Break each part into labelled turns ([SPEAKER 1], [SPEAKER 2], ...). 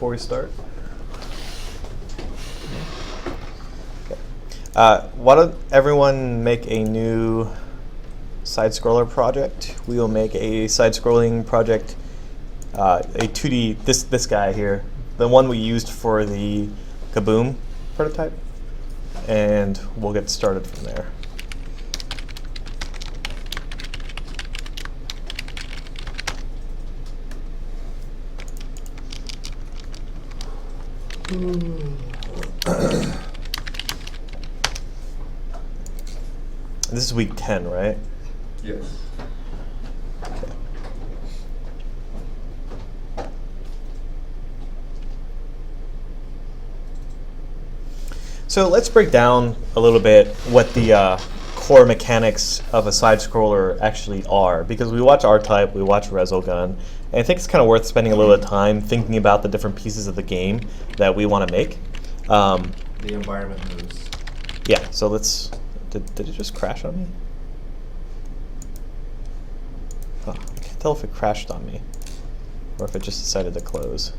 [SPEAKER 1] before we start? Why don't everyone make a new side-scroller project? We will make a side-scrolling project, a 2D, this guy here, the one we used for the Kaboom prototype, and we'll get started from there. This is week 10, right?
[SPEAKER 2] Yes.
[SPEAKER 1] Okay. So let's break down a little bit what the core mechanics of a side scroller actually are, because we watch R-Type, we watch Resogun, and I think it's kind of worth spending a little bit of time thinking about the different pieces of the game that we want to make.
[SPEAKER 2] The environment moves.
[SPEAKER 1] Yeah, so let's. Did it just crash on me? Oh, I can't tell if it crashed on me or if it just decided to close.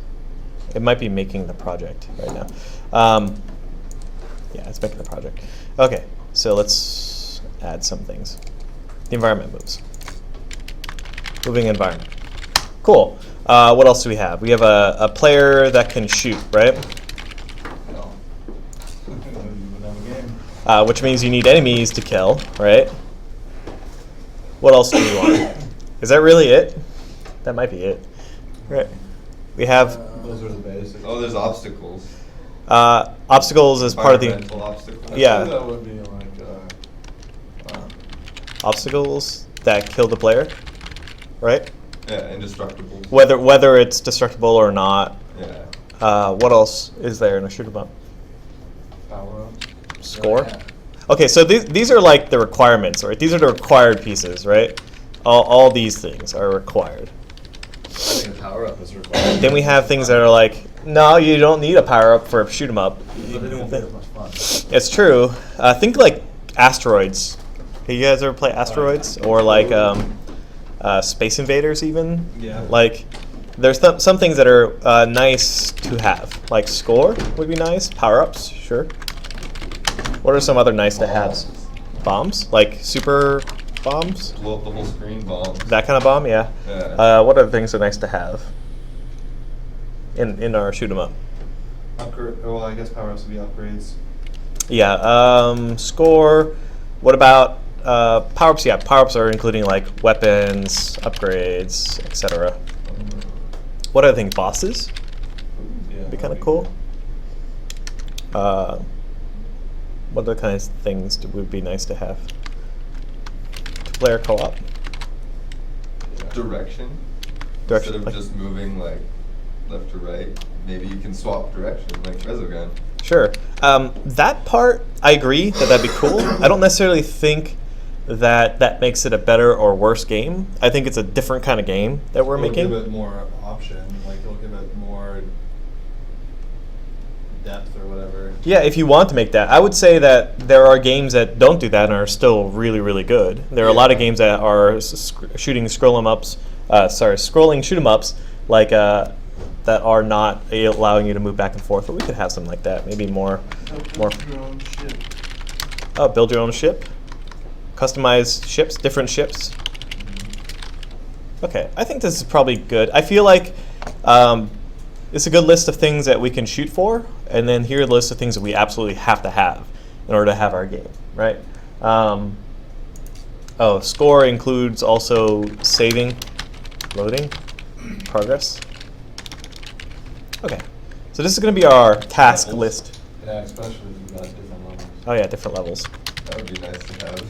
[SPEAKER 1] It might be making the project right now. Yeah, it's making the project. Okay, so let's add some things. The environment moves. Moving environment. Cool. What else do we have? We have a player that can shoot, right? Which means you need enemies to kill, right? What else do we want? Is that really it? That might be it. Right. We have.
[SPEAKER 2] Those are the basics. Oh, there's obstacles.
[SPEAKER 1] Obstacles is part of the.
[SPEAKER 2] Obstacles.
[SPEAKER 1] Yeah.
[SPEAKER 2] That would be like.
[SPEAKER 1] Obstacles that kill the player, right?
[SPEAKER 2] Yeah, indestructible.
[SPEAKER 1] Whether it's destructible or not.
[SPEAKER 2] Yeah.
[SPEAKER 1] What else is there in a shoot 'em up?
[SPEAKER 2] Power-ups.
[SPEAKER 1] Score. Yeah. Okay, so these are like the requirements, right? These are the required pieces, right? All these things are required.
[SPEAKER 2] I think a power-up is required.
[SPEAKER 1] Then we have things that are like, no, you don't need a power-up for a shoot 'em up.
[SPEAKER 2] But it won't be as much fun.
[SPEAKER 1] It's true. Think like asteroids. Have you guys ever play asteroids? Or like Space Invaders even?
[SPEAKER 2] Yeah.
[SPEAKER 1] Like, there's some things that are nice to have. Like score would be nice. Power-ups, sure. What are some other nice to haves? Bombs? Like super bombs?
[SPEAKER 2] Blow up the whole screen bombs.
[SPEAKER 1] That kind of bomb, yeah.
[SPEAKER 2] Yeah.
[SPEAKER 1] What other things are nice to have in our shoot 'em up?
[SPEAKER 2] Well, I guess power-ups would be upgrades.
[SPEAKER 1] Yeah. Score. What about power-ups? Yeah, power-ups are including like weapons, upgrades, etc. What other things? Bosses?
[SPEAKER 2] Yeah.
[SPEAKER 1] Would be kind of cool. What other kinds of things would be nice to have? Two-player co-op.
[SPEAKER 2] Direction.
[SPEAKER 1] Direction.
[SPEAKER 2] Instead of just moving like left to right, maybe you can swap direction like Resogun.
[SPEAKER 1] Sure. That part, I agree that'd be cool. I don't necessarily think that makes it a better or worse game. I think it's a different kind of game that we're making.
[SPEAKER 2] It'll give it more option, like it'll give it more depth or whatever.
[SPEAKER 1] Yeah, if you want to make that. I would say that there are games that don't do that and are still really, really good. There are a lot of games that are scrolling shoot 'em ups like that are not allowing you to move back and forth. But we could have something like that. Maybe more.
[SPEAKER 2] Build your own ship.
[SPEAKER 1] Oh, build your own ship. Customize ships, different ships. Okay, I think this is probably good. I feel like it's a good list of things that we can shoot for, and then here are the list of things that we absolutely have to have in order to have our game, right? Score includes also saving, loading, progress. Okay, so this is going to be our task list.
[SPEAKER 2] Yeah, especially if you've got different levels.
[SPEAKER 1] Oh yeah, different levels.
[SPEAKER 2] That would be nice to have.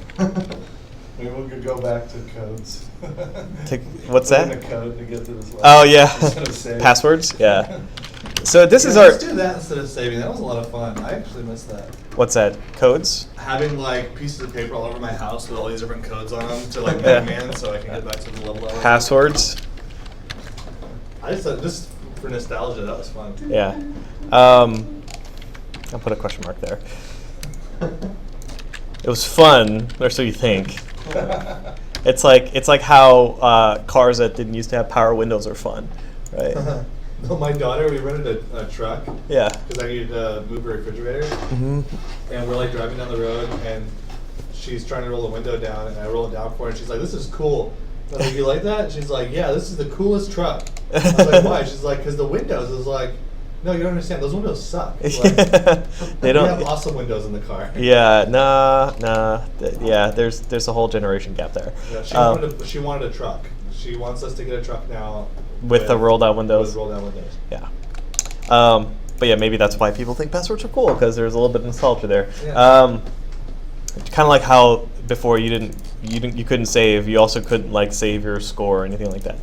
[SPEAKER 2] Maybe we could go back to codes.
[SPEAKER 1] What's
[SPEAKER 2] Put in
[SPEAKER 1] that?
[SPEAKER 2] a code to get to this level.
[SPEAKER 1] Oh yeah,
[SPEAKER 2] Instead of saving.
[SPEAKER 1] passwords. Yeah. So this is
[SPEAKER 2] Let's
[SPEAKER 1] our.
[SPEAKER 2] do that instead of saving. That was a lot of fun. I actually missed that.
[SPEAKER 1] What's that? Codes.
[SPEAKER 2] Having like pieces of paper all over my house with all these different codes on them to like
[SPEAKER 1] Yeah.
[SPEAKER 2] man, so I can get back to the level.
[SPEAKER 1] Passwords.
[SPEAKER 2] I just thought just for nostalgia, that was fun.
[SPEAKER 1] Yeah. I'll put a question mark there. It was fun, or so you think. It's like how cars that didn't used to have power windows are fun, right?
[SPEAKER 3] My daughter, we rented a truck
[SPEAKER 1] Yeah.
[SPEAKER 3] because I needed to move a refrigerator,
[SPEAKER 1] Mm-hmm.
[SPEAKER 3] and we're like driving down the road, and she's trying to roll the window down, and I roll it down for her, and she's like, "This is cool." I was like, "You like that?" And she's like, "Yeah, this is the coolest truck." I was like, "Why?" She's like, "Because the windows is like." No, you don't understand. Those windows suck. Like,
[SPEAKER 1] They don't.
[SPEAKER 3] We have awesome windows in the car.
[SPEAKER 1] Yeah, nah. Yeah, there's a whole generation gap there.
[SPEAKER 3] Yeah, she wanted a truck. She wants us to get a truck now
[SPEAKER 1] with the rolled out windows.
[SPEAKER 3] With rolled out windows.
[SPEAKER 1] Yeah. But yeah, maybe that's why people think passwords are cool, because there's a little bit of nostalgia there.
[SPEAKER 3] Yeah.
[SPEAKER 1] Kind of like how before you couldn't save. You also couldn't like save your score or anything like that.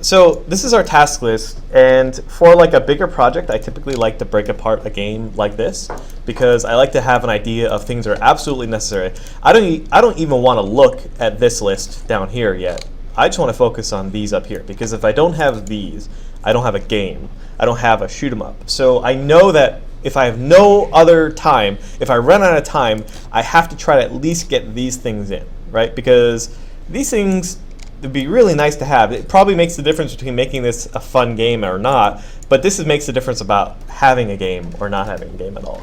[SPEAKER 1] So this is our task list, and for like a bigger project, I typically like to break apart a game like this because I like to have an idea of things that are absolutely necessary. I don't even want to look at this list down here yet. I just want to focus on these up here, because if I don't have these, I don't have a game. I don't have a shoot 'em up. So I know that if I have no other time, if I run out of time, I have to try to at least get these things in, right? Because these things would be really nice to have. It probably makes the difference between making this a fun game or not, but this makes the difference about having a game or not having a game at all.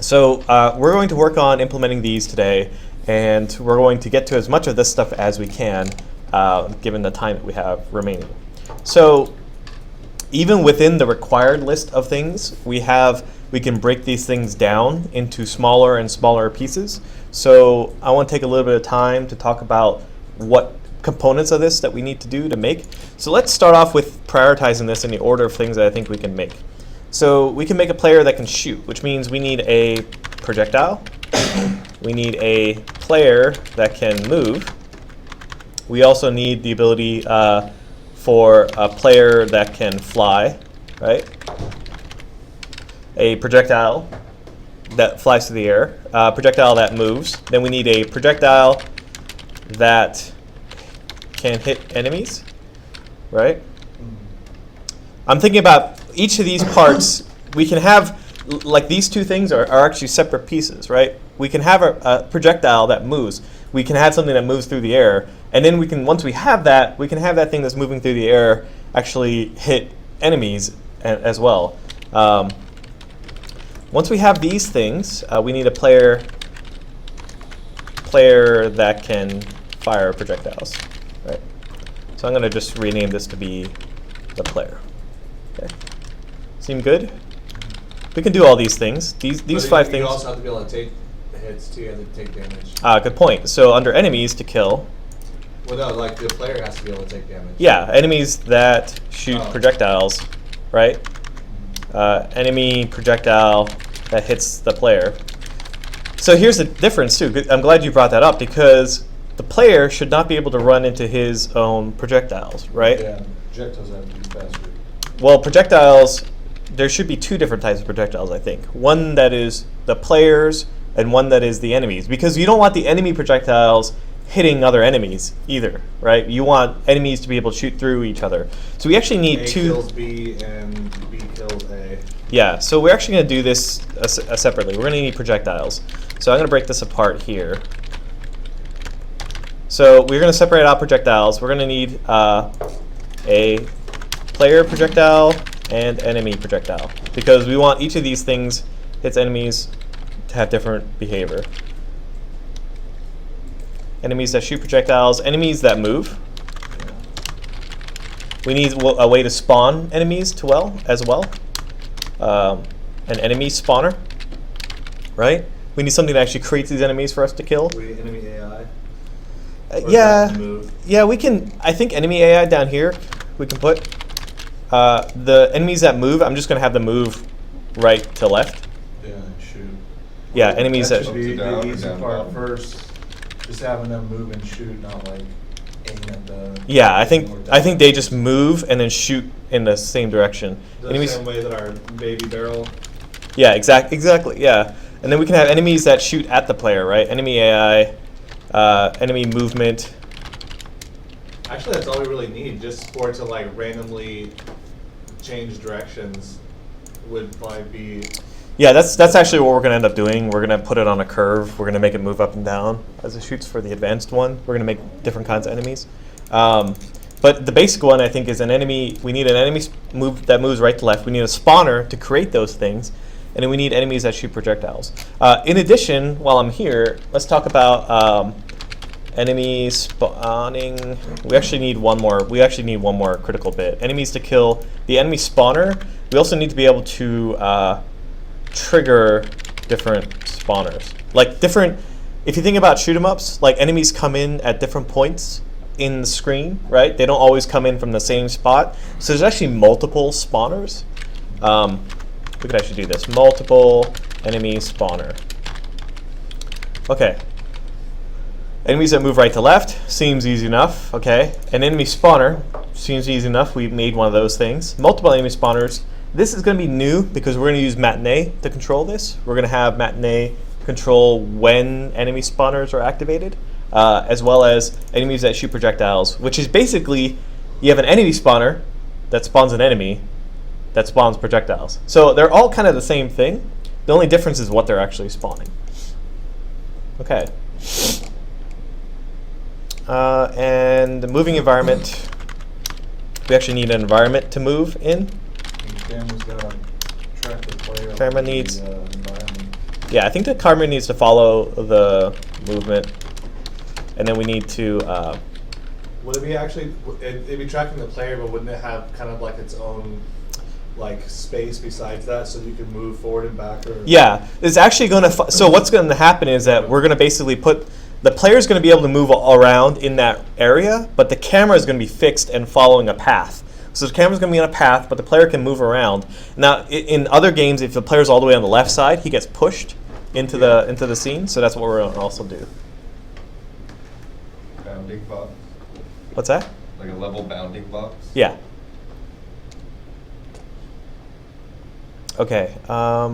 [SPEAKER 1] So we're going to work on implementing these today, and we're going to get to as much of this stuff as we can, given the time that we have remaining. So even within the required list of things, we can break these things down into smaller and smaller pieces. So I want to take a little bit of time to talk about what components of this that we need to do to make. So let's start off with prioritizing this in the order of things that I think we can make. So we can make a player that can shoot, which means we need a projectile. We need a player that can move. We also need the ability for a player that can fly, right? A projectile that flies through the air, projectile that moves. Then we need a projectile that can hit enemies, right? I'm thinking about each of these parts. We can have, like these two things are actually separate pieces, right? We can have a projectile that moves. We can have something that moves through the air. And then once we have that, we can have that thing that's moving through the air actually hit enemies as well. Once we have these things, we need a player that can fire projectiles, right? So I'm going to just rename this to be the player. Okay. Seem good? We can do all these things. These five things.
[SPEAKER 3] You also have to be able to take hits too. You have to take damage.
[SPEAKER 1] Good point. So under enemies to kill.
[SPEAKER 3] Well, no, like the player has to be able to take damage.
[SPEAKER 1] Yeah, enemies that shoot projectiles, right? Enemy projectile that hits the player. So here's the difference too. I'm glad you brought that up, because the player should not be able to run into his own projectiles, right?
[SPEAKER 3] Yeah, projectiles have to be faster.
[SPEAKER 1] Well, projectiles, there should be two different types of projectiles, I think. One that is the players and one that is the enemies, because you don't want the enemy projectiles hitting other enemies either, right? You want enemies to be able to shoot through each other. So we actually need two.
[SPEAKER 3] A kills B and B kills A.
[SPEAKER 1] Yeah, so we're actually going to do this separately. We're going to need projectiles. So I'm going to break this apart here. So we're going to separate out projectiles. We're going to need a player projectile and enemy projectile, because we want each of these things, hits enemies, to have different behavior. Enemies that shoot projectiles, enemies that move. We need a way to spawn enemies as well. An enemy spawner, right? We need something that actually creates these enemies for us to kill.
[SPEAKER 3] Enemy AI?
[SPEAKER 1] Yeah, we can. I think enemy AI down here we can put. The enemies that move, I'm just going to have them move right to left.
[SPEAKER 3] Yeah, shoot.
[SPEAKER 1] Yeah, enemies that
[SPEAKER 3] should be the easy part first. Just having them move and shoot, not like aim at the.
[SPEAKER 1] Yeah, I think they just move and then shoot in the same direction.
[SPEAKER 3] The same way that our baby barrel.
[SPEAKER 1] Yeah, exactly. Yeah, and then we can have enemies that shoot at the player, right? Enemy AI, enemy movement.
[SPEAKER 3] Actually, that's all we really need, just for it to like randomly change directions would probably be.
[SPEAKER 1] Yeah, that's actually what we're going to end up doing. We're going to put it on a curve. We're going to make it move up and down as it shoots for the advanced one. We're going to make different kinds of enemies. But the basic one, I think, is an enemy. We need an enemy that moves right to left. We need a spawner to create those things. And then we need enemies that shoot projectiles. In addition, while I'm here, let's talk about enemy spawning. We actually need one more. We actually need one more critical bit. Enemies to kill. The enemy spawner. We also need to be able to trigger different spawners. Like different. If you think about shoot 'em ups, like enemies come in at different points in the screen, right? They don't always come in from the same spot. So there's actually multiple spawners. We could actually do this. Multiple enemy spawner. Okay. Enemies that move right to left seems easy enough. Okay. An enemy spawner seems easy enough. We made one of those things. Multiple enemy spawners. This is going to be new because we're going to use Matinee to control this. We're going to have Matinee control when enemy spawners are activated, as well as enemies that shoot projectiles, which is basically you have an enemy spawner that spawns an enemy that spawns projectiles. So they're all kind of the same thing. The only difference is what they're actually spawning. Okay. And the moving environment, we actually need an environment to move in.
[SPEAKER 3] Camera's gotta track the player.
[SPEAKER 1] Camera needs.
[SPEAKER 3] Environment.
[SPEAKER 1] Yeah, I think the camera needs to follow the movement, and then we need to.
[SPEAKER 3] Would it be actually? It'd be tracking the player, but wouldn't it have kind of like its own like space besides that, so you can move forward and back? Or
[SPEAKER 1] Yeah, it's actually going to. So what's going to happen is that we're going to basically put the player's going to be able to move around in that area, but the camera is going to be fixed and following a path. So the camera's going to be on a path, but the player can move around. Now, in other games, if the player's all the way on the left side, he gets pushed into the scene. So that's what we're going to also do.
[SPEAKER 2] Bounding box.
[SPEAKER 1] What's that?
[SPEAKER 2] Like a level bounding box.
[SPEAKER 1] Yeah. Okay.
[SPEAKER 3] Are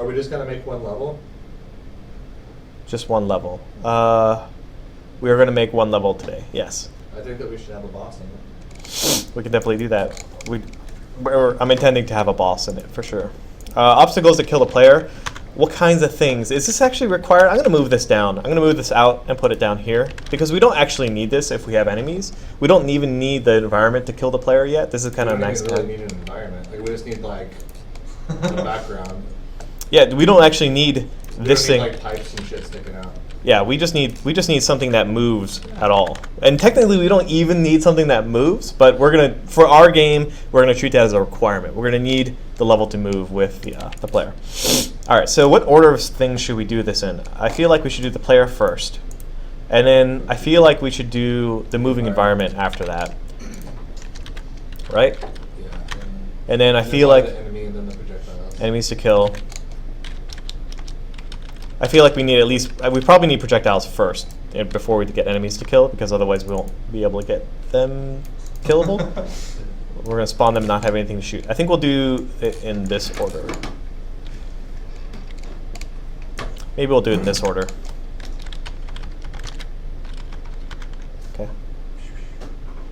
[SPEAKER 3] we just gonna make one level?
[SPEAKER 1] Just one level. We are going to make one level today. Yes.
[SPEAKER 3] I think that we should have a boss in it.
[SPEAKER 1] We can definitely do that. I'm intending to have a boss in it for sure. Obstacles that kill the player. What kinds of things? Is this actually required? I'm going to move this down. I'm going to move this out and put it down here because we don't actually need this if we have enemies. We don't even need the environment to kill the player yet. This is kind of nice.
[SPEAKER 3] We don't really need an environment. Like we just need like the background.
[SPEAKER 1] Yeah, we don't actually need this thing.
[SPEAKER 3] Like pipes and shit sticking out.
[SPEAKER 1] Yeah, we just need something that moves at all. And technically, we don't even need something that moves. But for our game, we're gonna treat that as a requirement. We're gonna need the level to move with the player. All right. So what order of things should we do this in? I feel like we should do the player first, and then I feel like we should do the moving environment after that. Right?
[SPEAKER 3] Yeah.
[SPEAKER 1] And then I feel like
[SPEAKER 3] the enemy and then the projectiles.
[SPEAKER 1] enemies to kill. I feel like we need we probably need projectiles first before we get enemies to kill, because otherwise we won't be able to get them killable. We're going to spawn them and not have anything to shoot. I think we'll do it in this order. Maybe we'll do it in this order. Okay.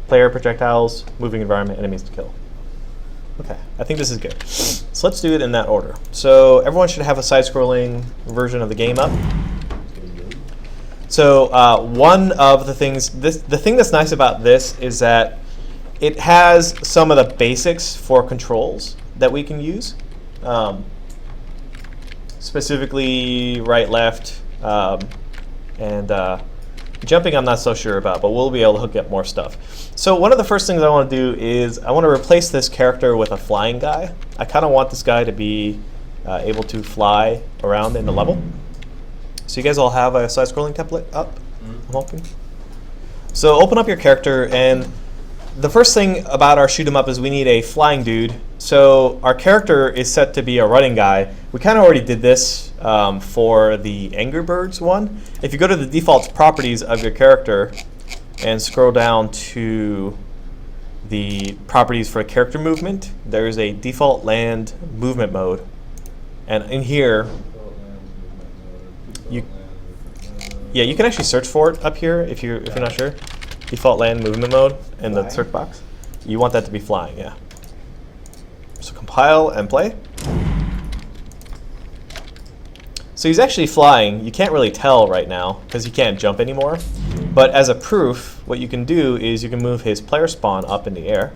[SPEAKER 1] Player, projectiles, moving environment, enemies to kill. Okay, I think this is good. So let's do it in that order. So everyone should have a side-scrolling version of the game up. So one of the things, the thing that's nice about this is that it has some of the basics for controls that we can use. Specifically right, left, and jumping I'm not so sure about, but we'll be able to hook up more stuff. So one of the first things I want to do is I want to replace this character with a flying guy. I kind of want this guy to be able to fly around in the level. So you guys all have a side-scrolling template up, I'm hoping. So open up your character, and the first thing about our shoot 'em up is we need a flying dude. So our character is set to be a running guy. We kind of already did this for the Angry Birds one. If you go to the default properties of your character and scroll down to the properties for character movement, there is a default land movement mode. And in here, you can actually search for it up here if you're not sure. Default land movement mode in the search box. You want that to be flying, yeah. So compile and play. So he's actually flying. You can't really tell right now because he can't jump anymore. But as a proof, what you can do is you can move his player spawn up in the air,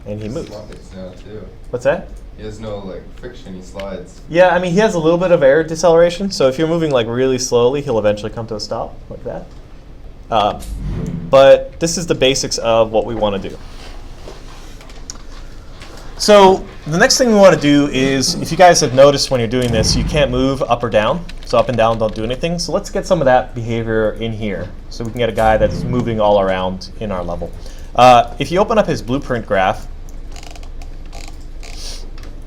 [SPEAKER 1] and he moves.
[SPEAKER 2] Slides now too.
[SPEAKER 1] What's that?
[SPEAKER 2] He has no like friction. He slides.
[SPEAKER 1] Yeah, I mean, he has a little bit of air deceleration, so if you're moving like really slowly, he'll eventually come to a stop like that. But this is the basics of what we want to do. So the next thing we want to do is, if you guys have noticed when you're doing this, you can't move up or down. So up and down don't do anything. So let's get some of that behavior in here so we can get a guy that's moving all around in our level. If you open up his blueprint graph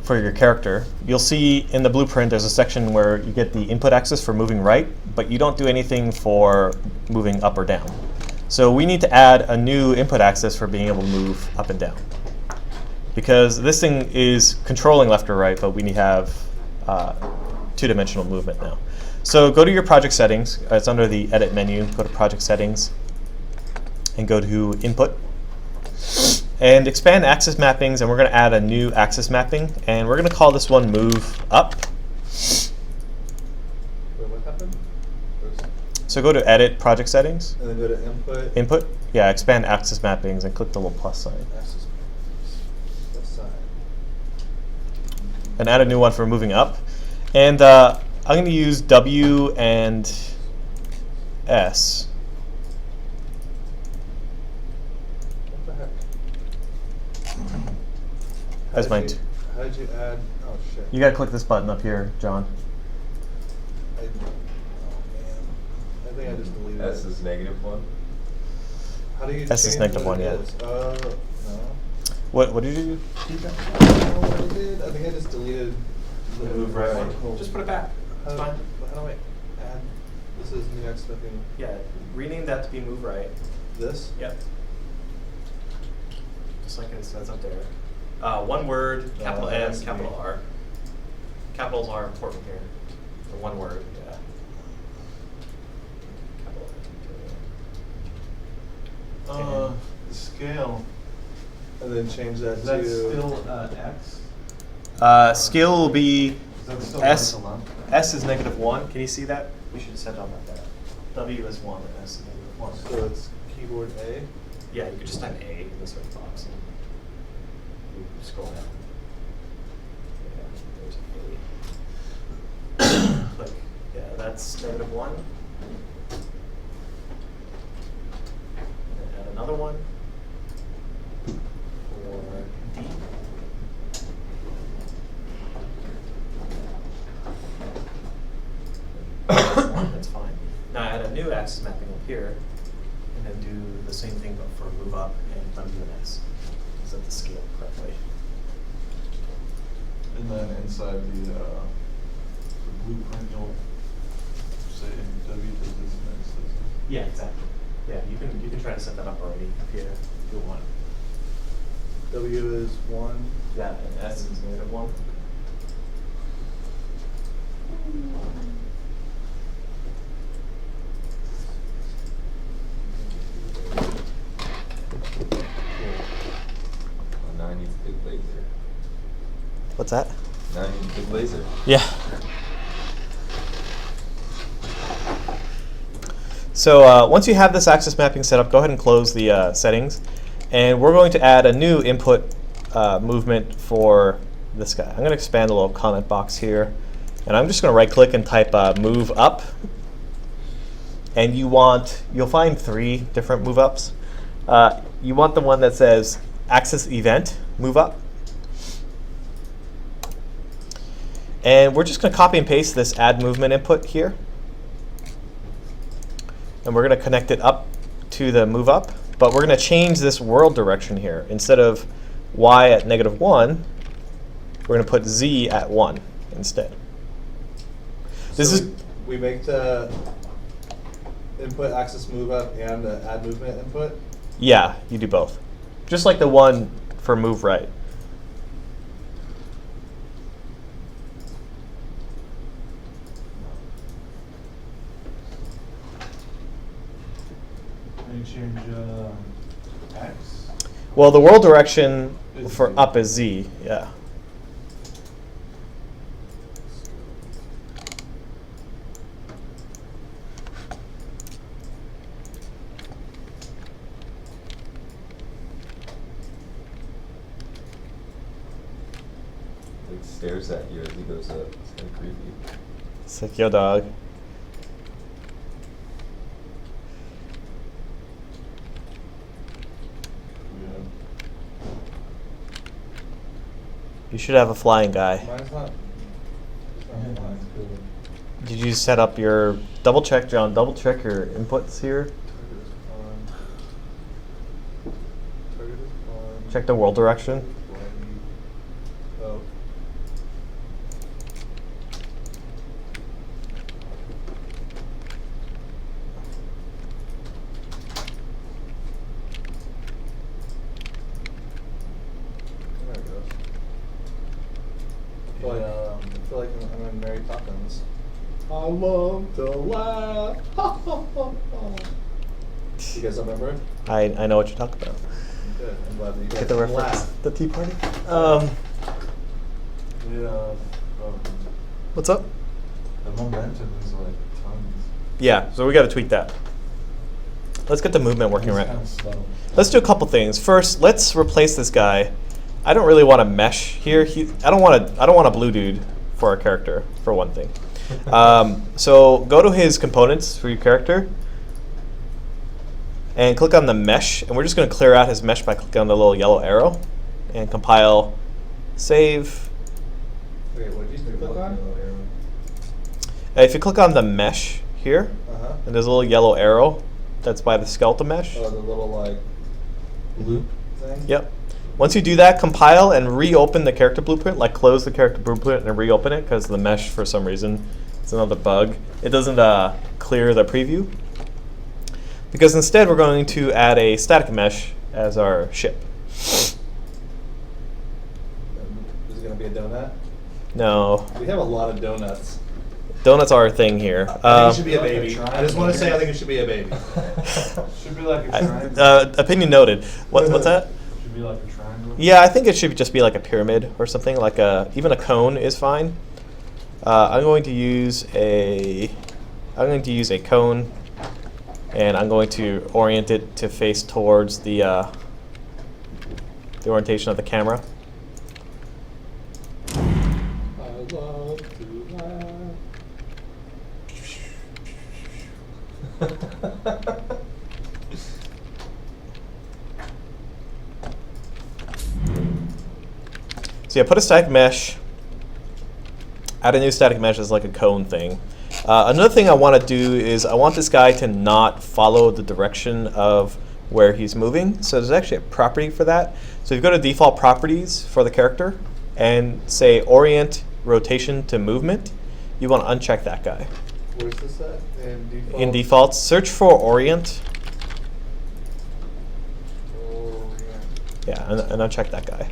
[SPEAKER 1] for your character, you'll see in the blueprint there's a section where you get the input axis for moving right, but you don't do anything for moving up or down. So we need to add a new input axis for being able to move up and down. Because this thing is controlling left or right, but we need to have two-dimensional movement now. So go to your project settings. It's under the edit menu. Go to project settings and go to input. And expand axis mappings, and we're going to add a new axis mapping. And we're going to call this one move up.
[SPEAKER 3] Wait, what happened?
[SPEAKER 1] So go to edit project settings.
[SPEAKER 3] And then go to input.
[SPEAKER 1] Input. Yeah, expand axis mappings and click the little plus sign.
[SPEAKER 3] Axis mappings. Left side.
[SPEAKER 1] And add a new one for moving up. And I'm going to use W and S.
[SPEAKER 3] What the heck?
[SPEAKER 1] As my
[SPEAKER 3] How did you add? Oh shit.
[SPEAKER 1] You got to click this button up here, John.
[SPEAKER 3] Oh man. I think I just deleted
[SPEAKER 2] S
[SPEAKER 3] it.
[SPEAKER 2] is -1.
[SPEAKER 3] How do you
[SPEAKER 1] S is
[SPEAKER 3] change
[SPEAKER 1] -1,
[SPEAKER 3] what it
[SPEAKER 1] yeah.
[SPEAKER 3] is? No.
[SPEAKER 1] What did you do?
[SPEAKER 3] I don't know what I did. I think I just deleted the
[SPEAKER 1] Move right.
[SPEAKER 3] circle.
[SPEAKER 1] Just put it back.
[SPEAKER 3] How,
[SPEAKER 1] It's fine.
[SPEAKER 3] how do I add? This is new X mapping.
[SPEAKER 1] Yeah, rename that to be move right.
[SPEAKER 3] This?
[SPEAKER 1] Yep. Just like it says up there. One word, capital M,
[SPEAKER 3] has to
[SPEAKER 1] capital
[SPEAKER 3] be-
[SPEAKER 1] R. Capitals are important here. The one word, yeah. Capital M.
[SPEAKER 4] The scale,
[SPEAKER 3] And then change that
[SPEAKER 4] is that
[SPEAKER 3] to.
[SPEAKER 4] still X?
[SPEAKER 1] Scale will be
[SPEAKER 4] Is that still
[SPEAKER 1] S.
[SPEAKER 4] right to left?
[SPEAKER 1] S is -1. Can you see that? We should set it on like that. W is 1 and S is -1.
[SPEAKER 3] So it's keyboard A.
[SPEAKER 1] Yeah, you could just type A in the search box and you scroll down. Yeah, there's A. Click. Yeah, that's -1. And then add another one for D. That's fine. Now add a new axis mapping up here, and then do the same thing but for move up and W and S. Set the scale correctly.
[SPEAKER 4] And then inside the blueprint, you'll say W does this and X does this.
[SPEAKER 1] Yeah, exactly. Yeah, you can try to set that up already if you want.
[SPEAKER 3] W is 1.
[SPEAKER 1] Yeah, and S is -1.
[SPEAKER 2] Oh, now I need a big laser.
[SPEAKER 1] What's that?
[SPEAKER 2] Now I need a big laser.
[SPEAKER 1] Yeah. So once you have this axis mapping set up, go ahead and close the settings. And we're going to add a new input movement for this guy. I'm going to expand the little comment box here. And I'm just going to right click and type move up. And you'll find 3 different move ups. You want the one that says axis event move up. And we're just going to copy and paste this add movement input here. And we're going to connect it up to the move up. But we're going to change this world direction here. Instead of y at -1, we're going to put z at 1 instead. This
[SPEAKER 3] So
[SPEAKER 1] is
[SPEAKER 3] we make the input axis move up and the add movement input.
[SPEAKER 1] yeah, you do both. Just like the one for move right.
[SPEAKER 4] And you change X.
[SPEAKER 1] Well, the world direction
[SPEAKER 4] Is
[SPEAKER 1] for
[SPEAKER 4] Z.
[SPEAKER 1] up is z, yeah.
[SPEAKER 2] like stares at you as he goes up. It's kind of creepy.
[SPEAKER 1] It's like, yo, dog.
[SPEAKER 4] Yeah.
[SPEAKER 1] You should have a flying guy.
[SPEAKER 3] Mine's not. It's not
[SPEAKER 4] Yeah,
[SPEAKER 3] mine.
[SPEAKER 4] it's good.
[SPEAKER 1] Did you set up your double check, John? Double check your inputs here.
[SPEAKER 3] Target is fine. Target is fine.
[SPEAKER 1] Check the world direction.
[SPEAKER 3] Oh. There it goes. I feel like I'm in Mary Poppins. I love to laugh. You guys remember it?
[SPEAKER 1] I know what you're talking about.
[SPEAKER 3] Good. I'm glad that you guys
[SPEAKER 1] Get the
[SPEAKER 3] can
[SPEAKER 1] reference.
[SPEAKER 3] laugh.
[SPEAKER 1] The Tea Party.
[SPEAKER 4] Yeah.
[SPEAKER 1] What's up?
[SPEAKER 4] The momentum is like tons.
[SPEAKER 1] Yeah, so we got to tweak that. Let's get the movement working
[SPEAKER 4] It's
[SPEAKER 1] right.
[SPEAKER 4] kind of slow.
[SPEAKER 1] Let's do a couple things. First, let's replace this guy. I don't really want a mesh here. I don't want a blue dude for our character, for one thing. So go to his components for your character and click on the mesh, and we're just going to clear out his mesh by clicking on the little yellow arrow and compile, save.
[SPEAKER 3] Wait, what did you click on?
[SPEAKER 1] If you click on the mesh here,
[SPEAKER 3] Uh-huh.
[SPEAKER 1] and there's a little yellow arrow that's by the skeleton mesh.
[SPEAKER 3] Oh, the little like loop thing?
[SPEAKER 1] Yep. Once you do that, compile and reopen the character blueprint, like close the character blueprint and reopen it, because the mesh, for some reason, it's another bug. It doesn't clear the preview. Because instead, we're going to add a static mesh as our ship.
[SPEAKER 3] Is it going to be a donut?
[SPEAKER 1] No,
[SPEAKER 3] We have a lot of donuts.
[SPEAKER 1] donuts are a thing here.
[SPEAKER 3] I think it should be a
[SPEAKER 4] Like a
[SPEAKER 3] baby. I
[SPEAKER 4] triangle.
[SPEAKER 3] just want to say I think it should be a baby.
[SPEAKER 4] Should be like a triangle.
[SPEAKER 1] Opinion noted. What's that?
[SPEAKER 4] Should be like a triangle.
[SPEAKER 1] Yeah, I think it should just be like a pyramid or something. Like even a cone is fine. I'm going to use a cone, and I'm going to orient it to face towards the orientation of the camera.
[SPEAKER 3] I love to laugh.
[SPEAKER 1] So yeah, put a static mesh. Add a new static mesh as like a cone thing. Another thing I want to do is I want this guy to not follow the direction of where he's moving. So there's actually a property for that. So if you go to default properties for the character and say orient rotation to movement, you want to uncheck that guy.
[SPEAKER 3] Where's this at? In default?
[SPEAKER 1] In defaults, search for orient. Yeah, and uncheck that guy.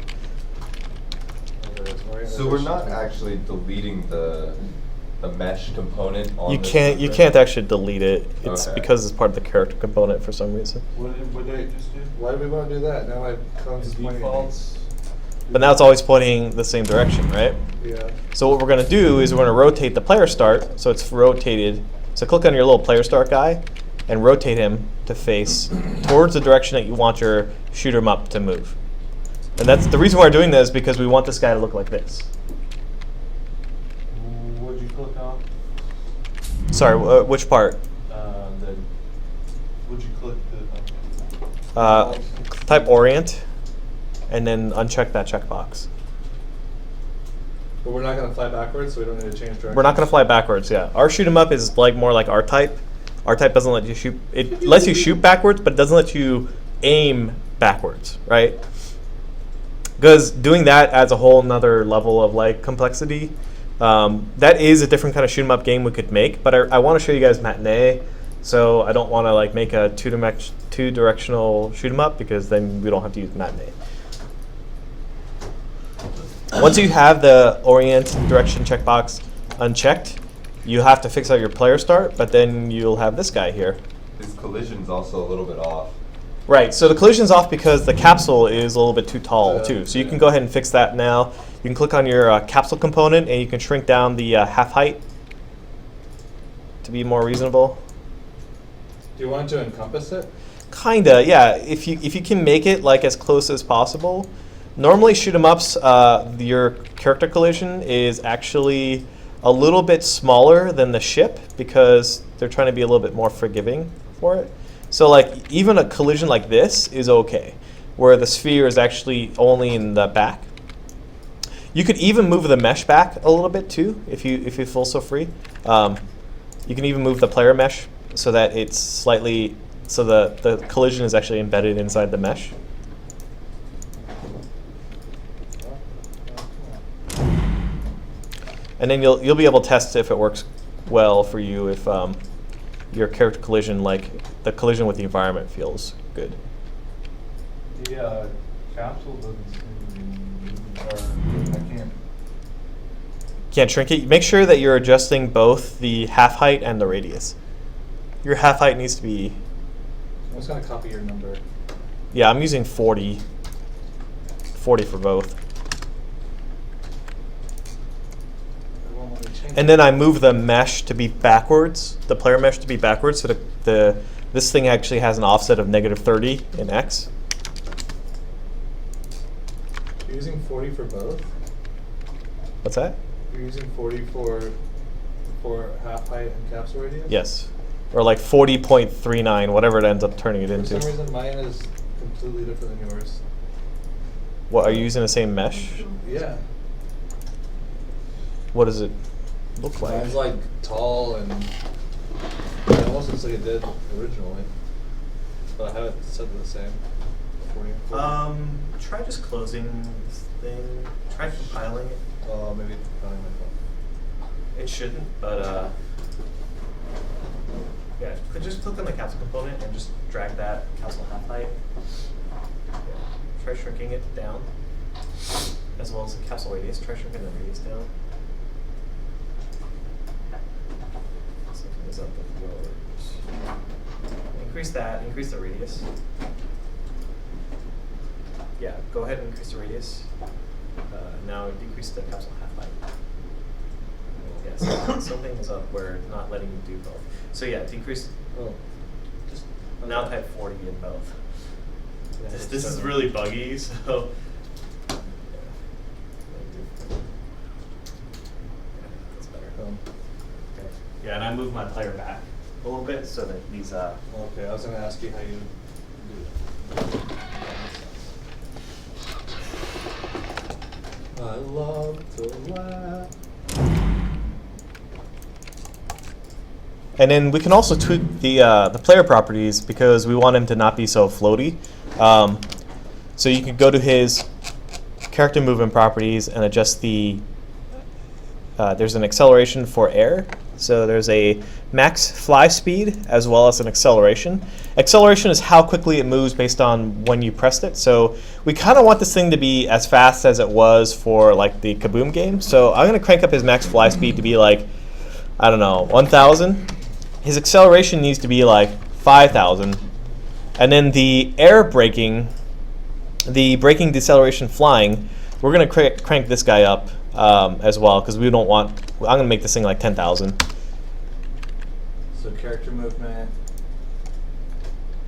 [SPEAKER 2] So we're not actually deleting the mesh component on
[SPEAKER 1] You
[SPEAKER 2] this
[SPEAKER 1] can't
[SPEAKER 2] blueprint?
[SPEAKER 1] actually delete it. It's
[SPEAKER 2] Okay.
[SPEAKER 1] because it's part of the character component for some reason.
[SPEAKER 4] What did I just do?
[SPEAKER 3] Why do we want to do that? Now my phone's
[SPEAKER 4] The
[SPEAKER 3] pointing at me.
[SPEAKER 4] defaults.
[SPEAKER 1] But now it's always pointing the same direction, right?
[SPEAKER 3] Yeah.
[SPEAKER 1] So what we're going to do is we're going to rotate the player start so it's rotated. So click on your little player start guy and rotate him to face towards the direction that you want your shoot 'em up to move. And that's the reason why we're doing this is because we want this guy to look like this.
[SPEAKER 4] What'd you click on?
[SPEAKER 1] Sorry, which part?
[SPEAKER 4] Would you click the?
[SPEAKER 1] Type orient and then uncheck that checkbox.
[SPEAKER 3] But we're not going to fly backwards, so we don't need to change direction.
[SPEAKER 1] We're not going to fly backwards, yeah. Our shoot 'em up is like more like R-type. R-type doesn't let you shoot. It lets you shoot backwards, but it doesn't let you aim backwards, right? Because doing that adds a whole nother level of like complexity. That is a different kind of shoot 'em up game we could make, but I want to show you guys Matinee, so I don't want to like make a two-directional shoot 'em up because then we don't have to use Matinee. Once you have the orient direction checkbox unchecked, you have to fix out your player start, but then you'll have this guy here.
[SPEAKER 2] His collision's also a little bit off.
[SPEAKER 1] Right, so the collision's off because the capsule is a little bit too tall
[SPEAKER 3] Yeah,
[SPEAKER 1] too. So you
[SPEAKER 3] yeah.
[SPEAKER 1] can go ahead and fix that now. You can click on your capsule component and you can shrink down the half height to be more reasonable.
[SPEAKER 3] Do you want it to encompass it?
[SPEAKER 1] Kinda, yeah. If you can make it like as close as possible, Normally, shoot 'em ups, your character collision is actually a little bit smaller than the ship because they're trying to be a little bit more forgiving for it. So, like, even a collision like this is okay, where the sphere is actually only in the back. You could even move the mesh back a little bit too, if you feel so free. You can even move the player mesh so that it's slightly, so the collision is actually embedded inside the mesh. And then you'll be able to test if it works well for you if your character collision, like the collision with the environment, feels good.
[SPEAKER 4] The capsule doesn't seem to be, or I can't.
[SPEAKER 1] Can't shrink it. Make sure that you're adjusting both the half height and the radius. Your half height needs to be.
[SPEAKER 3] I'm just gonna copy your number.
[SPEAKER 1] Yeah, I'm using 40. 40 for both.
[SPEAKER 3] It won't let me change
[SPEAKER 1] And then I move the mesh to be backwards, the player mesh to be backwards, so this thing actually has an offset of -30 in x.
[SPEAKER 3] You're using 40 for both?
[SPEAKER 1] What's that?
[SPEAKER 3] You're using 40 for half height and capsule radius?
[SPEAKER 1] Yes. Or like 40.39, whatever it ends up turning it
[SPEAKER 3] For
[SPEAKER 1] into.
[SPEAKER 3] some reason, mine is completely different than yours.
[SPEAKER 1] What, are you using the same mesh?
[SPEAKER 3] Yeah.
[SPEAKER 1] What does it look like?
[SPEAKER 3] Mine's like tall and it almost looks like it did originally. But I have it set to the same. 40 and 40.
[SPEAKER 1] Try just closing this thing. Try compiling it.
[SPEAKER 3] Maybe it's probably my fault.
[SPEAKER 1] It shouldn't, but yeah, just click on the capsule component and just drag that capsule half height. Yeah. Try shrinking it down, as well as the capsule radius. Try shrinking the radius down. Something is up with yours. Increase that. Increase the radius. Yeah, go ahead and increase the radius. Now decrease the capsule half height. Yeah, something is up where it's not letting you do both. So yeah, decrease.
[SPEAKER 3] Oh.
[SPEAKER 1] Just now type 40 in both.
[SPEAKER 3] Yeah,
[SPEAKER 1] This is
[SPEAKER 3] so-
[SPEAKER 1] really buggy, so. Yeah, that's better. Okay. Yeah, and I move my player back a little bit so that these.
[SPEAKER 3] Okay, I was going to ask you how you do it. I love to laugh.
[SPEAKER 1] And then we can also tweak the player properties because we want him to not be so floaty. So you can go to his character movement properties and adjust the. There's an acceleration for air. So there's a max fly speed as well as an acceleration. Acceleration is how quickly it moves based on when you pressed it. So we kind of want this thing to be as fast as it was for like the Kaboom game. So I'm going to crank up his max fly speed to be like, I don't know, 1,000. His acceleration needs to be like 5,000. And then the air braking, the braking, deceleration, flying, we're going to crank this guy up as well because we don't want, I'm going to make this thing like 10,000.
[SPEAKER 3] So character movement.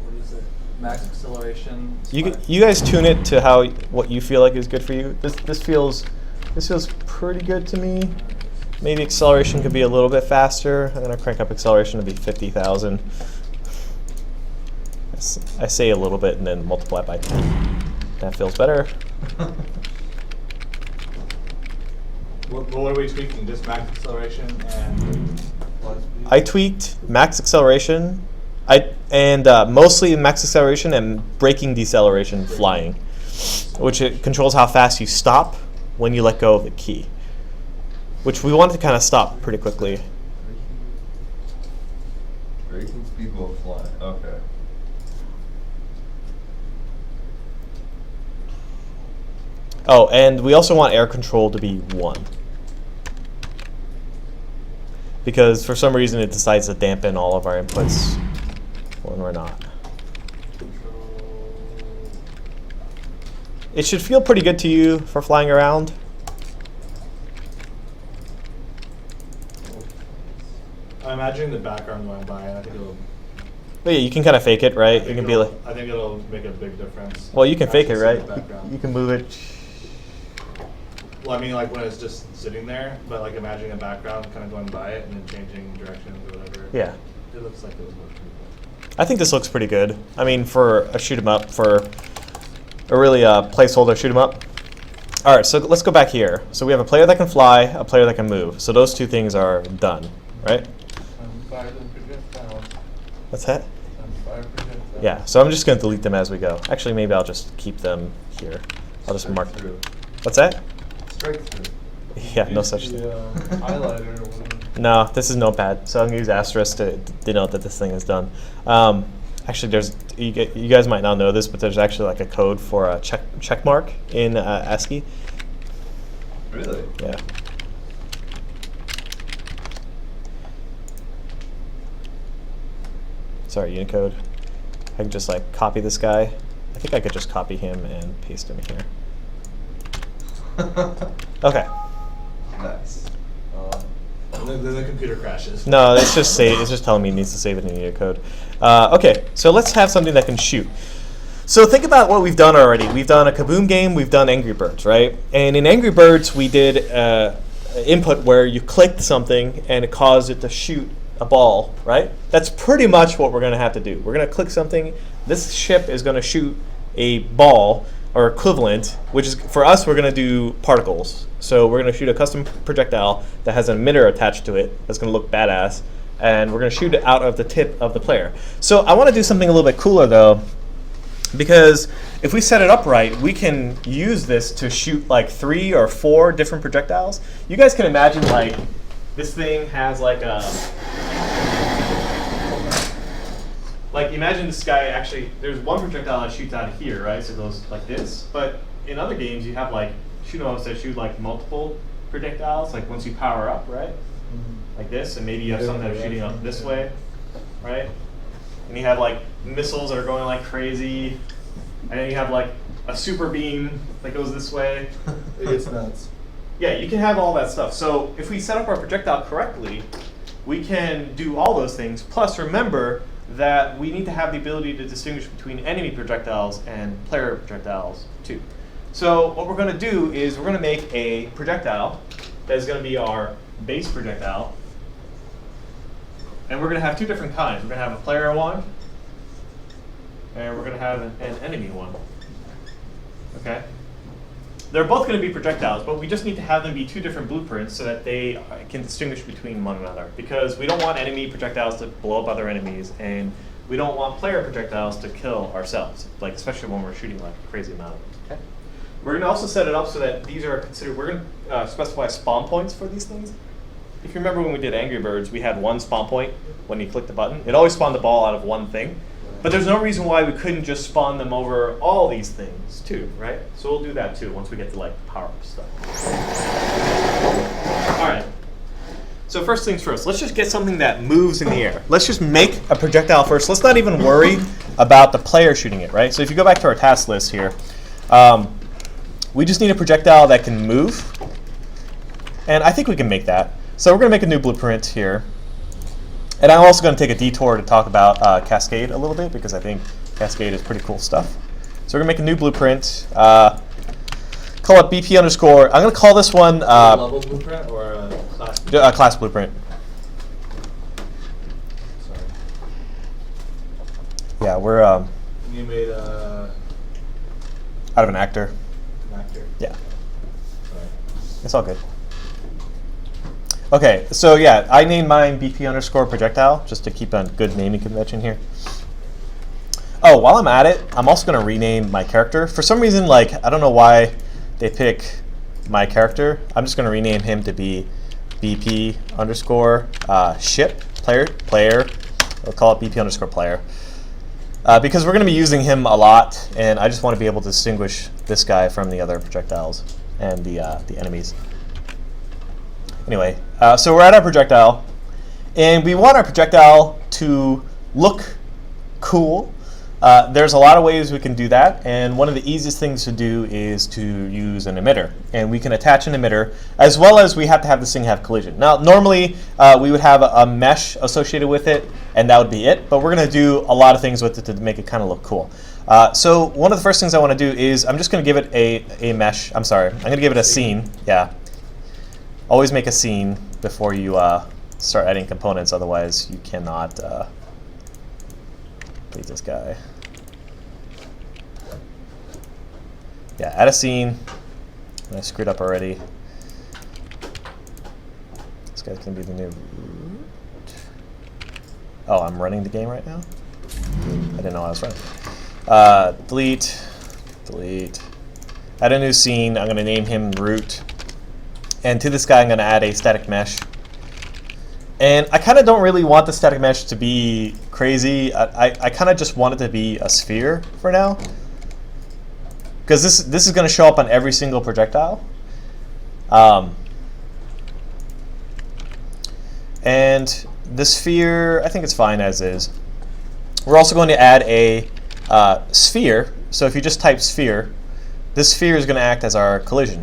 [SPEAKER 3] What is it? Max acceleration.
[SPEAKER 1] You guys tune it to how what you feel like is good for you. This feels pretty good to me. Maybe acceleration could be a little bit faster. I'm going to crank up acceleration to be 50,000. I say a little bit and then multiply by 10. That feels better.
[SPEAKER 3] What are we tweaking? Just max acceleration and fly speed?
[SPEAKER 1] I tweaked max acceleration, mostly max acceleration and braking deceleration flying, which it controls how fast you stop when you let go of the key, which we want to kind of stop pretty quickly.
[SPEAKER 2] Braking speed while flying. Okay.
[SPEAKER 1] Oh, and we also want air control to be 1. Because for some reason it decides to dampen all of our inputs when we're not. It should feel pretty good to you for flying around.
[SPEAKER 3] I'm imagining the background going by, and I think it'll.
[SPEAKER 1] But yeah, you can kind of fake it, right? You can be like,
[SPEAKER 3] I think it'll make a big difference.
[SPEAKER 1] well, you can fake it,
[SPEAKER 3] Actually
[SPEAKER 1] right?
[SPEAKER 3] seeing the background.
[SPEAKER 1] You can move it.
[SPEAKER 3] Well, I mean, like when it's just sitting there, but like imagining a background kind of going by it and then changing directions or whatever.
[SPEAKER 1] Yeah.
[SPEAKER 3] It looks like it was more pretty
[SPEAKER 1] I think this looks pretty good. I mean, for a shoot 'em up, for a really placeholder shoot 'em up. All right, so let's go back here. So we have a player that can fly, a player that can move. So those two things are done, right?
[SPEAKER 4] Fire them projectiles.
[SPEAKER 1] What's that?
[SPEAKER 4] Fire projectiles.
[SPEAKER 1] Yeah, so I'm just going to delete them as we go. Actually, maybe I'll just keep them here. I'll just mark.
[SPEAKER 2] Through.
[SPEAKER 1] What's that?
[SPEAKER 2] Straight through.
[SPEAKER 1] Yeah, no
[SPEAKER 4] Use
[SPEAKER 1] such thing.
[SPEAKER 4] the, highlighter or whatever.
[SPEAKER 1] No, this is Notepad, so I'm gonna use asterisk to denote that this thing is done. Actually, there's you guys might not know this, but there's actually like a code for a check mark in ASCII.
[SPEAKER 2] Really?
[SPEAKER 1] Yeah. Sorry, Unicode. I can just like copy this guy. I think I could just copy him and paste him here. Okay.
[SPEAKER 2] Nice.
[SPEAKER 3] And then the computer crashes.
[SPEAKER 1] No, it's just telling me it needs to save it in Unicode. Okay, so let's have something that can shoot. So think about what we've done already. We've done a Kaboom game. We've done Angry Birds, right? And in Angry Birds, we did input where you clicked something and it caused it to shoot a ball, right? That's pretty much what we're going to have to do. We're going to click something. This ship is going to shoot a ball or equivalent, which is, for us, we're going to do particles. So we're going to shoot a custom projectile that has an emitter attached to it that's going to look badass, and we're going to shoot it out of the tip of the player. So I want to do something a little bit cooler, though, because if we set it up right, we can use this to shoot like 3 or 4 different projectiles. You guys can imagine like this thing has like a... Like imagine this guy actually, there's one projectile that shoots out of here, right? So it goes like this. But in other games you have like shoot 'em ups that shoot like multiple projectiles, like once you power up, right? Like this, and maybe you have something that's shooting up this way, right? And you have like missiles that are going like crazy, and then you have like a super beam that goes this way.
[SPEAKER 3] It's nuts.
[SPEAKER 1] Yeah, you can have all that stuff. So if we set up our projectile correctly, we can do all those things. Plus, remember that we need to have the ability to distinguish between enemy projectiles and player projectiles too. So what we're going to do is we're going to make a projectile that is going to be our base projectile. And we're going to have 2 different kinds. We're going to have a player one, and we're going to have an enemy one. Okay? They're both going to be projectiles, but we just need to have them be 2 different blueprints so that they can distinguish between one another. Because we don't want enemy projectiles to blow up other enemies, and we don't want player projectiles to kill ourselves, like especially when we're shooting like a crazy amount of them. Okay? We're going to also set it up so that these are considered. We're going to specify spawn points for these things. If you remember when we did Angry Birds, we had one spawn point when you click the button. It always spawned the ball out of one thing. But there's no reason why we couldn't just spawn them over all these things too, right? So we'll do that too once we get to like power up stuff. All right. So first things first, let's just get something that moves in the air. Let's just make a projectile first. Let's not even worry about the player shooting it, right? So if you go back to our task list here, we just need a projectile that can move. And I think we can make that. So we're going to make a new blueprint here. And I'm also going to take a detour to talk about Cascade a little bit, because I think Cascade is pretty cool stuff. So we're going to make a new blueprint. Call it BP underscore. I'm going to call this one
[SPEAKER 3] A level blueprint or a class blueprint?
[SPEAKER 1] class blueprint.
[SPEAKER 3] Sorry.
[SPEAKER 1] Yeah, we're
[SPEAKER 3] And you made a
[SPEAKER 1] out of an actor.
[SPEAKER 3] an actor.
[SPEAKER 1] Yeah,
[SPEAKER 3] Sorry.
[SPEAKER 1] it's all good. Okay, so yeah, I named mine BP underscore projectile, just to keep a good naming convention here. Oh, while I'm at it, I'm also going to rename my character. For some reason, like, I don't know why they pick my character. I'm just going to rename him to be BP underscore ship player. We'll call it BP underscore player. Because we're going to be using him a lot, and I just want to be able to distinguish this guy from the other projectiles and the enemies. Anyway, so we're at our projectile, and we want our projectile to look cool. There's a lot of ways we can do that, and one of the easiest things to do is to use an emitter. And we can attach an emitter, as well as we have to have this thing have collision. Now, normally we would have a mesh associated with it, and that would be it, but we're going to do a lot of things with it to make it kind of look cool. So one of the first things I want to do is I'm just going to give it a mesh. I'm sorry. I'm going to give it a scene. Yeah. Always make a scene before you start adding components. Otherwise, you cannot delete this guy. Yeah, add a scene. I screwed up already. This guy's going to be the new root. Oh, I'm running the game right now? I didn't know I was running. Delete. Add a new scene. I'm going to name him root. And to this guy, I'm going to add a static mesh. And I kind of don't really want the static mesh to be crazy. I kind of just want it to be a sphere for now. Because this is going to show up on every single projectile. And the sphere, I think it's fine as is. We're also going to add a sphere. So if you just type sphere, this sphere is going to act as our collision.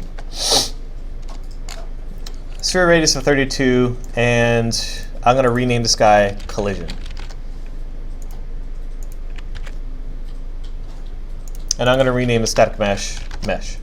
[SPEAKER 1] Sphere radius of 32, and I'm going to rename this guy collision. And I'm going to rename the static mesh mesh.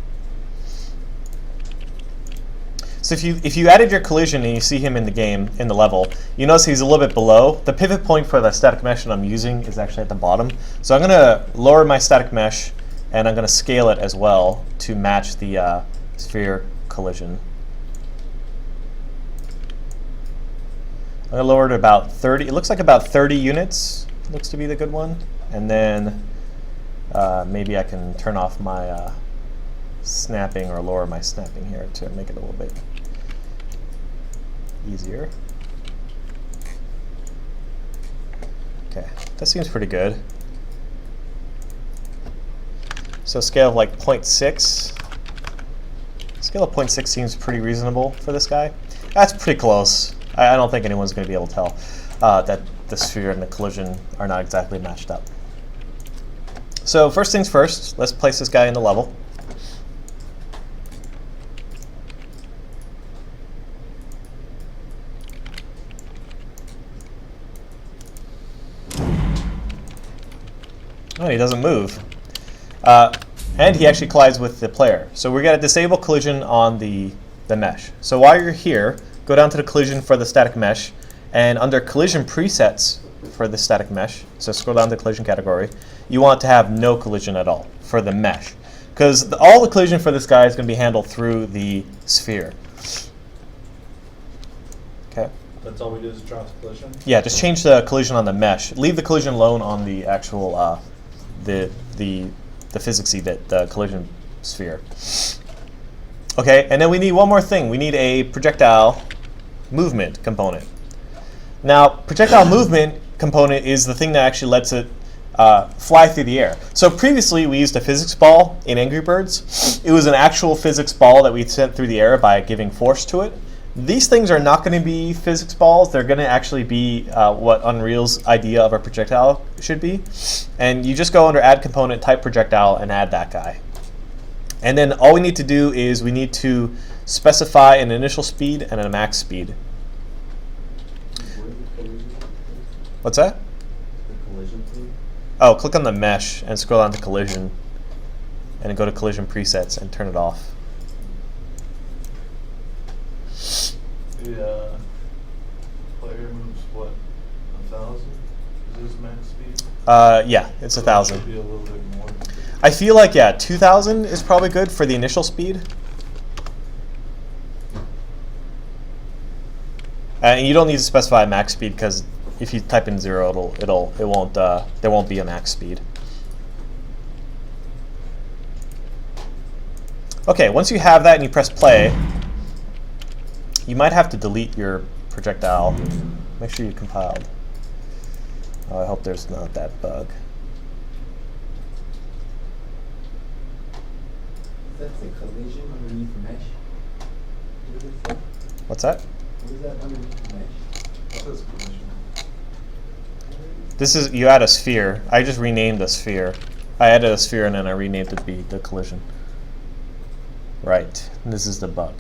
[SPEAKER 1] So if you added your collision and you see him in the game, in the level, you notice he's a little bit below. The pivot point for the static mesh that I'm using is actually at the bottom. So I'm going to lower my static mesh, and I'm going to scale it as well to match the sphere collision. I'm going to lower it about 30. It looks like about 30 units looks to be the good one. And then maybe I can turn off my snapping or lower my snapping here to make it a little bit easier. Okay, that seems pretty good. So scale of like 0.6. Scale of 0.6 seems pretty reasonable for this guy. That's pretty close. I don't think anyone's going to be able to tell that the sphere and the collision are not exactly matched up. So first things first, let's place this guy in the level. Oh, he doesn't move. And he actually collides with the player. So we're going to disable collision on the mesh. So while you're here, go down to the collision for the static mesh, and under collision presets for the static mesh, so scroll down to the collision category, you want to have no collision at all for the mesh. Because all the collision for this guy is going to be handled through the sphere. Okay.
[SPEAKER 3] That's all we do is drop the collision?
[SPEAKER 1] Yeah, just change the collision on the mesh. Leave the collision alone on the actual, the physicsy bit, the collision sphere. Okay, and then we need one more thing. We need a projectile movement component. Now, projectile movement component is the thing that actually lets it fly through the air. So previously, we used a physics ball in Angry Birds. It was an actual physics ball that we sent through the air by giving force to it. These things are not going to be physics balls. They're going to actually be what Unreal's idea of a projectile should be. And you just go under Add Component, type projectile, and add that guy. And then all we need to do is we need to specify an initial speed and a max speed. What's that? Oh, click on the mesh and scroll down to collision. And then go to collision presets and turn it off.
[SPEAKER 4] The player moves what, 1,000? Is this max speed?
[SPEAKER 1] Yeah, it's
[SPEAKER 4] So
[SPEAKER 1] 1,000.
[SPEAKER 4] It should be a little bit more.
[SPEAKER 1] I feel like, yeah, 2,000 is probably good for the initial speed. And you don't need to specify max speed because if you type in 0, there won't be a max speed. Okay, once you have that and you press play, you might have to delete your projectile. Make sure you compiled. Oh, I hope there's not that bug.
[SPEAKER 5] That's the collision underneath the mesh. What is that?
[SPEAKER 1] What's that?
[SPEAKER 5] What is that underneath the mesh?
[SPEAKER 4] It says collision.
[SPEAKER 1] This is, you add a sphere. I just renamed the sphere. I added a sphere and then I renamed it to be the collision. Right, this is the bug.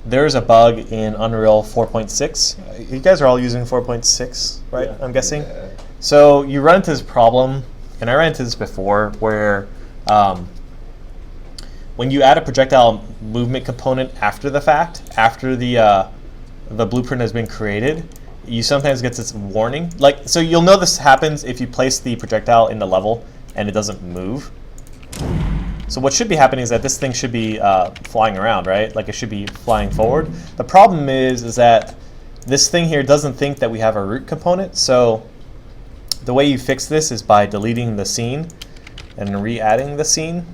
[SPEAKER 1] There's a bug in Unreal 4.6. You guys are all using 4.6, right?
[SPEAKER 4] Yeah.
[SPEAKER 1] I'm guessing.
[SPEAKER 2] Yeah.
[SPEAKER 1] So you run into this problem and I ran into this before, where when you add a projectile movement component after the fact, after the blueprint has been created, you sometimes get this warning. Like, so you'll know this happens if you place the projectile in the level and it doesn't move. So what should be happening is that this thing should be flying around, right? Like it should be flying forward. The problem is that this thing here doesn't think that we have a root component. So the way you fix this is by deleting the scene and re-adding the scene.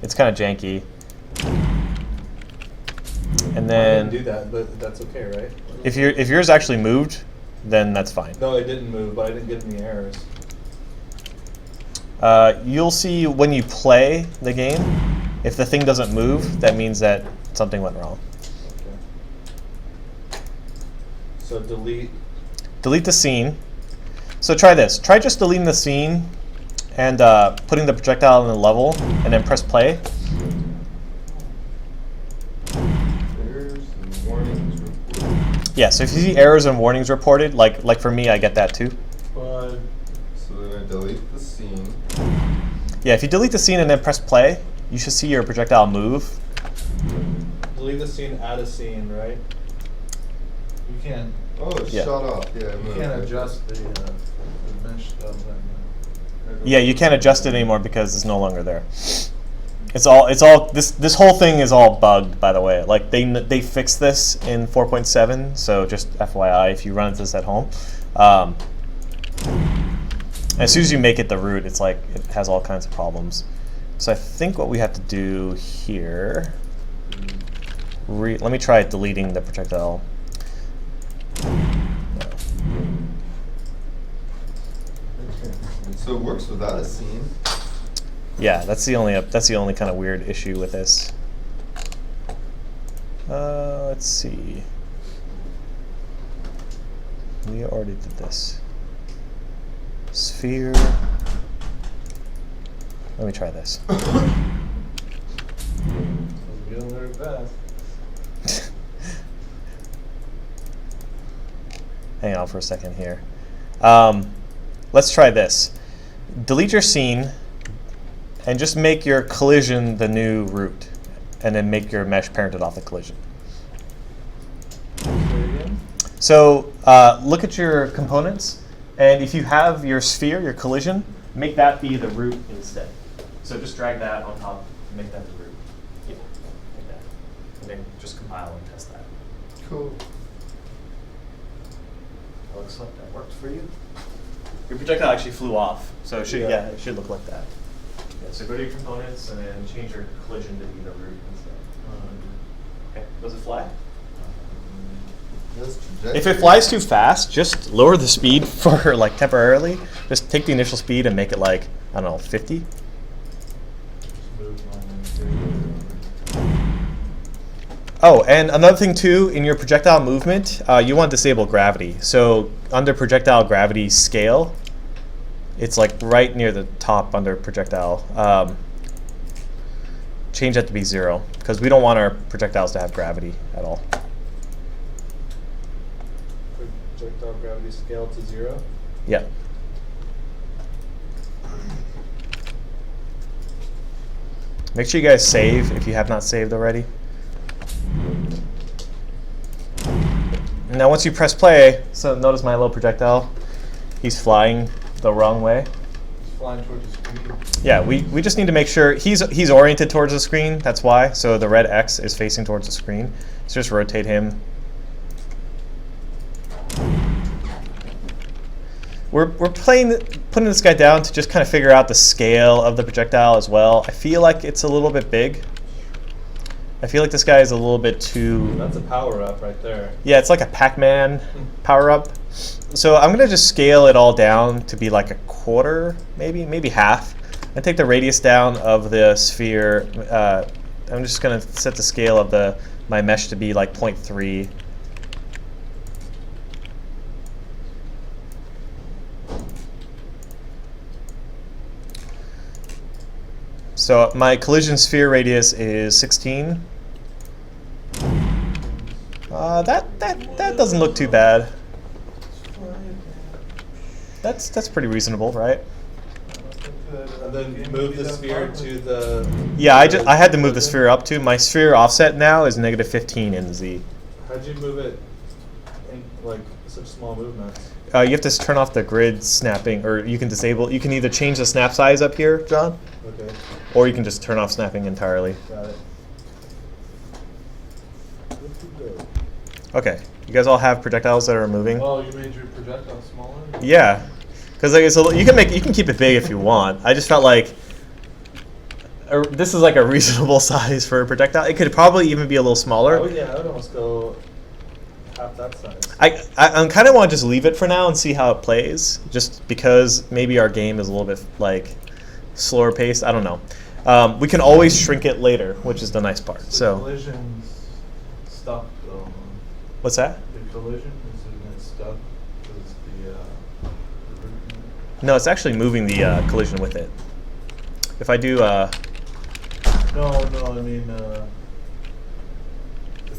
[SPEAKER 1] It's kind of janky. And
[SPEAKER 3] I
[SPEAKER 1] then
[SPEAKER 3] didn't do that, but that's okay, right?
[SPEAKER 1] if yours actually moved, then that's fine.
[SPEAKER 3] No, it didn't move, but I didn't get any errors.
[SPEAKER 1] You'll see when you play the game, if the thing doesn't move, that means that something went wrong.
[SPEAKER 3] Okay. So delete.
[SPEAKER 1] Delete the scene. So try this. Try just deleting the scene and putting the projectile in the level, and then press play.
[SPEAKER 2] Errors and warnings reported.
[SPEAKER 1] Yeah, so if you see errors and warnings reported, like for me, I get that too.
[SPEAKER 3] But
[SPEAKER 2] So then I delete the scene.
[SPEAKER 1] Yeah, if you delete the scene and then press play, you should see your projectile move.
[SPEAKER 3] delete the scene, add a scene, right? You can't.
[SPEAKER 2] Oh, it
[SPEAKER 1] Yeah.
[SPEAKER 2] shut off. Yeah, I
[SPEAKER 4] You
[SPEAKER 2] moved
[SPEAKER 4] can't
[SPEAKER 2] it.
[SPEAKER 4] adjust the mesh stuff then.
[SPEAKER 1] Yeah, you can't adjust it anymore because it's no longer there. It's all this whole thing is all bugged, by the way. Like they fixed this in 4.7, so just FYI if you run into this at home. As soon as you make it the root, it's like it has all kinds of problems. So I think what we have to do here, let me try deleting the projectile.
[SPEAKER 2] So it works without a scene.
[SPEAKER 1] Yeah, that's the only kind of weird issue with this. Let's see. We already did this. Sphere. Let me try this.
[SPEAKER 4] You're doing very fast.
[SPEAKER 1] Hang on for a second here. Let's try this. Delete your scene and just make your collision the new root, and then make your mesh parented off the collision.
[SPEAKER 4] Say it again.
[SPEAKER 1] So look at your components, and if you have your sphere, your collision, make that be the root instead. So just drag that on top and make that the root. Yeah, like that. And then just compile and test that.
[SPEAKER 2] Cool.
[SPEAKER 1] Looks like that worked for you. Your projectile actually flew off, so it should, yeah, it should look like that. Yeah, so go to your components and then change your collision to be the root instead. Okay, does it fly?
[SPEAKER 2] This
[SPEAKER 1] If
[SPEAKER 2] trajectory-
[SPEAKER 1] it flies too fast, just lower the speed for like temporarily. Just take the initial speed and make it like, I don't know, 50.
[SPEAKER 4] Just move mine and
[SPEAKER 1] Oh, and another thing too, in your projectile movement, you want to disable gravity. So under projectile gravity scale, it's like right near the top under projectile. Change that to be 0, because we don't want our projectiles to have gravity at all.
[SPEAKER 3] Projectile gravity scale to 0.
[SPEAKER 1] Yeah. Make sure you guys save if you have not saved already. Now once you press play, so notice my little projectile, he's flying the wrong way.
[SPEAKER 4] It's flying towards the screen.
[SPEAKER 1] Yeah, we just need to make sure he's oriented towards the screen, that's why. So the red X is facing towards the screen. So just rotate him. We're putting this guy down to just kind of figure out the scale of the projectile as well. I feel like it's a little bit big. I feel like this guy is a little bit too...
[SPEAKER 3] That's a power up right there.
[SPEAKER 1] Yeah, it's like a Pac-Man power-up. So I'm going to just scale it all down to be like a quarter, maybe half. And take the radius down of the sphere. I'm just going to set the scale of my mesh to be like 0.3. So my collision sphere radius is 16. That doesn't look too bad. That's pretty reasonable, right?
[SPEAKER 3] And then move the sphere to the.
[SPEAKER 1] Yeah, I had to move the sphere up too. My sphere offset now is -15 in Z.
[SPEAKER 3] How'd you move it in like such small movements?
[SPEAKER 1] You have to turn off the grid snapping, or you can disable. You can either change the snap size up here, John,
[SPEAKER 3] Okay,
[SPEAKER 1] or you can just turn off snapping entirely.
[SPEAKER 3] got it.
[SPEAKER 1] Okay, you guys all have projectiles that are moving.
[SPEAKER 4] Oh, you made your projectile smaller?
[SPEAKER 1] Yeah, because like you can keep it big if you want. I just felt like this is like a reasonable size for a projectile. It could probably even be a little smaller.
[SPEAKER 3] Oh yeah, I would almost go half that size.
[SPEAKER 1] I kind of want to just leave it for now and see how it plays, just because maybe our game is a little bit like slower paced. I don't know. We can always shrink it later, which is the nice part.
[SPEAKER 4] The
[SPEAKER 1] So
[SPEAKER 4] collision's stuck though.
[SPEAKER 1] what's that?
[SPEAKER 4] The collision, isn't it stuck? Because the root.
[SPEAKER 1] No, it's actually moving the collision with it. If I do,
[SPEAKER 4] No, I mean, the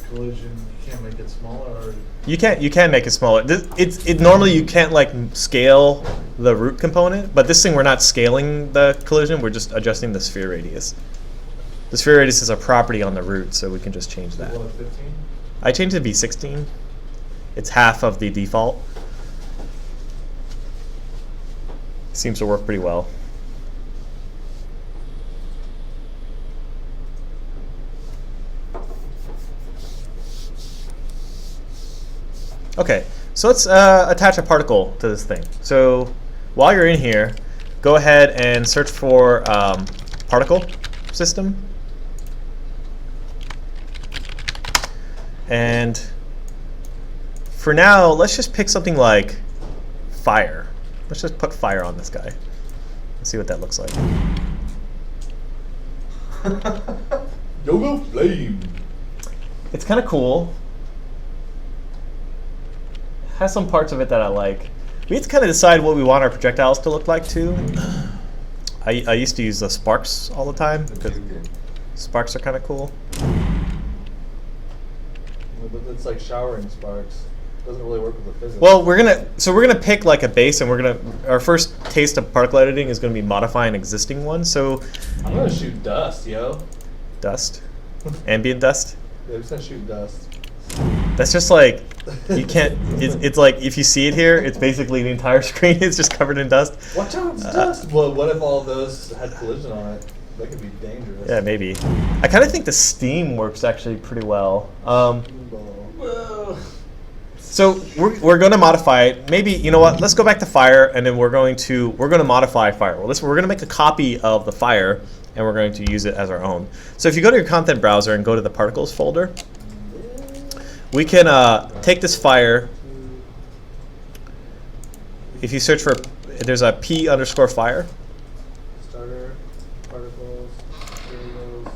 [SPEAKER 4] collision, you can't make it smaller, or
[SPEAKER 1] you can make it smaller. It normally you can't like scale the root component, but this thing we're not scaling the collision. We're just adjusting the sphere radius. The sphere radius is a property on the root, so we can just change that.
[SPEAKER 3] What, 15?
[SPEAKER 1] I changed it to be 16. It's half of the default. Seems to work pretty well. Okay, so let's attach a particle to this thing. So while you're in here, go ahead and search for particle system. And for now, let's just pick something like fire. Let's just put fire on this guy. Let's see what that looks like.
[SPEAKER 3] Yoga flame. It's
[SPEAKER 1] It's kind of cool. Has some parts of it that I like. We have to kind of decide what we want our projectiles to look like too. I used to use the sparks all the time because sparks are kind of cool.
[SPEAKER 3] It's like showering sparks. Doesn't really work with the physics.
[SPEAKER 1] Well, we're gonna pick like a base, and our first taste of particle editing is gonna be modify an existing one. So
[SPEAKER 3] I'm gonna shoot dust, yo.
[SPEAKER 1] dust, ambient dust.
[SPEAKER 3] Yeah, I'm just gonna shoot dust.
[SPEAKER 1] That's just like you can't. It's like if you see it here, it's basically the entire screen is just covered in dust.
[SPEAKER 3] Watch out, it's dust. Well, what if all those had collision on it? That could be dangerous.
[SPEAKER 1] Yeah, maybe. I kind of think the steam works actually pretty well.
[SPEAKER 3] Whoa.
[SPEAKER 1] So we're going to modify it. Maybe, you know what? Let's go back to fire, and then we're going to modify fire. Well, we're going to make a copy of the fire, and we're going to use it as our own. So if you go to your content browser and go to the particles folder, we can take this fire. If you search for, there's a p_fire.
[SPEAKER 3] Starter, particles, materials.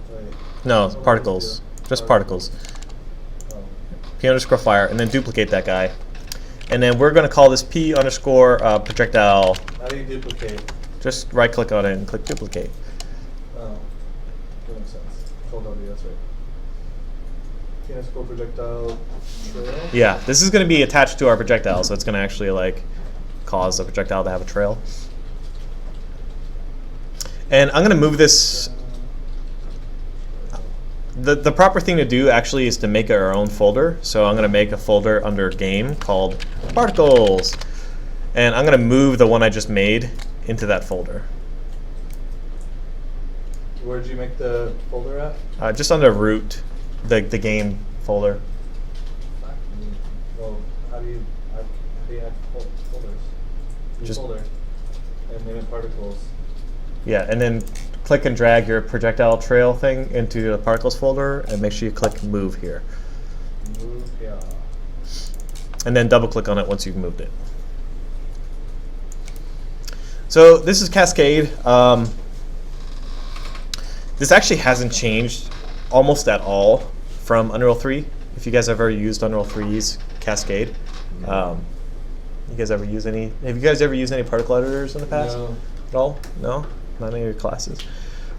[SPEAKER 3] Wait.
[SPEAKER 1] No, particles. Just particles.
[SPEAKER 3] Oh.
[SPEAKER 1] p_fire, and then duplicate that guy. And then we're going to call this p_projectile.
[SPEAKER 3] How do you duplicate?
[SPEAKER 1] Just right click on it and click duplicate.
[SPEAKER 3] Oh, that makes sense. Control W, that's right. P_projectile trail.
[SPEAKER 1] Yeah, this is going to be attached to our projectile, so it's going to actually like cause the projectile to have a trail. And I'm going to move this. The proper thing to do actually is to make our own folder. So I'm going to make a folder under game called particles. And I'm going to move the one I just made into that folder.
[SPEAKER 3] Where did you make the folder at?
[SPEAKER 1] Just under root, the game folder.
[SPEAKER 3] Well, how do you add folders? New
[SPEAKER 1] Just-
[SPEAKER 3] folder. And name it particles.
[SPEAKER 1] Yeah, and then click and drag your projectile trail thing into the particles folder, and make sure you click move here.
[SPEAKER 3] Move, yeah.
[SPEAKER 1] And then double click on it once you've moved it. So this is Cascade. This actually hasn't changed almost at all from Unreal 3. If you guys have ever used Unreal 3's Cascade, you guys ever use any? Have you guys ever used any particle editors in the past?
[SPEAKER 3] No.
[SPEAKER 1] At all? No? Not any of your classes.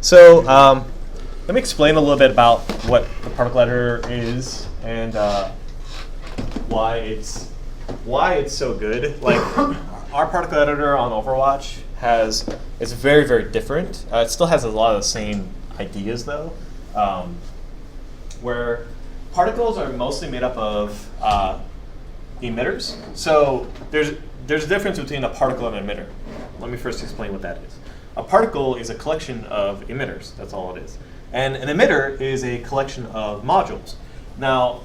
[SPEAKER 1] So let me explain a little bit about what the particle editor is and why it's so good. Like our particle editor on Overwatch it's very, very different. It still has a lot of the same ideas though, where particles are mostly made up of emitters. So there's a difference between a particle and an emitter. Let me first explain what that is. A particle is a collection of emitters. That's all it is. And an emitter is a collection of modules. Now,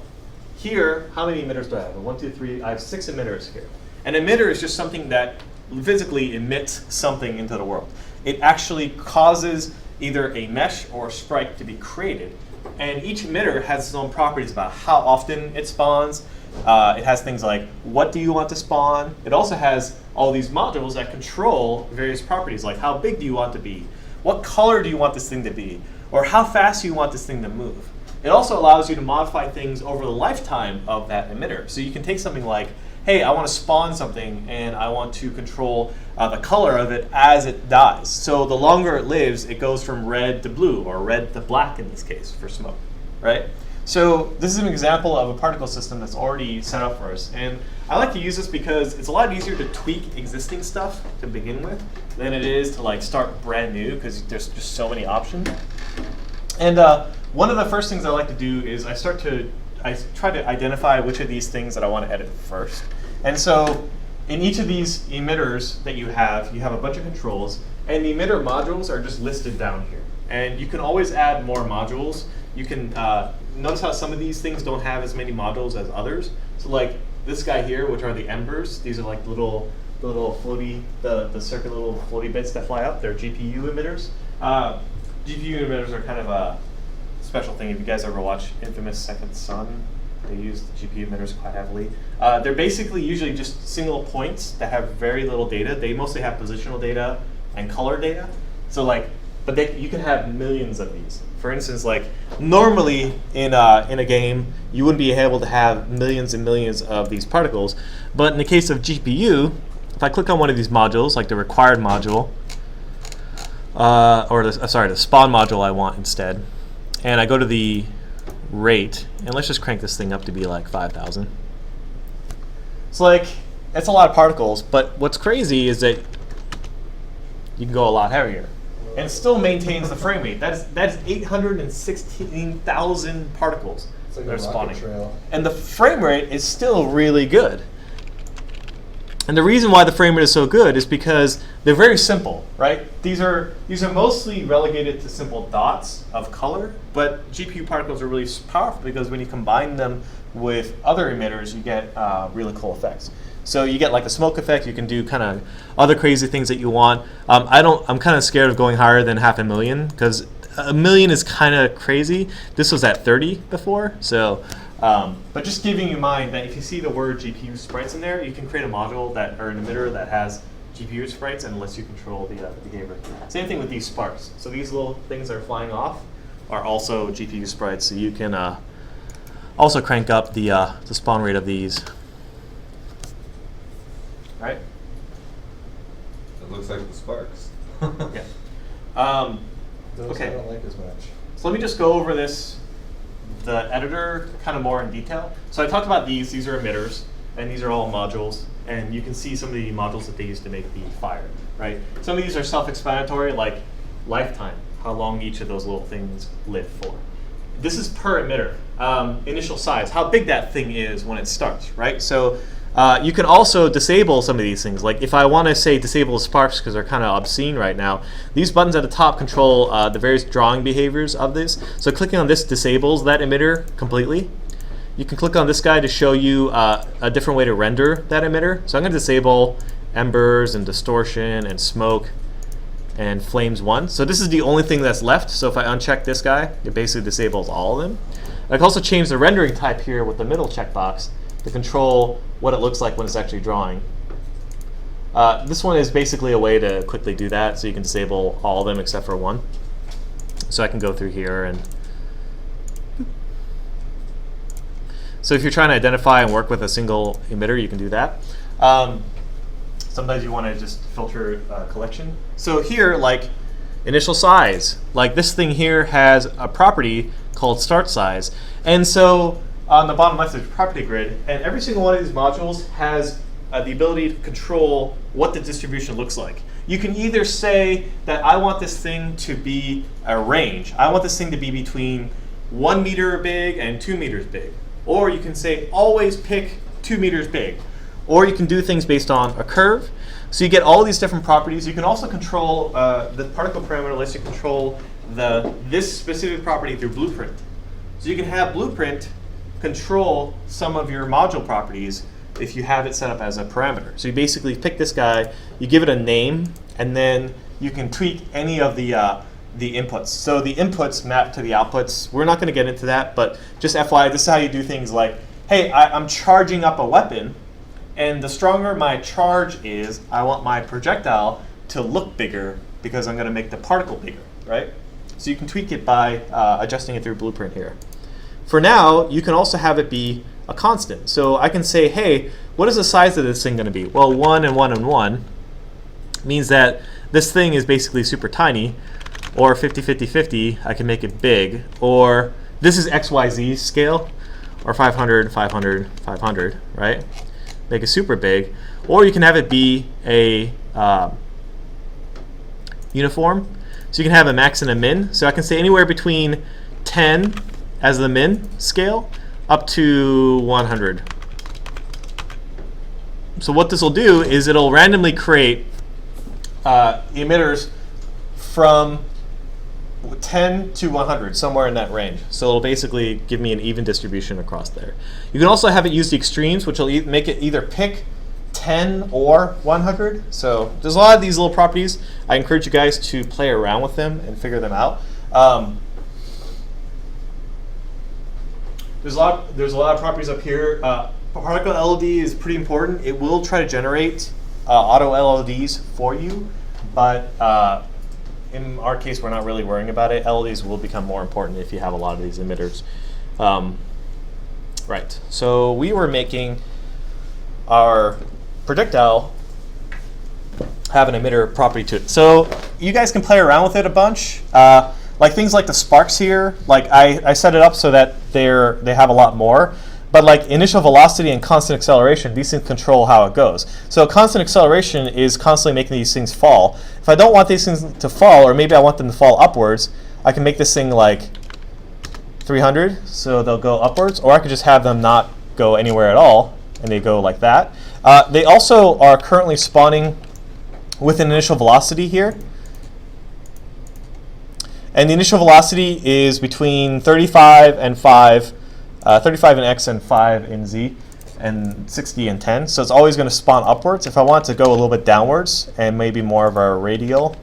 [SPEAKER 1] here, how many emitters do I have? 1, 2, 3. I have 6 emitters here. An emitter is just something that physically emits something into the world. It actually causes either a mesh or a sprite to be created. And each emitter has its own properties about how often it spawns. It has things like, what do you want to spawn? It also has all these modules that control various properties, like how big do you want to be? What color do you want this thing to be? Or how fast do you want this thing to move? It also allows you to modify things over the lifetime of that emitter. So you can take something like, hey, I want to spawn something and I want to control the color of it as it dies. So the longer it lives, it goes from red to blue, or red to black in this case for smoke, right? So this is an example of a particle system that's already set up for us. And I like to use this because it's a lot easier to tweak existing stuff to begin with than it is to like start brand new, because there's just so many options. And one of the first things I like to do is I try to identify which of these things that I want to edit first. And so in each of these emitters that you have a bunch of controls, and the emitter modules are just listed down here. And you can always add more modules. You can notice how some of these things don't have as many modules as others. So like this guy here, which are the embers, these are like the little floaty, the circular little floaty bits that fly up. They're GPU emitters. GPU emitters are kind of a special thing. If you guys ever watch Infamous Second Son, they use the GPU emitters quite heavily. They're basically usually just single points that have very little data. They mostly have positional data and color data. So like, but you can have millions of these. For instance, like normally in a game, you wouldn't be able to have millions and millions of these particles. But in the case of GPU, if I click on one of these modules, like the required module, or the spawn module I want instead, and I go to the rate, and let's just crank this thing up to be like 5,000. It's like, it's a lot of particles, but what's crazy is that you can go a lot heavier. And it still maintains the frame rate. That is 816,000 particles
[SPEAKER 3] It's like
[SPEAKER 1] that are
[SPEAKER 3] a rocket
[SPEAKER 1] spawning.
[SPEAKER 3] trail.
[SPEAKER 1] And the frame rate is still really good. And the reason why the frame rate is so good is because they're very simple, right? These are mostly relegated to simple dots of color, but GPU particles are really powerful because when you combine them with other emitters, you get really cool effects. So you get like a smoke effect. You can do kind of other crazy things that you want. I'm kind of scared of going higher than 500,000 because 1 million is kind of crazy. This was at 30 before, so. But just giving you in mind that if you see the word GPU sprites in there, you can create a module or an emitter that has GPU sprites and lets you control the behavior. Same thing with these sparks. So these little things that are flying off are also GPU sprites. So you can also crank up the spawn rate of these. Right?
[SPEAKER 2] It looks like the sparks.
[SPEAKER 1] Yeah.
[SPEAKER 3] Those
[SPEAKER 1] Okay.
[SPEAKER 3] I don't like as much.
[SPEAKER 1] So let me just go over the editor kind of more in detail. So I talked about these. These are emitters, and these are all modules. And you can see some of the modules that they use to make the fire, right? Some of these are self-explanatory, like lifetime, how long each of those little things live for. This is per emitter. Initial size, how big that thing is when it starts, right? So you can also disable some of these things. Like if I want to say disable sparks because they're kind of obscene right now, these buttons at the top control the various drawing behaviors of this. So clicking on this disables that emitter completely. You can click on this guy to show you a different way to render that emitter. So I'm going to disable embers and distortion and smoke and flames 1. So this is the only thing that's left. So if I uncheck this guy, it basically disables all of them. I can also change the rendering type here with the middle checkbox to control what it looks like when it's actually drawing. This one is basically a way to quickly do that, so you can disable all of them except for one. So I can go through here and... So if you're trying to identify and work with a single emitter, you can do that. Sometimes you want to just filter a collection. So here, like initial size, like this thing here has a property called start size. And so on the bottom left is property grid, and every single one of these modules has the ability to control what the distribution looks like. You can either say that I want this thing to be a range. I want this thing to be between 1 meter big and 2 meters big. Or you can say always pick 2 meters big. Or you can do things based on a curve. So you get all these different properties. You can also control the particle parameter lets you control this specific property through blueprint. So you can have blueprint control some of your module properties if you have it set up as a parameter. So you basically pick this guy, you give it a name, and then you can tweak any of the inputs. So the inputs map to the outputs. We're not going to get into that, but just FYI, this is how you do things like, hey, I'm charging up a weapon, and the stronger my charge is, I want my projectile to look bigger because I'm going to make the particle bigger, right? So you can tweak it by adjusting it through blueprint here. For now, you can also have it be a constant. So I can say, hey, what is the size of this thing going to be? Well, 1 and 1 and 1 means that this thing is basically super tiny, or 50, 50, 50, I can make it big, or this is XYZ scale, or 500, 500, 500, right? Make it super big. Or you can have it be a uniform. So you can have a max and a min. So I can say anywhere between 10 as the min scale up to 100. So what this will do is it'll randomly create emitters from 10 to 100, somewhere in that range. So it'll basically give me an even distribution across there. You can also have it use the extremes, which will make it either pick 10 or 100. So there's a lot of these little properties. I encourage you guys to play around with them and figure them out. There's a lot of properties up here. Particle LOD is pretty important. It will try to generate auto LODs for you, but in our case, we're not really worrying about it. LODs will become more important if you have a lot of these emitters. Right. So we were making our projectile have an emitter property to it. So you guys can play around with it a bunch. Like things like the sparks here, like I set it up so that they have a lot more. But like initial velocity and constant acceleration, these things control how it goes. So constant acceleration is constantly making these things fall. If I don't want these things to fall, or maybe I want them to fall upwards, I can make this thing like 300, so they'll go upwards. Or I could just have them not go anywhere at all, and they go like that. They also are currently spawning with an initial velocity here. And the initial velocity is between 35 and 5. 35 in X and 5 in Z, and 60 and 10. So it's always going to spawn upwards. If I want to go a little bit downwards and maybe more of a radial,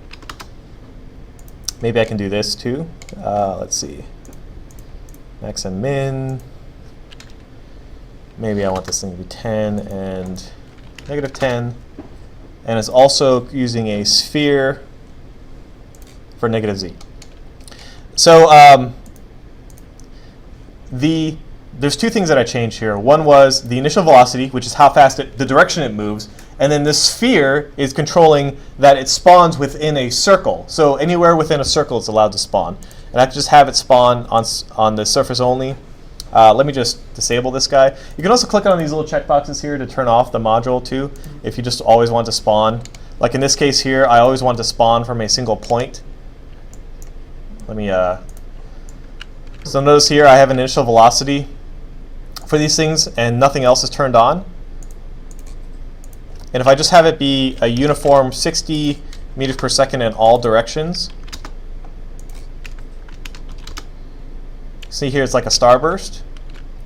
[SPEAKER 1] maybe I can do this too. Let's see. Max and min. Maybe I want this thing to be 10 and negative 10. And it's also using a sphere for negative Z. So there's two things that I changed here. One was the initial velocity, which is how fast the direction it moves, and then the sphere is controlling that it spawns within a circle. So anywhere within a circle it's allowed to spawn. And I can just have it spawn on the surface only. Let me just disable this guy. You can also click on these little checkboxes here to turn off the module too, if you just always want to spawn. Like in this case here, I always want to spawn from a single point. Let me so notice here I have an initial velocity for these things and nothing else is turned on. And if I just have it be a uniform 60 meters per second in all directions, see here it's like a starburst,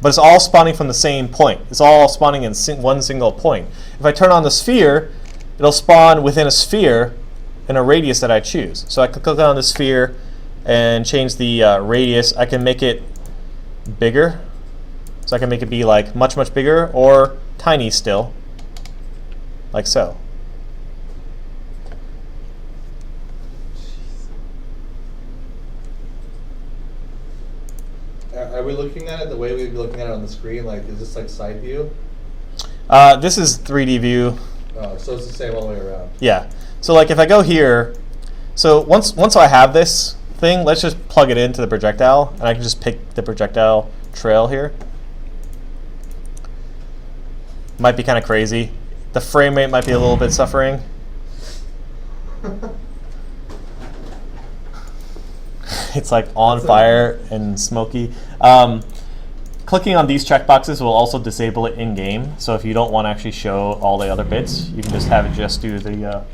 [SPEAKER 1] but it's all spawning from the same point. It's all spawning in one single point. If I turn on the sphere, it'll spawn within a sphere in a radius that I choose. So I can click on the sphere and change the radius. I can make it bigger. So I can make it be like much, much bigger, or tiny still, like so.
[SPEAKER 3] Are we looking at it the way we'd be looking at it on the screen? Like, is this like side view?
[SPEAKER 1] This is 3D view.
[SPEAKER 3] Oh, so it's the same all the way around.
[SPEAKER 1] Yeah. So like if I go here, so once I have this thing, let's just plug it into the projectile, and I can just pick the projectile trail here. might be kind of crazy. The frame rate might be a little bit suffering. It's like on fire and smoky. Clicking on these checkboxes will also disable it in game. So if you don't want to actually show all the other bits, you can just have it just do the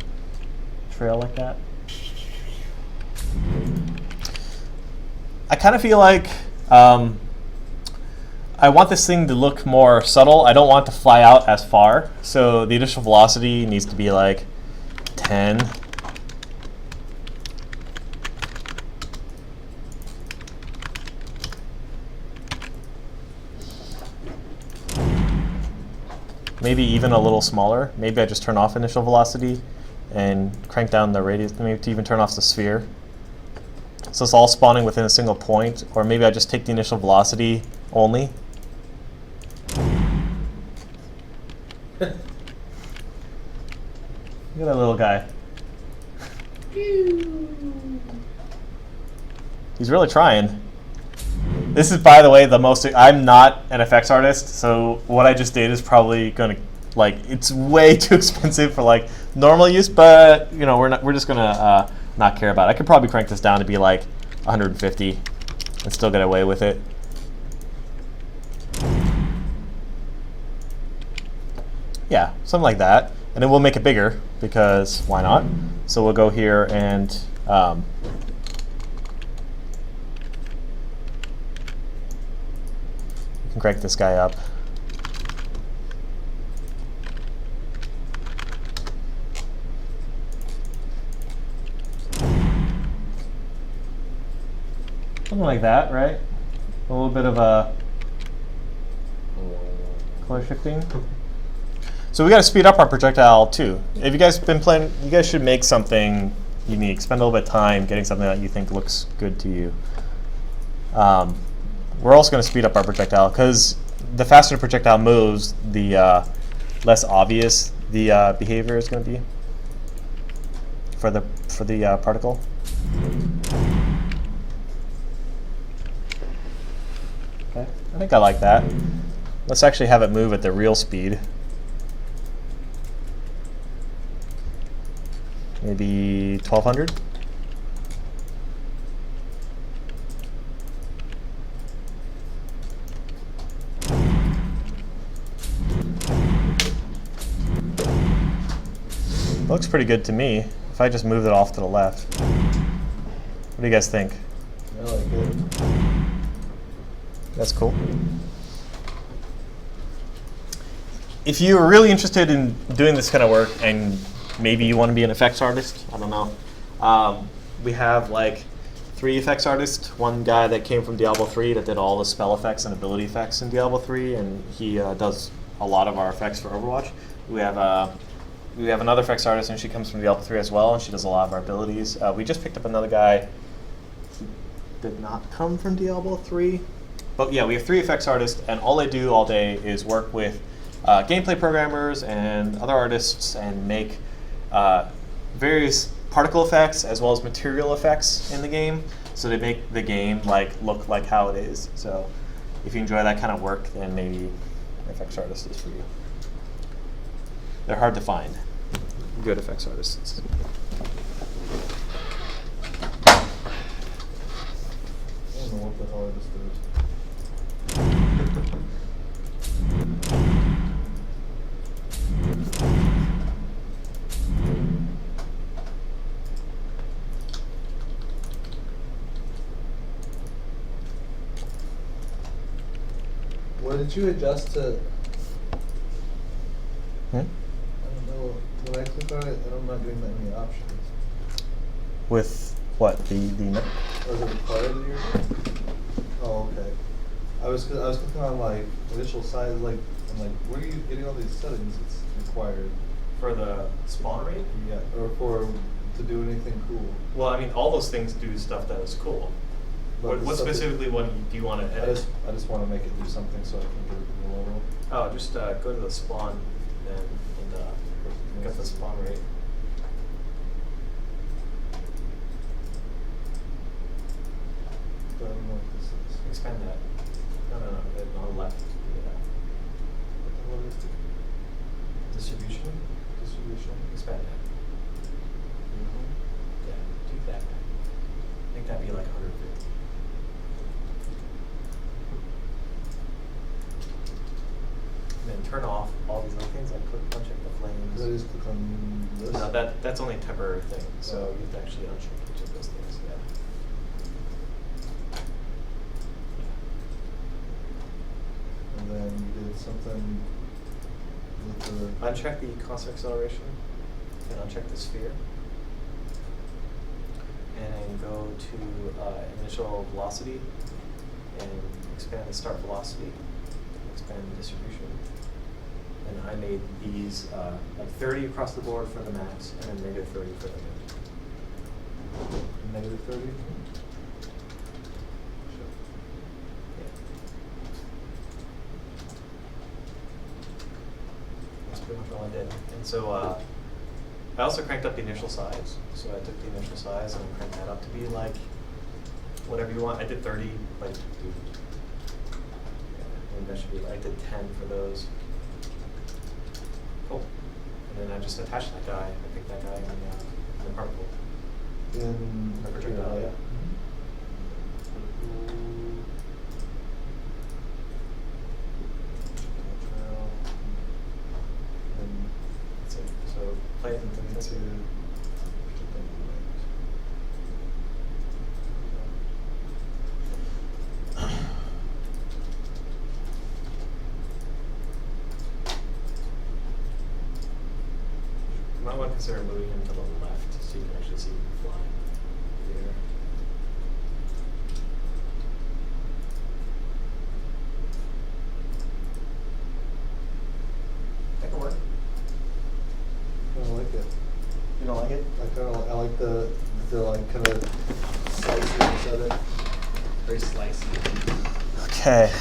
[SPEAKER 1] trail like that. I kind of feel like I want this thing to look more subtle. I don't want it to fly out as far. So the initial velocity needs to be like 10. Maybe even a little smaller. Maybe I just turn off initial velocity and crank down the radius, maybe to even turn off the sphere. So it's all spawning within a single point, or maybe I just take the initial velocity only. Look at that little guy. He's really trying. This is, by the way, the most. I'm not an effects artist, so what I just did is probably gonna, like, it's way too expensive for like normal use. But you know, we're just gonna not care about it. I could probably crank this down to be like 150 and still get away with it. Yeah, something like that, and then we'll make it bigger because why not? So we'll go here and. Crank this guy up. Something like that, right? A little bit of a color shifting. So we got to speed up our projectile too. If you guys been playing, you guys should make something unique. Spend a little bit of time getting something that you think looks good to you. We're also going to speed up our projectile because the faster the projectile moves, the less obvious the behavior is going to be for the particle. Okay, I think I like that. Let's actually have it move at the real speed. Maybe 1200. Looks pretty good to me. If I just moved it off to the left. What do you guys think?
[SPEAKER 3] I like it.
[SPEAKER 1] That's cool. If you're really interested in doing this kind of work and maybe you want to be an effects artist, I don't know. We have like 3 effects artists. One guy that came from Diablo 3 that did all the spell effects and ability effects in Diablo 3, and he does a lot of our effects for Overwatch. We have another effects artist, and she comes from Diablo 3 as well, and she does a lot of our abilities. We just picked up another guy who did not come from Diablo 3. But yeah, we have 3 effects artists, and all they do all day is work with gameplay programmers and other artists and make various particle effects as well as material effects in the game. So they make the game look like how it is. So if you enjoy that kind of work, then maybe effects artist is for you. They're hard to find. Good effects artists.
[SPEAKER 3] I don't know what the hell this is. What did you adjust to?
[SPEAKER 1] Hmm?
[SPEAKER 3] I don't know. When I click on it, I'm not getting that many options.
[SPEAKER 1] With what? The
[SPEAKER 3] Or is it required that you're? Oh, okay. I was clicking on like initial size, like I'm like, where are you getting all these settings? It's required.
[SPEAKER 1] for the spawn rate.
[SPEAKER 3] Yeah, or for to do anything cool.
[SPEAKER 1] Well, I mean, all those things do stuff that is cool.
[SPEAKER 3] But
[SPEAKER 1] What
[SPEAKER 3] the stuff
[SPEAKER 1] specifically one do you want to
[SPEAKER 3] I
[SPEAKER 1] edit?
[SPEAKER 3] just want to make it do something so I can get it in the level.
[SPEAKER 1] Oh, just go to the spawn and get the spawn rate.
[SPEAKER 3] But I don't know what this is.
[SPEAKER 1] Expand that. No, on the left. Yeah.
[SPEAKER 3] What is it?
[SPEAKER 1] flames, I click uncheck the flames.
[SPEAKER 3] Did I just click on this?
[SPEAKER 1] No, that's only a temporary thing, so you have to actually uncheck each of those things, yeah.
[SPEAKER 3] And then you did something with the.
[SPEAKER 1] Uncheck the constant acceleration, and uncheck the sphere. And then go to initial velocity, and expand the start velocity, expand the distribution. And I made these like 30 across the board for the max, and then negative 30 for the min.
[SPEAKER 3] Negative 30?
[SPEAKER 1] Yeah. That's pretty much all I did. And so I also cranked up the initial size. So I took the initial size and cranked that up to be like whatever you want. I did 30, like, and that should be, I did 10 for those. Cool. And then I just attached that guy. I picked that guy in the particle.
[SPEAKER 3] In
[SPEAKER 1] The projectile, yeah.
[SPEAKER 3] And
[SPEAKER 1] That's it. So play it into You might want to consider moving him to the left so you can actually see him fly in the air. That can work.
[SPEAKER 3] I don't like it.
[SPEAKER 1] You don't like it?
[SPEAKER 3] I like the like kind of sliciness of it.
[SPEAKER 1] Very slicey.
[SPEAKER 6] Okay.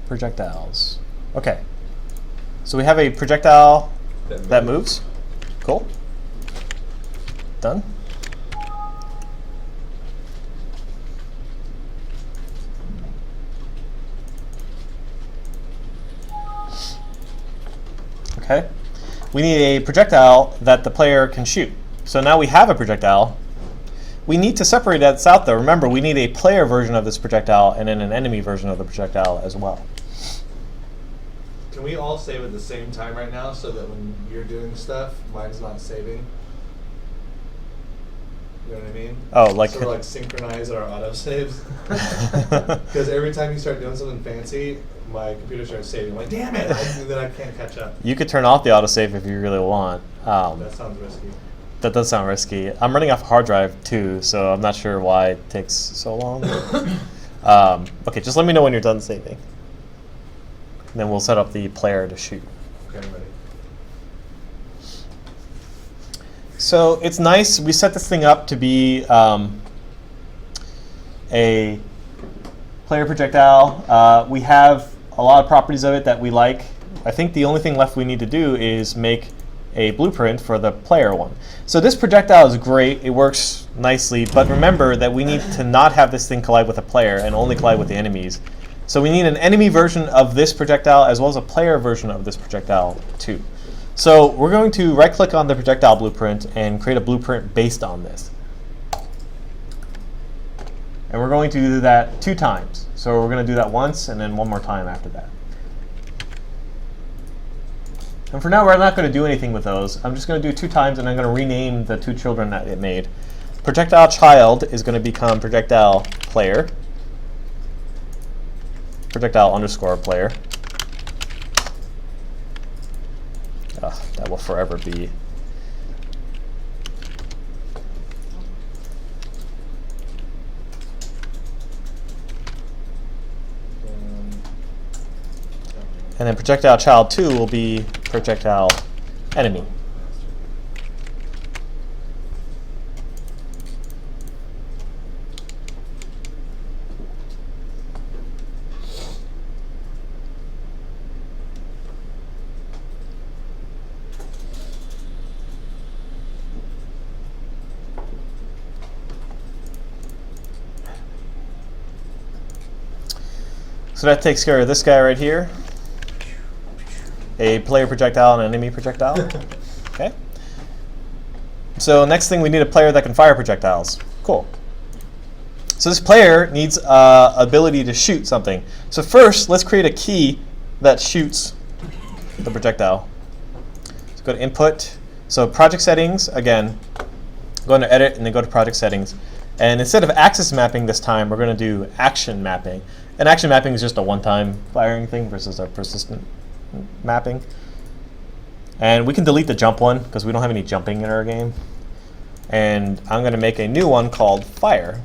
[SPEAKER 6] Projectiles. Okay. So we have a projectile that moves. Cool. Done. Okay. We need a projectile that the player can shoot. So now we have a projectile. We need to separate that out though. Remember, we need a player version of this projectile and then an enemy version of the projectile as well.
[SPEAKER 3] Can we all save at the same time right now so that when you're doing stuff, mine's not saving? You know what I mean?
[SPEAKER 6] Oh, like
[SPEAKER 3] so like synchronize our autosaves. Because every time you start doing something fancy, my computer starts saving. I'm like, damn it! And then I can't catch up.
[SPEAKER 6] you could turn off the autosave if you really want.
[SPEAKER 3] That sounds risky.
[SPEAKER 6] That does sound risky. I'm running off a hard drive too, so I'm not sure why it takes so long. Okay, just let me know when you're done saving. And then we'll set up the player to shoot.
[SPEAKER 3] Okay, I'm ready.
[SPEAKER 6] So it's nice. We set this thing up to be a player projectile. We have a lot of properties of it that we like. I think the only thing left we need to do is make a blueprint for the player one. So this projectile is great. It works nicely. But remember that we need to not have this thing collide with a player and only collide with the enemies. So we need an enemy version of this projectile as well as a player version of this projectile too. So we're going to right-click on the projectile blueprint and create a blueprint based on this. And we're going to do that 2 times. So we're going to do that once and then one more time after that. And for now, we're not going to do anything with those. I'm just going to do 2 times, and I'm going to rename the 2 children that it made. Projectile child is going to become projectile player. Projectile underscore player. That will forever be. And then projectile child 2 will be projectile enemy. So that takes care of this guy right here. A player projectile and an enemy projectile. Okay. So next thing, we need a player that can fire projectiles. Cool. So this player needs ability to shoot something. So first, let's create a key that shoots the projectile. So go to Input. So Project Settings, again, go into Edit and then go to Project Settings. And instead of axis mapping this time, we're going to do action mapping. And action mapping is just a one-time firing thing versus a persistent mapping. And we can delete the jump one because we don't have any jumping in our game. And I'm going to make a new one called Fire.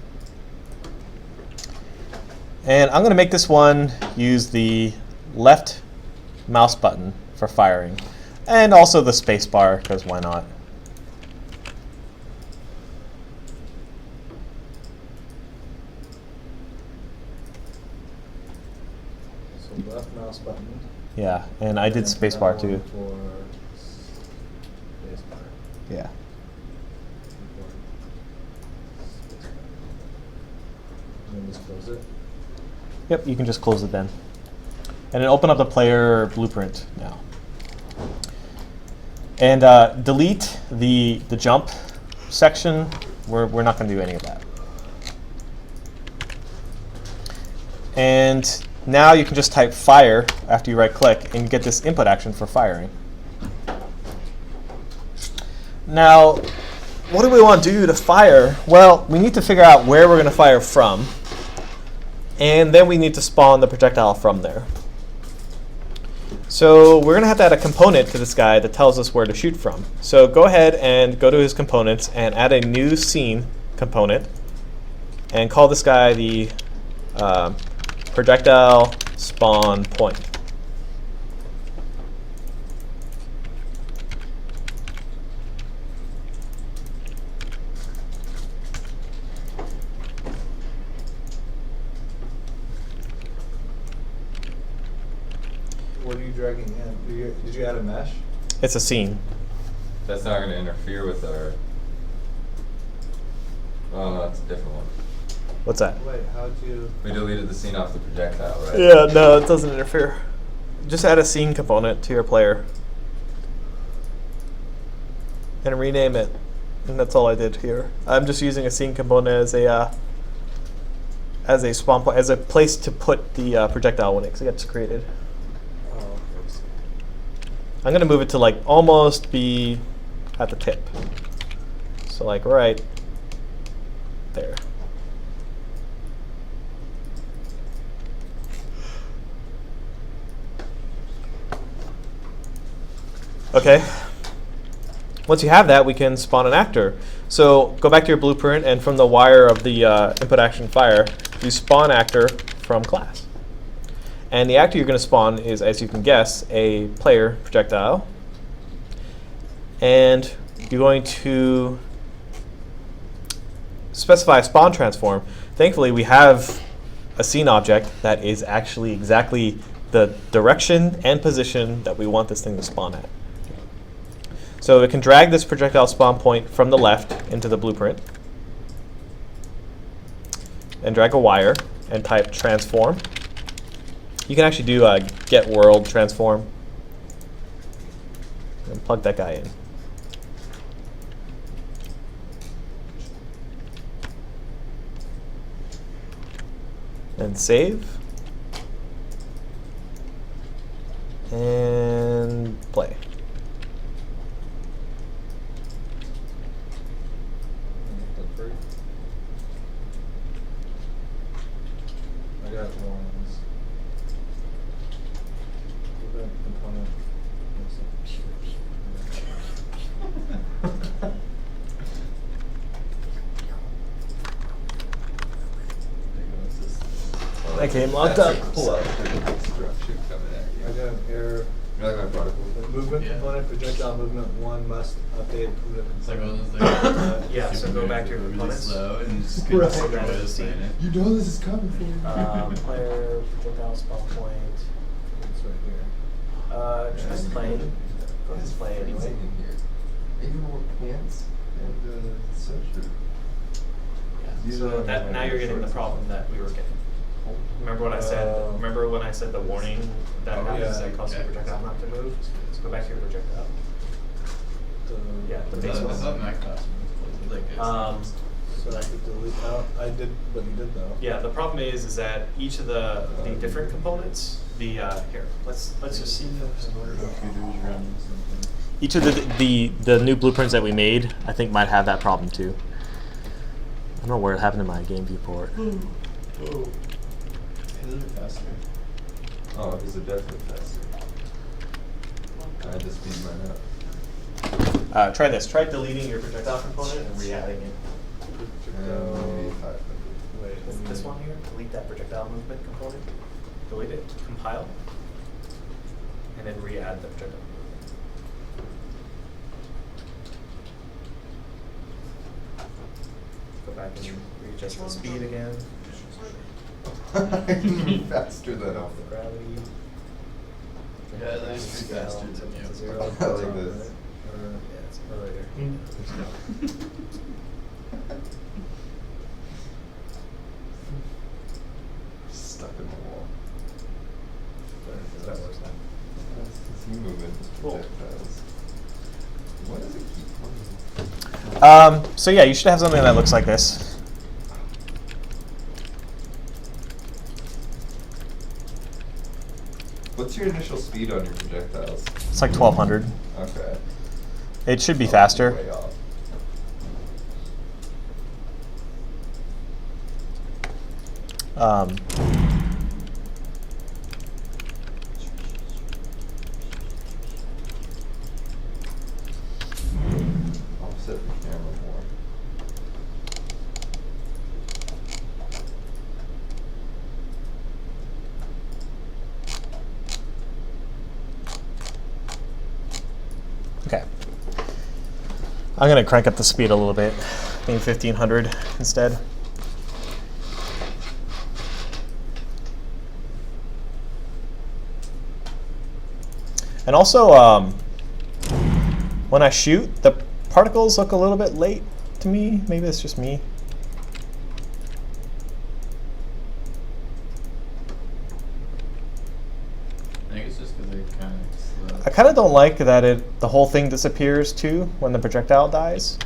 [SPEAKER 6] And I'm going to make this one use the left mouse button for firing. And also the space bar, because why not?
[SPEAKER 3] So left mouse button.
[SPEAKER 6] Yeah, and I did space bar too.
[SPEAKER 3] For space bar.
[SPEAKER 6] Yeah.
[SPEAKER 3] And then just close it.
[SPEAKER 6] Yep, you can just close it then. And then open up the player blueprint now. And delete the jump section. We're not going to do any of that. And now you can just type fire after you right click and you get this input action for firing. Now, what do we want to do to fire? Well, we need to figure out where we're going to fire from. And then we need to spawn the projectile from there. So we're going to have to add a component to this guy that tells us where to shoot from. So go ahead and go to his components and add a new scene component. And call this guy the projectile spawn point.
[SPEAKER 3] What are you dragging in? Did you add a mesh?
[SPEAKER 6] It's a scene.
[SPEAKER 2] That's not going to interfere with our. Oh no, it's a different one.
[SPEAKER 6] What's that?
[SPEAKER 3] Wait, how'd you?
[SPEAKER 2] We deleted the scene off the projectile, right?
[SPEAKER 6] Yeah, no, it doesn't interfere. Just add a scene component to your player. And rename it. And that's all I did here. I'm just using a scene component as a spawn point, as a place to put the projectile when it gets created.
[SPEAKER 3] Oh, okay.
[SPEAKER 6] I'm going to move it to like almost be at the tip. So like right there. Okay. Once you have that, we can spawn an actor. So go back to your blueprint, and from the wire of the input action fire, you spawn actor from class. And the actor you're going to spawn is, as you can guess, a player projectile. And you're going to specify a spawn transform. Thankfully, we have a scene object that is actually exactly the direction and position that we want this thing to spawn at. So it can drag this projectile spawn point from the left into the blueprint and drag a wire and type transform. You can actually do a get world transform and plug that guy in. And save. And play.
[SPEAKER 3] I got ones. That component.
[SPEAKER 6] That game locked up.
[SPEAKER 2] Pull out structure coming at
[SPEAKER 3] I
[SPEAKER 2] you.
[SPEAKER 3] got an error.
[SPEAKER 2] You like my product?
[SPEAKER 3] The movement
[SPEAKER 4] Yeah.
[SPEAKER 3] component, projectile movement 1 must update movement
[SPEAKER 4] It's like one of
[SPEAKER 3] component.
[SPEAKER 4] those things.
[SPEAKER 6] Yeah, so go back to your
[SPEAKER 4] really
[SPEAKER 6] components.
[SPEAKER 4] slow and just
[SPEAKER 3] Right.
[SPEAKER 4] couldn't figure out what to say in it.
[SPEAKER 3] You know this is coming for you.
[SPEAKER 6] Player projectile spawn point.
[SPEAKER 3] It's right here.
[SPEAKER 6] Just play. Go to play anyway.
[SPEAKER 2] Even more pants and sweatshirt.
[SPEAKER 6] So that now you're getting the problem that we were getting. Remember what I said? Remember when I said the warning that
[SPEAKER 3] Oh,
[SPEAKER 6] happens
[SPEAKER 3] yeah.
[SPEAKER 6] that causes the projectile not to move? So go back to your projectile. Yeah, the
[SPEAKER 4] I
[SPEAKER 6] base
[SPEAKER 4] thought
[SPEAKER 6] one.
[SPEAKER 4] my class was like
[SPEAKER 6] Um,
[SPEAKER 3] So I could delete out. I did what you did though.
[SPEAKER 6] Yeah, the problem is that each of the different components, here, let's just see. Each of the new blueprints that we made, I think might have that problem too. I don't know where it happened in my game viewport.
[SPEAKER 4] Whoa. Hey, those are faster.
[SPEAKER 2] Oh, these are definitely faster. I just beat mine up.
[SPEAKER 6] Try this. Try deleting your projectile component and re-adding it.
[SPEAKER 2] Maybe 500.
[SPEAKER 3] Wait.
[SPEAKER 6] This one here, delete that projectile movement component. Delete it, compile, and then re-add the projectile. Go back and readjust the speed again.
[SPEAKER 2] I can move faster than
[SPEAKER 6] Off the gravity.
[SPEAKER 4] Yeah, that is pretty faster than you.
[SPEAKER 6] Zero.
[SPEAKER 2] I like this.
[SPEAKER 6] Yeah, it's right there.
[SPEAKER 2] Stuck in the wall.
[SPEAKER 6] That works now.
[SPEAKER 2] Is he moving his
[SPEAKER 6] Cool.
[SPEAKER 2] projectiles? Why does it keep moving?
[SPEAKER 6] So yeah, you should have something that looks like this.
[SPEAKER 2] What's your initial speed on your projectiles?
[SPEAKER 6] It's like 1200.
[SPEAKER 2] Okay.
[SPEAKER 6] It should be
[SPEAKER 2] Oh,
[SPEAKER 6] faster.
[SPEAKER 2] Way off.
[SPEAKER 6] Um,
[SPEAKER 2] I'll set the camera more.
[SPEAKER 6] okay. I'm gonna crank up the speed a little bit, maybe 1500 instead. And also, when I shoot, the particles look a little bit late to me. Maybe it's just me.
[SPEAKER 4] I think it's just because they kind of
[SPEAKER 6] I kind of don't like that the whole thing disappears too when the projectile dies.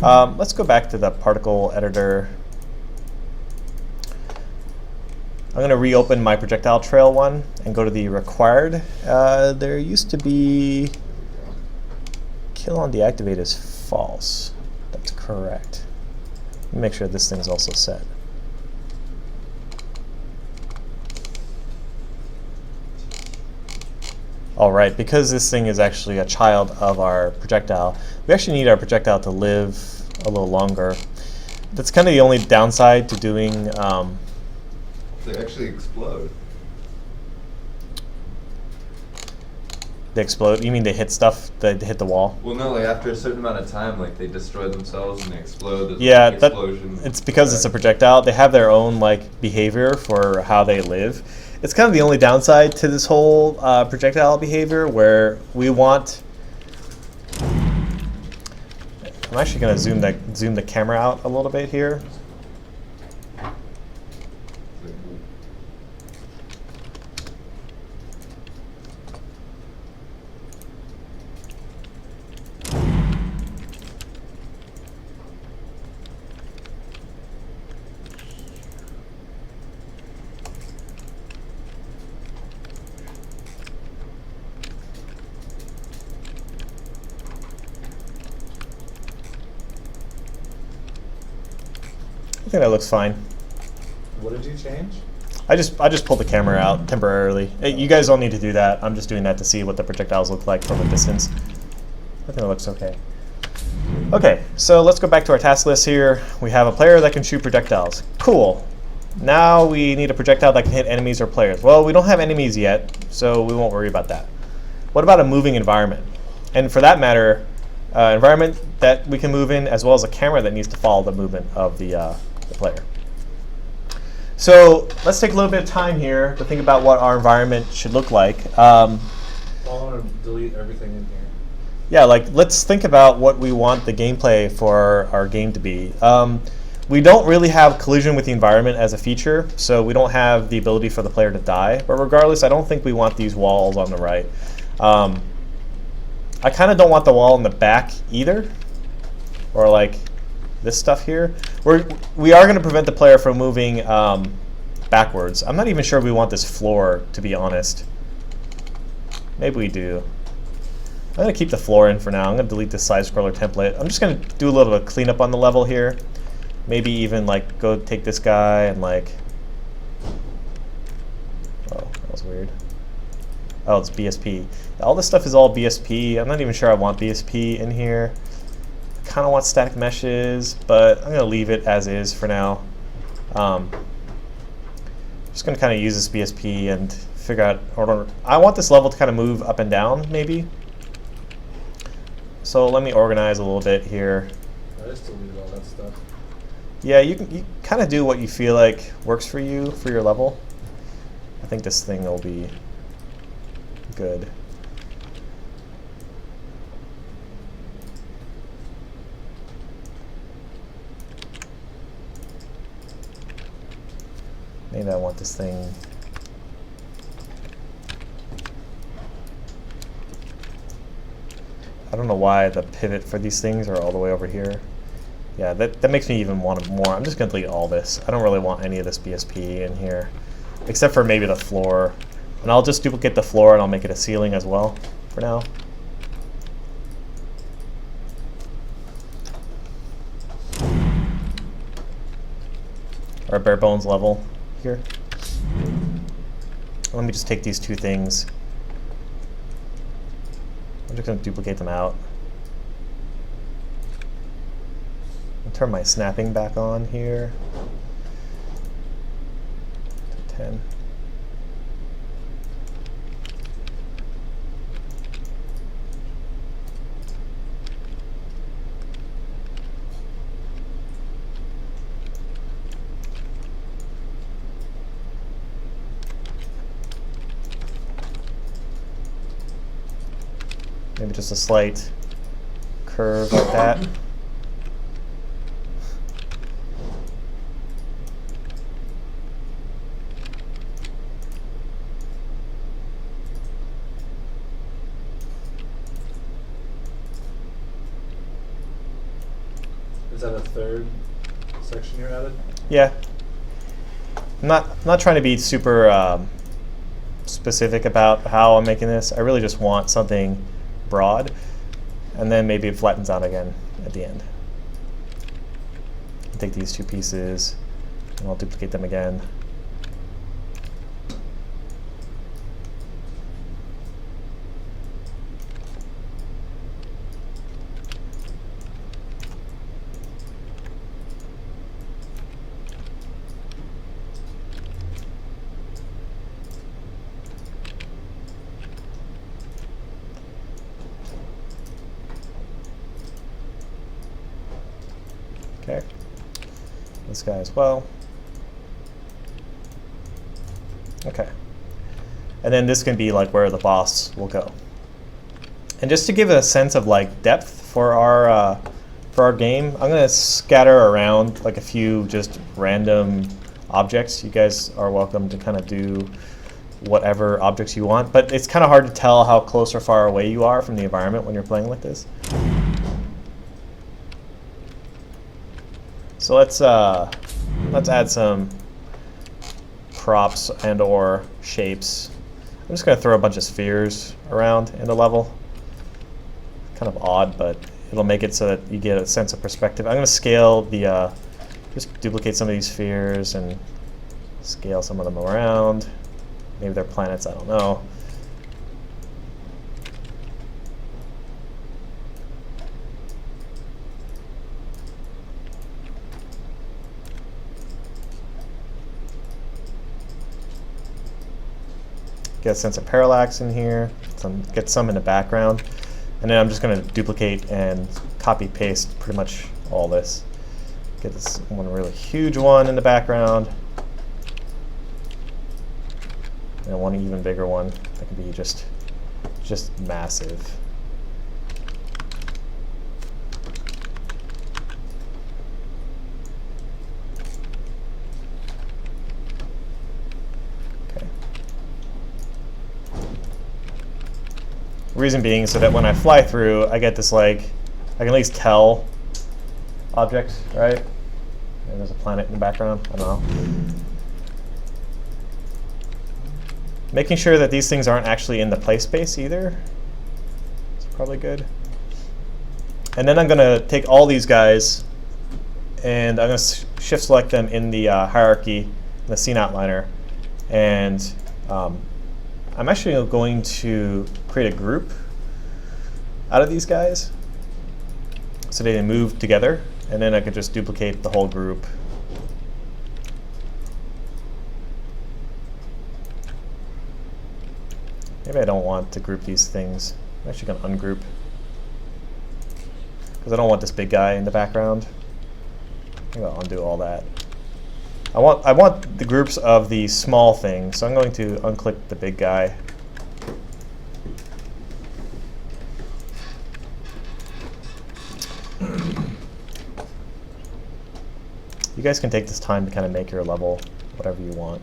[SPEAKER 6] Let's go back to the particle editor. I'm going to reopen my projectile trail one and go to the required. There used to be kill on deactivate is false. That's correct. Let me make sure this thing's also set. All right, because this thing is actually a child of our projectile, we actually need our projectile to live a little longer. That's kind of the only downside to doing
[SPEAKER 2] They actually explode.
[SPEAKER 6] they explode. You mean they hit stuff? They hit the wall?
[SPEAKER 2] Well, no, like after a certain amount of time, like they destroy themselves and they explode. There's
[SPEAKER 6] Yeah,
[SPEAKER 2] like
[SPEAKER 6] that,
[SPEAKER 2] explosion.
[SPEAKER 6] it's because it's a projectile. They have their own like behavior for how they live. It's kind of the only downside to this whole projectile behavior, where we want. I'm actually going to zoom the camera out a little bit here. I think that looks fine.
[SPEAKER 3] What did you change?
[SPEAKER 6] I just pulled the camera out temporarily. You guys don't need to do that. I'm just doing that to see what the projectiles look like from a distance. I think it looks okay. Okay, so let's go back to our task list here. We have a player that can shoot projectiles. Cool. Now we need a projectile that can hit enemies or players. Well, we don't have enemies yet, so we won't worry about that. What about a moving environment? And for that matter, environment that we can move in, as well as a camera that needs to follow the movement of the player. So let's take a little bit of time here to think about what our environment should look like.
[SPEAKER 3] Well, I want to delete everything in here.
[SPEAKER 6] Yeah, like let's think about what we want the gameplay for our game to be. We don't really have collision with the environment as a feature, so we don't have the ability for the player to die. But regardless, I don't think we want these walls on the right. I kind of don't want the wall in the back either, or like this stuff here. We are going to prevent the player from moving backwards. I'm not even sure we want this floor, to be honest. Maybe we do. I'm going to keep the floor in for now. I'm going to delete this side scroller template. I'm just going to do a little bit of cleanup on the level here. Maybe even like go take this guy and like, oh, that was weird. Oh, it's BSP. All this stuff is all BSP. I'm not even sure I want BSP in here. I kind of want static meshes, but I'm going to leave it as is for now. Just going to kind of use this BSP and figure out order. I want this level to kind of move up and down, maybe. So let me organize a little bit here.
[SPEAKER 3] I just deleted all that stuff.
[SPEAKER 6] Yeah, you kind of do what you feel like works for you for your level. I think this thing will be good. Maybe I want this thing. I don't know why the pivot for these things are all the way over here. Yeah, that makes me even want more. I'm just going to delete all this. I don't really want any of this BSP in here, except for maybe the floor. And I'll just duplicate the floor and I'll make it a ceiling as well for now. Or a bare bones level here. Let me just take these two things. I'm just going to duplicate them out. I'll turn my snapping back on here. 10. Maybe just a slight curve like that.
[SPEAKER 3] Is that a third section you added?
[SPEAKER 6] Yeah. I'm not trying to be super specific about how I'm making this. I really just want something broad, and then maybe it flattens out again at the end. I'll take these two pieces and I'll duplicate them again. Okay, this guy as well. Okay, and then this can be like where the boss will go. And just to give a sense of like depth for our game, I'm gonna scatter around like a few just random objects. You guys are welcome to kind of do whatever objects you want, but it's kind of hard to tell how close or far away you are from the environment when you're playing like this. So let's add some props and or shapes. I'm just going to throw a bunch of spheres around in the level. Kind of odd, but it'll make it so that you get a sense of perspective. I'm going to scale the, just duplicate some of these spheres and scale some of them around. Maybe they're planets, I don't know. Get a sense of parallax in here, get some in the background, and then I'm just going to duplicate and copy paste pretty much all this. Get this one really huge one in the background, and one even bigger one that can be just massive. Reason being so that when I fly through, I get this like, I can at least tell object, right? And there's a planet in the background. I don't know. Making sure that these things aren't actually in the play space either. It's probably good. And then I'm going to take all these guys and I'm going to shift select them in the hierarchy, the scene outliner. And I'm actually going to create a group out of these guys so they move together. And then I could just duplicate the whole group. Maybe I don't want to group these things. I'm actually going to ungroup because I don't want this big guy in the background. Maybe I'll undo all that. I want the groups of the small things, so I'm going to unclick the big guy. You guys can take this time to kind of make your level whatever you want.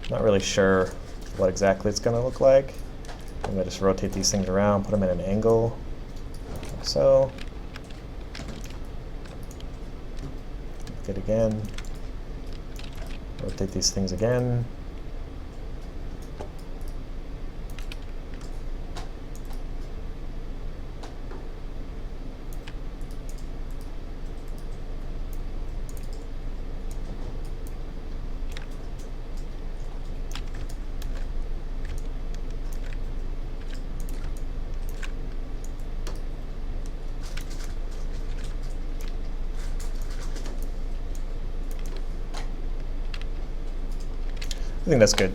[SPEAKER 6] Not really sure what exactly it's going to look like. I'm going to just rotate these things around, put them at an angle, like so. Rotate again. Rotate these things again. I think that's good.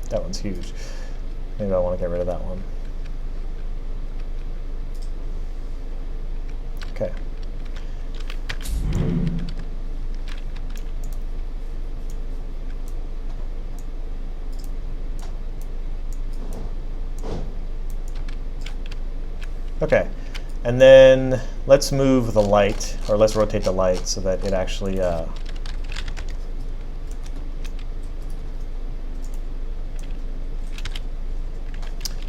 [SPEAKER 6] That one's huge. Maybe I want to get rid of that one. Okay. Okay, and then let's move the light, or let's rotate the light so that it actually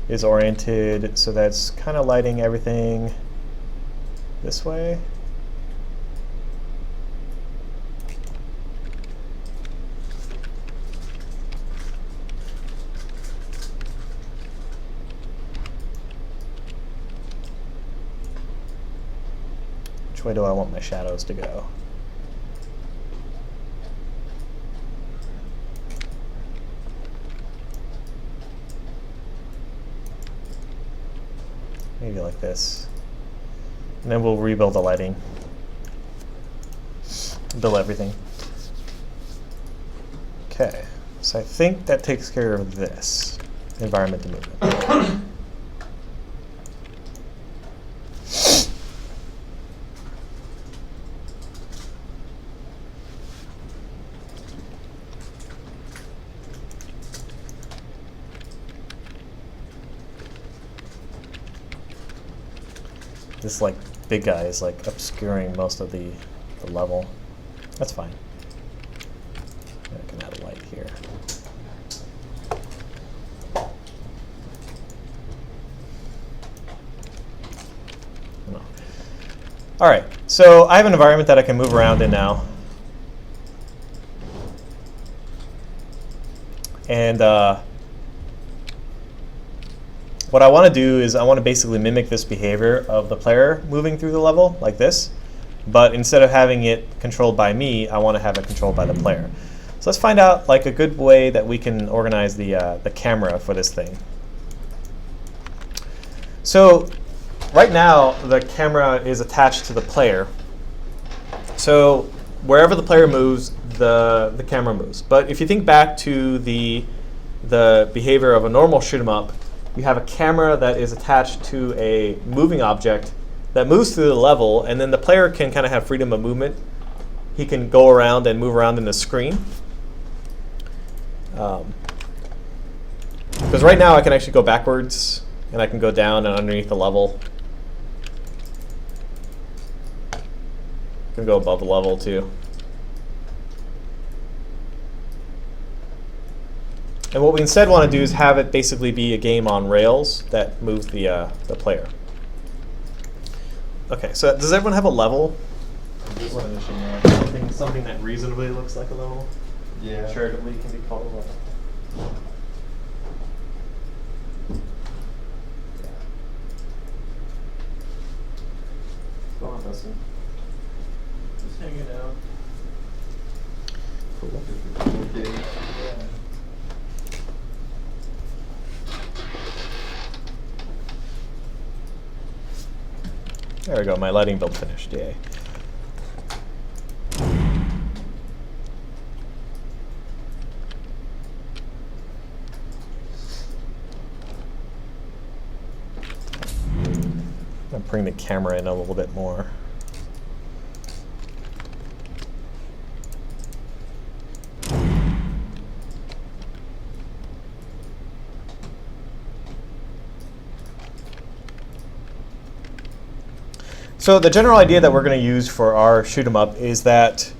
[SPEAKER 6] is oriented, so that's kind of lighting everything this way. Which way do I want my shadows to go? Maybe like this. And then we'll rebuild the lighting. Build everything. Okay, so I think that takes care of this, environment to movement. This like big guy is like obscuring most of the level. That's fine. I can add a light here. No. All right, so I have an environment that I can move around in now. And what I want to do is I want to basically mimic this behavior of the player moving through the level like this, but instead of having it controlled by me, I want to have it controlled by the player. So let's find out like a good way that we can organize the camera for this thing. So right now the camera is attached to the player. So wherever the player moves, the camera moves. But if you think back to the behavior of a normal shoot 'em up, you have a camera that is attached to a moving object that moves through the level, and then the player can kind of have freedom of movement. He can go around and move around in the screen. Because right now I can actually go backwards, and I can go down and underneath the level. I can go above the level too.
[SPEAKER 1] And what we instead want to do is have it basically be a game on rails that moves the player. Okay, so does everyone have a level?
[SPEAKER 3] Just finishing up.
[SPEAKER 1] Something that reasonably looks like a level?
[SPEAKER 2] Yeah.
[SPEAKER 1] Charitably can be called a level. What's going on, Dustin? Just hanging out. Cool.
[SPEAKER 2] Okay.
[SPEAKER 1] There we go, my lighting build finished, yay. I'm bring the camera in a little bit more. So the general idea that we're going to use for our shoot 'em up is that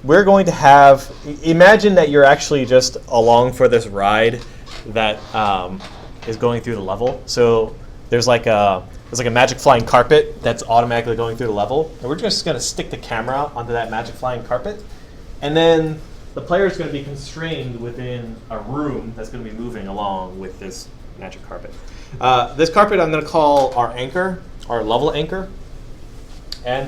[SPEAKER 1] we're going to have, imagine that you're actually just along for this ride that is going through the level. So there's like a magic flying carpet that's automatically going through the level, and we're just going to stick the camera onto that magic flying carpet, and then the player is going to be constrained within a room that's going to be moving along with this magic carpet. This carpet I'm going to call our anchor, our level anchor. And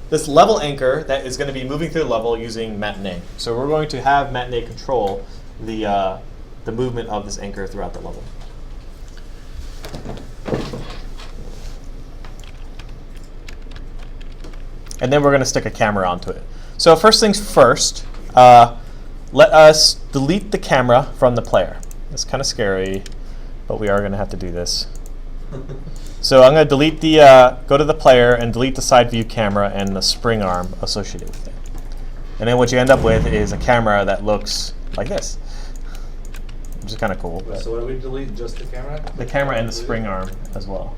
[SPEAKER 1] this level anchor that is going to be moving through the level using Matinee. So we're going to have Matinee control the movement of this anchor throughout the level. And then we're going to stick a camera onto it. So first things first, let us delete the camera from the player. It's kind of scary, but we are going to have to do this. So I'm going to delete go to the player and delete the side view camera and the spring arm associated with it. And then what you end up with is a camera that looks like this, which is kind of cool.
[SPEAKER 3] So what do we delete? Just the camera?
[SPEAKER 1] The camera and the spring arm as well.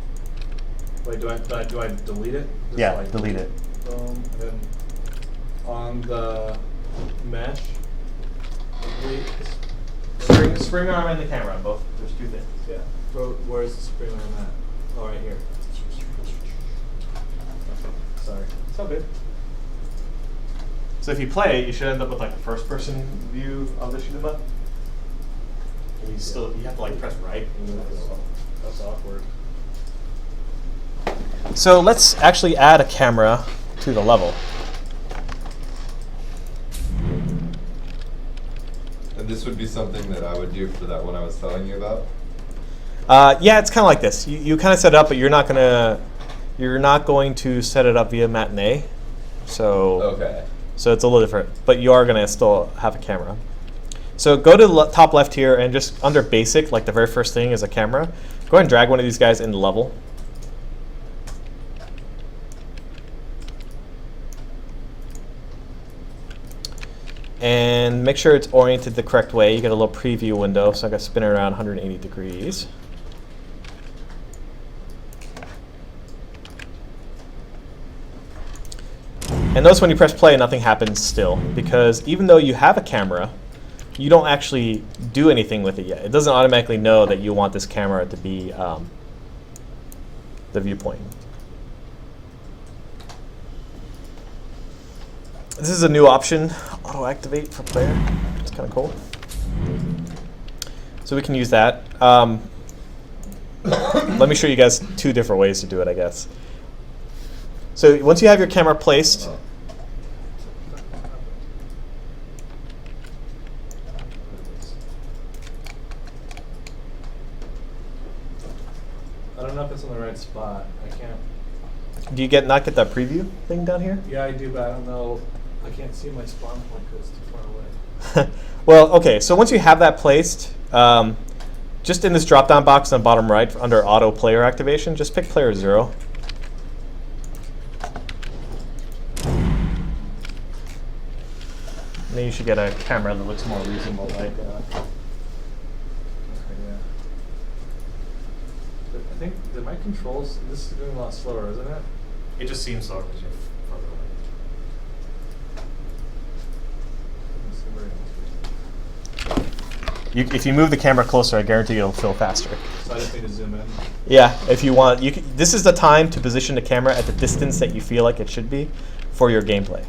[SPEAKER 3] Wait, do I delete it? Just
[SPEAKER 1] Yeah,
[SPEAKER 3] like
[SPEAKER 1] delete it.
[SPEAKER 3] Boom. And then on the mesh, delete.
[SPEAKER 1] Spring arm and the camera, both. There's two things.
[SPEAKER 3] Yeah. Where's the spring arm at? Oh, right here. Sorry. It's all good.
[SPEAKER 1] So if you play it, you should end up with like a first-person view of the shoot 'em up. And you have to like press right.
[SPEAKER 3] That's awkward.
[SPEAKER 1] So let's actually add a camera to the level.
[SPEAKER 2] And this would be something that I would do for that one I was telling you about?
[SPEAKER 1] Yeah, it's kind of like this. You kind of set it up, but you're not going to set it up via Matinee. So
[SPEAKER 2] Okay.
[SPEAKER 1] So it's a little different, but you are going to still have a camera. So go to the top left here, and just under basic, like the very first thing is a camera. Go ahead and drag one of these guys into level. And make sure it's oriented the correct way. You get a little preview window, so I got to spin it around 180 degrees. And notice when you press play, nothing happens still, because even though you have a camera, you don't actually do anything with it yet. It doesn't automatically know that you want this camera to be the viewpoint. This is a new option, auto activate for player. It's kind of cool. So we can use that. Let me show you guys two different ways to do it, I guess. So once you have your camera placed,
[SPEAKER 3] I don't know if it's in the right spot. I can't.
[SPEAKER 1] do you not get that preview thing down here?
[SPEAKER 3] Yeah, I do, but I don't know. I can't see my spawn point because it's too far away.
[SPEAKER 1] Well, okay, so once you have that placed, just in this drop-down box on the bottom right under auto player activation, just pick player 0. And then you should get a camera that looks more reasonable, like.
[SPEAKER 3] Okay, yeah. But I think that my controls. This is going a lot slower, isn't it?
[SPEAKER 1] It just seems slower because you're further away.
[SPEAKER 3] Let me see where it is.
[SPEAKER 6] if you move the camera closer, I guarantee it'll fill faster.
[SPEAKER 3] So I just need to zoom in.
[SPEAKER 6] Yeah, if you want, this is the time to position the camera at the distance that you feel like it should be for your gameplay.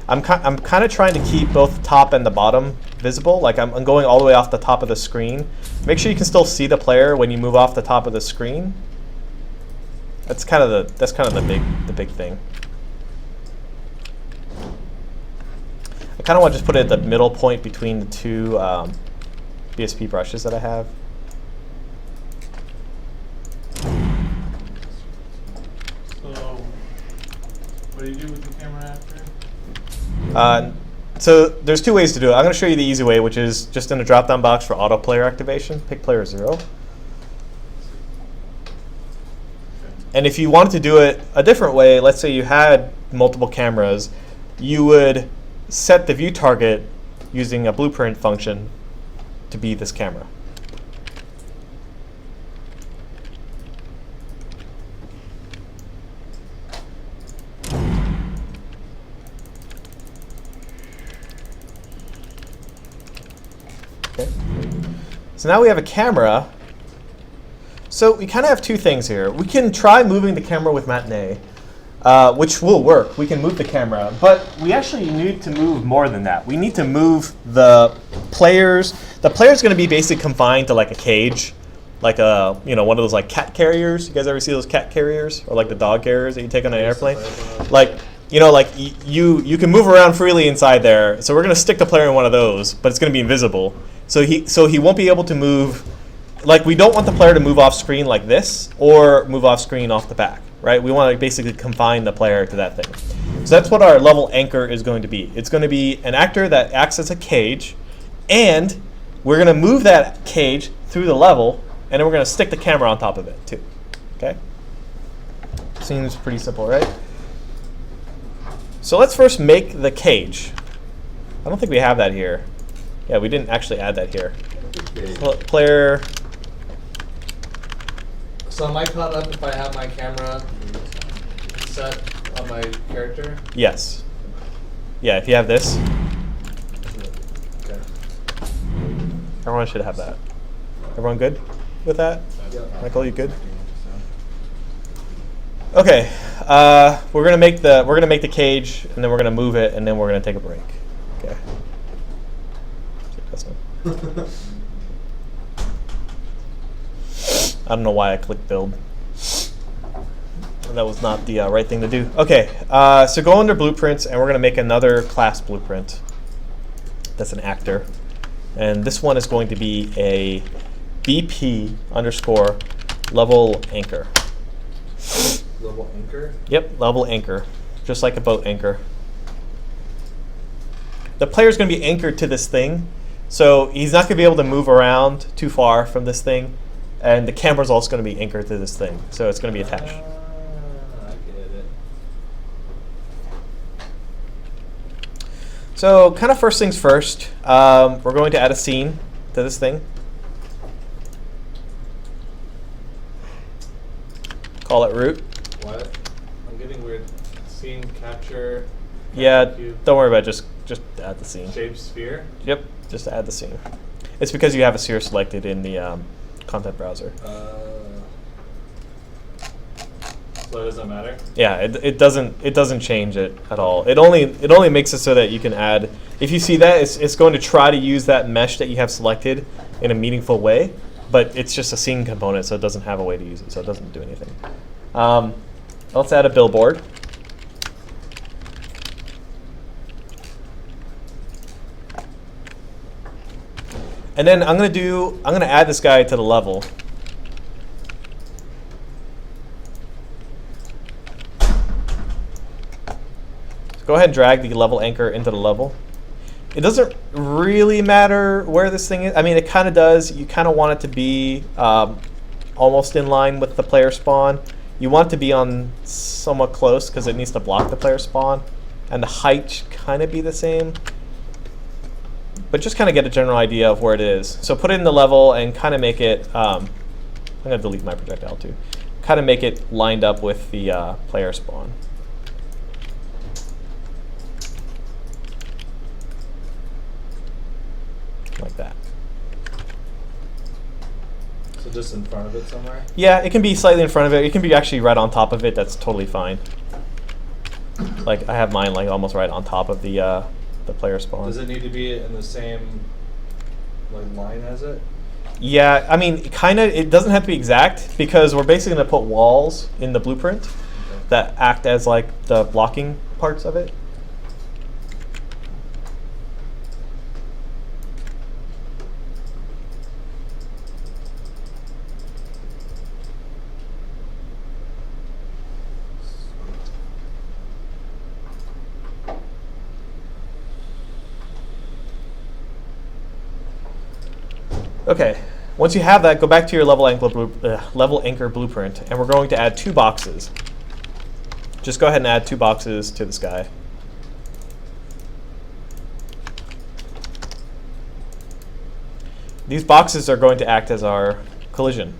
[SPEAKER 6] I'm kind of trying to keep both the top and the bottom visible. Like I'm going all the way off the top of the screen. Make sure you can still see the player when you move off the top of the screen. That's kind of the big thing. I kind of want to just put it at the middle point between the two BSP brushes that I have.
[SPEAKER 4] So, what do you do with the camera after?
[SPEAKER 6] So there's two ways to do it. I'm going to show you the easy way, which is just in a drop-down box for auto player activation, pick player 0. And if you wanted to do it a different way, let's say you had multiple cameras, you would set the view target using a blueprint function to be this camera. Okay. So now we have a camera. So we kind of have two things here. We can try moving the camera with Matinee, which will work. We can move the camera, but we actually need to move more than that. We need to move the players. The player's going to be basically confined to like a cage, like a one of those like cat carriers. You guys ever see those cat carriers, or like the dog carriers that you take on an airplane? Like you can move around freely inside there. So we're going to stick the player in one of those, but it's going to be invisible. So he won't be able to move. Like, we don't want the player to move off screen like this or move off screen off the back, right? We want to basically confine the player to that thing. So that's what our level anchor is going to be. It's going to be an actor that acts as a cage, and we're going to move that cage through the level, and then we're going to stick the camera on top of it too. Okay? Seems pretty simple, right? So let's first make the cage. I don't think we have that here. Yeah, we didn't actually add that here. Player.
[SPEAKER 3] So am I caught up if I have my camera set on my character?
[SPEAKER 6] Yes. Yeah, if you have this,
[SPEAKER 3] Okay.
[SPEAKER 6] everyone should have that. Everyone good with that?
[SPEAKER 3] Yep.
[SPEAKER 6] Michael, you good? Okay. We're gonna make the cage, and then we're gonna move it, and then we're gonna take a break. Okay. That's one. I don't know why I clicked build. That was not the right thing to do. Okay, so go under blueprints, and we're going to make another class blueprint. That's an actor. And this one is going to be a BP underscore level anchor.
[SPEAKER 3] Level anchor?
[SPEAKER 6] Yep, level anchor. Just like a boat anchor. The player's going to be anchored to this thing, so he's not going to be able to move around too far from this thing. And the camera's also going to be anchored to this thing, so it's going to be attached.
[SPEAKER 3] I get it.
[SPEAKER 6] So kind of first things first, we're going to add a scene to this thing. Call it root.
[SPEAKER 3] What? I'm getting weird. Scene capture.
[SPEAKER 6] Yeah,
[SPEAKER 3] Cube,
[SPEAKER 6] don't worry about it, just add the scene.
[SPEAKER 3] shape sphere.
[SPEAKER 6] Yep, just add the scene. It's because you have a sphere selected in the content browser.
[SPEAKER 3] So it doesn't matter.
[SPEAKER 6] Yeah, it doesn't change it at all. It only makes it so that you can add. If you see that, it's going to try to use that mesh that you have selected in a meaningful way, but it's just a scene component, so it doesn't have a way to use it, so it doesn't do anything. Let's add a billboard. And then I'm gonna add this guy to the level. So go ahead and drag the level anchor into the level. It doesn't really matter where this thing is. I mean, it kind of does. You kind of want it to be almost in line with the player spawn. You want it to be on somewhat close because it needs to block the player spawn. And the height should kind of be the same. But just kind of get a general idea of where it is. So put it in the level and kind of make it, I'm going to delete my projectile too. Kind of make it lined up with the player spawn. Like that.
[SPEAKER 3] just in front of it somewhere?
[SPEAKER 1] Yeah, it can be slightly in front of it. It can be actually right on top of it. That's totally fine. Like I have mine like almost right on top of the player spawn.
[SPEAKER 3] Does it need to be in the same like line as it?
[SPEAKER 1] Yeah, I mean, kind of. It doesn't have to be exact because we're basically going to put walls in the blueprint that act as like the blocking parts of it. Okay, once you have that, go back to your level anchor blueprint, and we're going to add 2 boxes. Just go ahead and add 2 boxes to this guy. These boxes are going to act as our collision.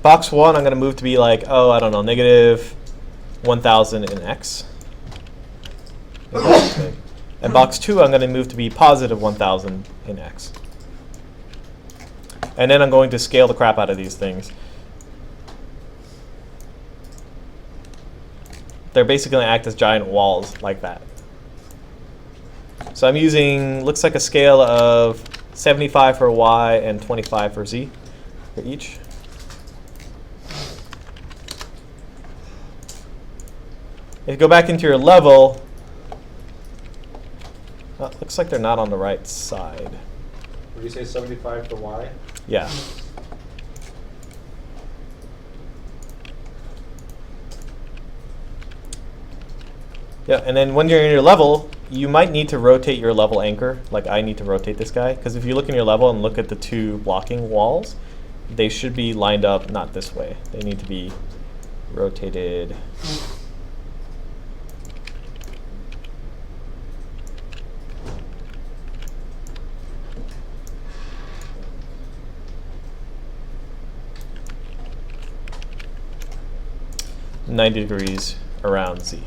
[SPEAKER 1] Box 1, I'm going to move to be like, oh, I don't know, negative 1,000 in X. And box 2, I'm going to move to be positive 1,000 in X. And then I'm going to scale the crap out of these things. They're basically going to act as giant walls like that. So I'm using, looks like a scale of 75 for Y and 25 for Z for each. If you go back into your level, looks like they're not on the right side.
[SPEAKER 3] Would you say 75 for Y?
[SPEAKER 1] Yeah. Yeah, and then when you're in your level, you might need to rotate your level anchor, like I need to rotate this guy, because if you look in your level and look at the 2 blocking walls, they should be lined up not this way. They need to be rotated. .90 degrees around Z.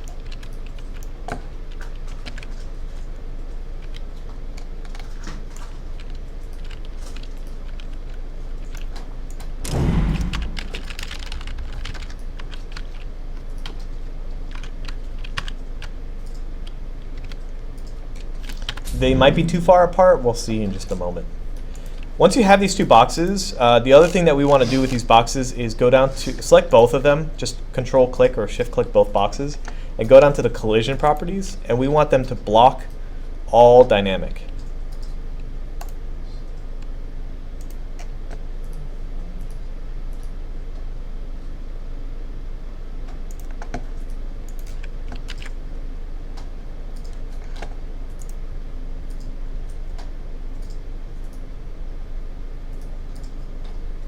[SPEAKER 1] They might be too far apart. We'll see in just a moment. Once you have these 2 boxes, the other thing that we want to do with these boxes is go down to, select both of them, just control click or shift click both boxes, and go down to the collision properties, and we want them to block all dynamic.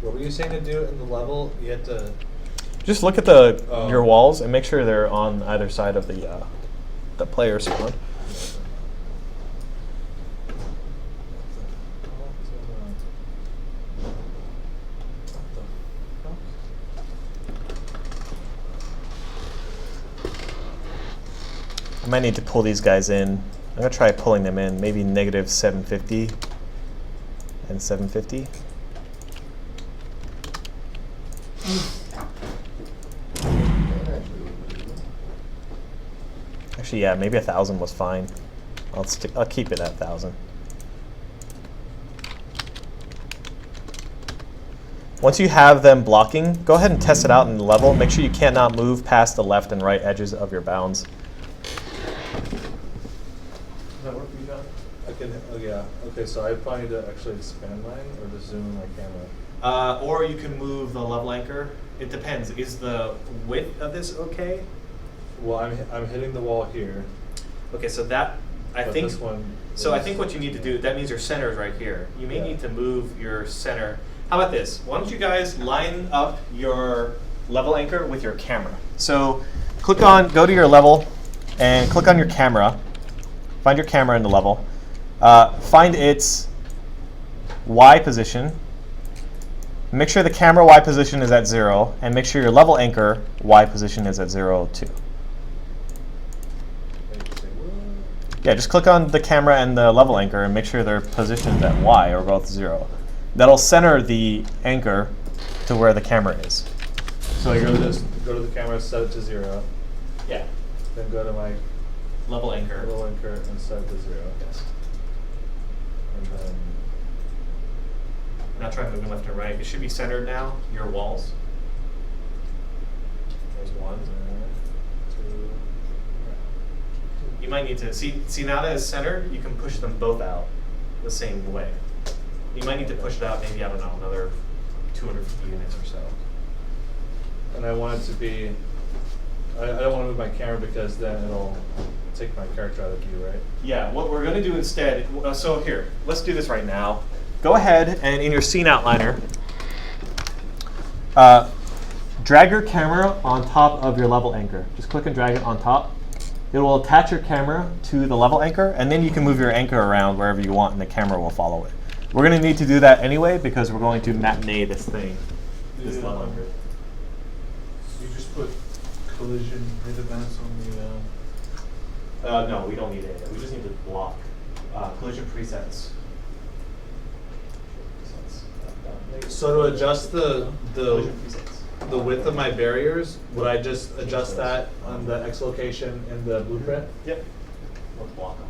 [SPEAKER 3] What were you saying to do in the level? You had to.
[SPEAKER 1] Just look at your walls and make sure they're on either side of the player spawn. I might need to pull these guys in. I'm going to try pulling them in, maybe negative 750 and 750. Actually, yeah, maybe 1,000 was fine. I'll keep it at 1,000. Once you have them blocking, go ahead and test it out in the level. Make sure you cannot move past the left and right edges of your bounds.
[SPEAKER 4] Does that work for you, John?
[SPEAKER 3] I can. Oh yeah. Okay, so I probably need to actually expand mine or just zoom in my camera.
[SPEAKER 1] Or you can move the level anchor. It depends. Is the width of this okay?
[SPEAKER 3] Well, I'm hitting the wall here.
[SPEAKER 1] Okay, so that I
[SPEAKER 3] But
[SPEAKER 1] think.
[SPEAKER 3] this one
[SPEAKER 1] So I
[SPEAKER 3] is-
[SPEAKER 1] think what you need to do, that means your center is right here. You may
[SPEAKER 3] Yeah.
[SPEAKER 1] need to move your center. How about this? Why don't you guys line up your level anchor with your camera? So go to your level and click on your camera. Find your camera in the level. Find its Y position. Make sure the camera Y position is at 0, and make sure your level anchor Y position is at 0 too.
[SPEAKER 6] Yeah, just click on the camera and the level anchor and make sure they're positioned at Y or both 0. That'll center the anchor to where the camera is.
[SPEAKER 3] So I go to the camera, set it to 0.
[SPEAKER 6] Yeah.
[SPEAKER 3] Then go to my
[SPEAKER 6] Level anchor.
[SPEAKER 3] little anchor and set it to 0.
[SPEAKER 6] Yes.
[SPEAKER 3] And then
[SPEAKER 6] Now try moving left and right. It should be centered now, your walls.
[SPEAKER 3] there's 1, 2.
[SPEAKER 6] You might need to, see now that it's centered, you can push them both out the same way. You might need to push it out maybe, I don't know, another 250 units or so.
[SPEAKER 3] And I want it to be, I don't want to move my camera because then it'll take my character out of view, right?
[SPEAKER 6] Yeah, what we're going to do instead, so here, let's do this right now. Go ahead and in your scene outliner, drag your camera on top of your level anchor. Just click and drag it on top. It will attach your camera to the level anchor, and then you can move your anchor around wherever you want, and the camera will follow it. We're going to need to do that anyway because we're going to matinee this thing, this
[SPEAKER 4] Yeah.
[SPEAKER 6] level anchor.
[SPEAKER 4] You just put collision hit events on the.
[SPEAKER 6] No, we don't need any of that. We just need to block collision presets.
[SPEAKER 3] So to adjust the
[SPEAKER 6] Collision presets.
[SPEAKER 3] the width of my barriers, would I just adjust that on the X location in the blueprint?
[SPEAKER 6] Yep. Let's block them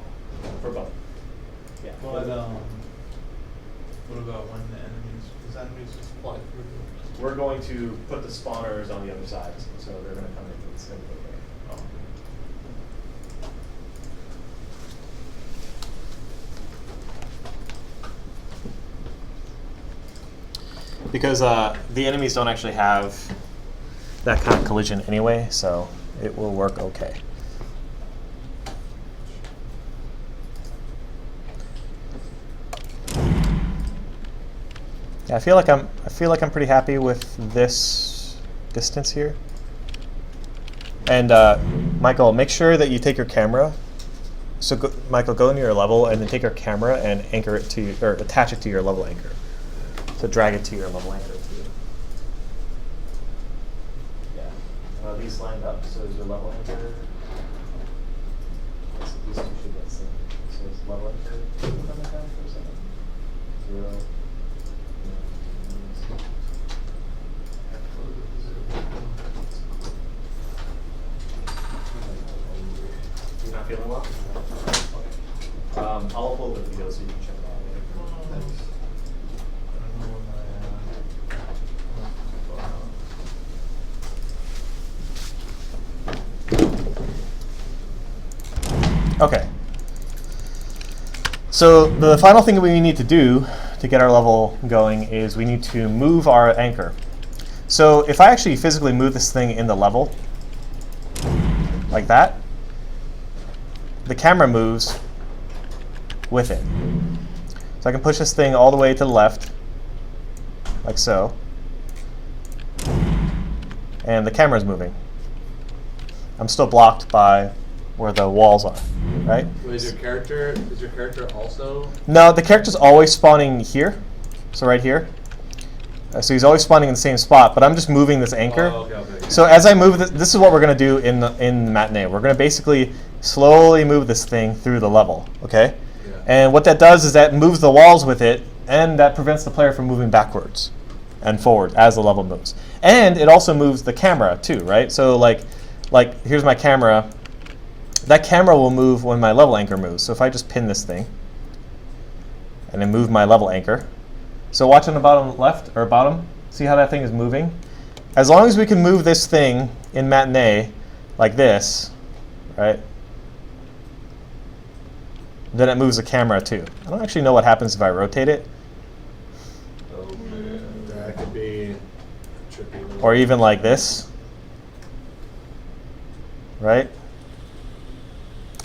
[SPEAKER 6] for both. Yeah.
[SPEAKER 4] But what about when the enemies just fly through?
[SPEAKER 6] We're going to put the spawners on the other side, so they're going to come in and send it there.
[SPEAKER 4] Oh.
[SPEAKER 6] Because the enemies don't actually have that kind of collision anyway, so it will work okay. Yeah, I feel like I'm pretty happy with this distance here. And Michael, make sure that you take your camera. So Michael, go into your level and then take your camera and anchor it to or attach it to your level anchor. So drag it to your level anchor too. Yeah. These lined up, so is your level anchor. So these two should get synced. So is level anchor coming down for a second? 0. You're not feeling well? Okay. I'll upload the video so you can check it out later.
[SPEAKER 4] Thanks. I don't know when
[SPEAKER 6] Okay. So the final thing that we need to do to get our level going is we need to move our anchor. So if I actually physically move this thing in the level, like that, the camera moves with it. So I can push this thing all the way to the left, like so, and the camera's moving. I'm still blocked by where the walls are, right?
[SPEAKER 3] Is your character also?
[SPEAKER 6] No, the character's always spawning here, so right here. So he's always spawning in the same spot, but I'm just moving this anchor.
[SPEAKER 3] Oh, okay.
[SPEAKER 6] So as I move this is what we're going to do in the matinee. We're going to basically slowly move this thing through the level, okay?
[SPEAKER 3] Yeah.
[SPEAKER 6] And what that does is that moves the walls with it, and that prevents the player from moving backwards and forward as the level moves. And it also moves the camera too, right? So like here's my camera. That camera will move when my level anchor moves. So if I just pin this thing and then move my level anchor. So watch on the bottom left or bottom, see how that thing is moving? As long as we can move this thing in matinee like this, right? Then it moves the camera too. I don't actually know what happens if I rotate it.
[SPEAKER 3] Oh man, that could be trippy.
[SPEAKER 6] Or even like this, right?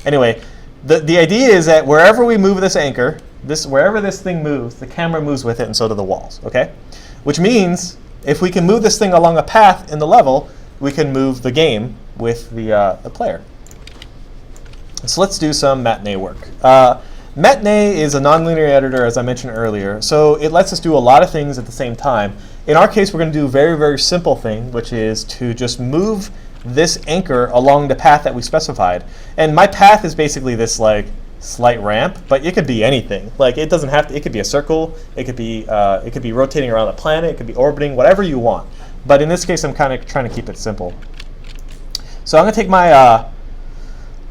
[SPEAKER 6] Anyway, the idea is that wherever we move this anchor, wherever this thing moves, the camera moves with it, and so do the walls, okay? Which means if we can move this thing along a path in the level, we can move the game with the player. So let's do some matinee work. Matinee is a nonlinear editor, as I mentioned earlier, so it lets us do a lot of things at the same time. In our case, we're going to do a very, very simple thing, which is to just move this anchor along the path that we specified. And my path is basically this like slight ramp, but it could be anything. Like it doesn't have to. It could be a circle. It could be rotating around the planet. It could be orbiting, whatever you want. But in this case, I'm kind of trying to keep it simple. So I'm going to take my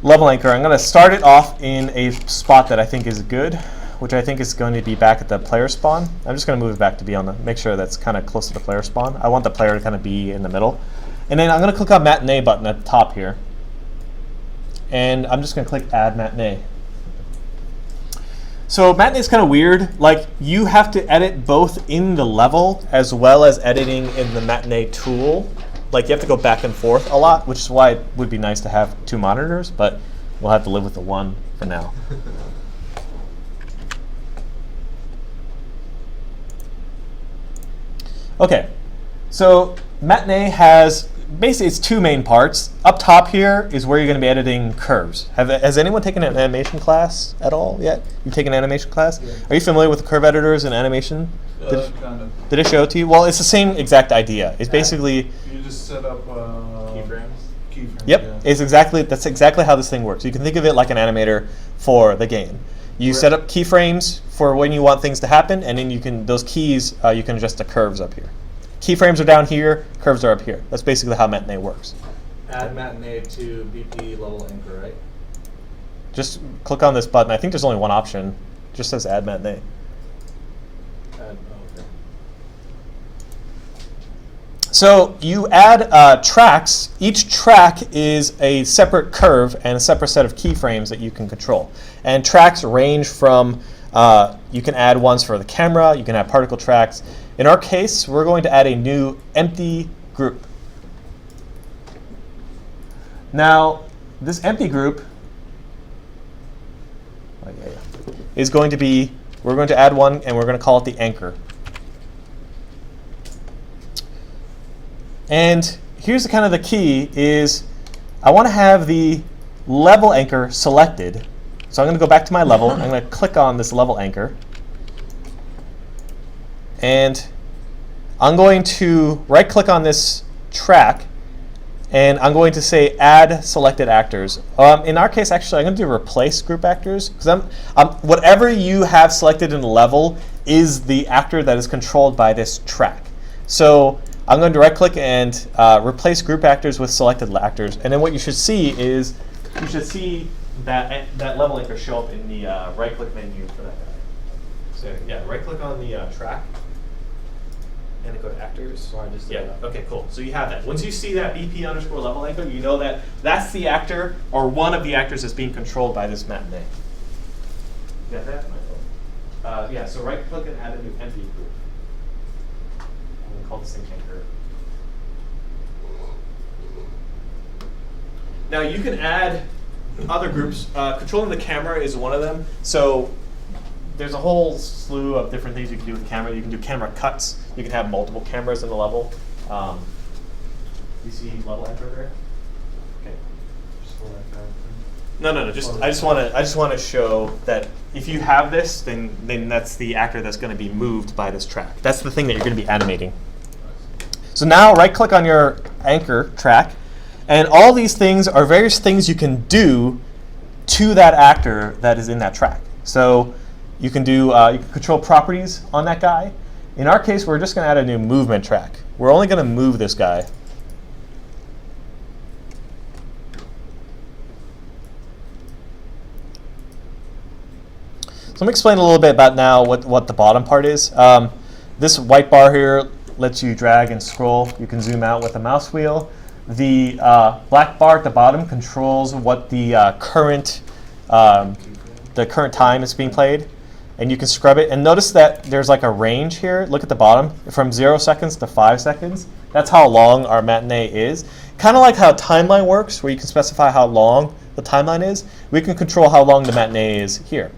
[SPEAKER 6] level anchor. I'm going to start it off in a spot that I think is good, which I think is going to be back at the player spawn. I'm just going to move it back to be on the, make sure that's kind of close to the player spawn. I want the player to kind of be in the middle. And then I'm going to click on Matinee button at the top here. And I'm just going to click Add Matinee. So Matinee is kind of weird. Like you have to edit both in the level as well as editing in the Matinee tool. Like you have to go back and forth a lot, which is why it would be nice to have 2 monitors, but we'll have to live with the one for now. Okay, so Matinee has basically it's 2 main parts. Up top here is where you're going to be editing curves. Has anyone taken an animation class at all yet? You've taken an animation class?
[SPEAKER 4] Yeah.
[SPEAKER 6] Are you familiar with curve editors and animation?
[SPEAKER 4] Kind of.
[SPEAKER 6] Did it show it to you? Well, it's the same exact idea. It's basically
[SPEAKER 4] You just set up
[SPEAKER 5] Keyframes?
[SPEAKER 4] Keyframes.
[SPEAKER 6] yep.
[SPEAKER 4] Yeah.
[SPEAKER 6] That's exactly how this thing works. You can think of it like an animator for the game. You set up keyframes for when you want things to happen, and then you can those keys you can adjust the curves up here. Keyframes are down here, curves are up here. That's basically how Matinee works.
[SPEAKER 3] Add Matinee to BP level anchor, right?
[SPEAKER 6] Just click on this button. I think there's only one option. It just says Add Matinee.
[SPEAKER 3] Okay.
[SPEAKER 6] So you add tracks. Each track is a separate curve and a separate set of keyframes that you can control. And tracks range from, you can add ones for the camera, you can add particle tracks. In our case, we're going to add a new empty group. Now, this empty group is going to be, we're going to add one and we're going to call it the anchor. And here's kind of the key is I want to have the level anchor selected. So I'm going to go back to my level. I'm going to click on this level anchor. And I'm going to right click on this track and I'm going to say add selected actors. In our case, actually, I'm going to do replace group actors because whatever you have selected in the level is the actor that is controlled by this track. So I'm going to right click and replace group actors with selected actors. And then what you should see is you should see that level anchor show up in the right click menu for that guy. So yeah, right click on the track and then go to actors.
[SPEAKER 3] So I just
[SPEAKER 6] Yeah, okay, cool. So you have that. Once you see that BP underscore level anchor, you know that that's the actor or one of the actors that's being controlled by this Matinee. You got that? Yeah, so right click and add a new empty group. I'm going to call this thing anchor. Now you can add other groups. Controlling the camera is one of them. So there's a whole slew of different things you can do with camera. You can do camera cuts. You can have multiple cameras in the level. You see level anchor there? Okay.
[SPEAKER 4] Just go like that.
[SPEAKER 6] No. I just want to show that if you have this, then that's the actor that's going to be moved by this track. That's the thing that you're going to be animating. So now right click on your anchor track, and all these things are various things you can do to that actor that is in that track. So you can do you can control properties on that guy. In our case, we're just going to add a new movement track. We're only going to move this guy. So let me explain a little bit about now what the bottom part is. This white bar here lets you drag and scroll. You can zoom out with a mouse wheel. The black bar at the bottom controls what the current time is being played. And you can scrub it. And notice that there's like a range here. Look at the bottom. From 0 seconds to 5 seconds. That's how long our matinee is. Kind of like how timeline works, where you can specify how long the timeline is. We can control how long the matinee is here.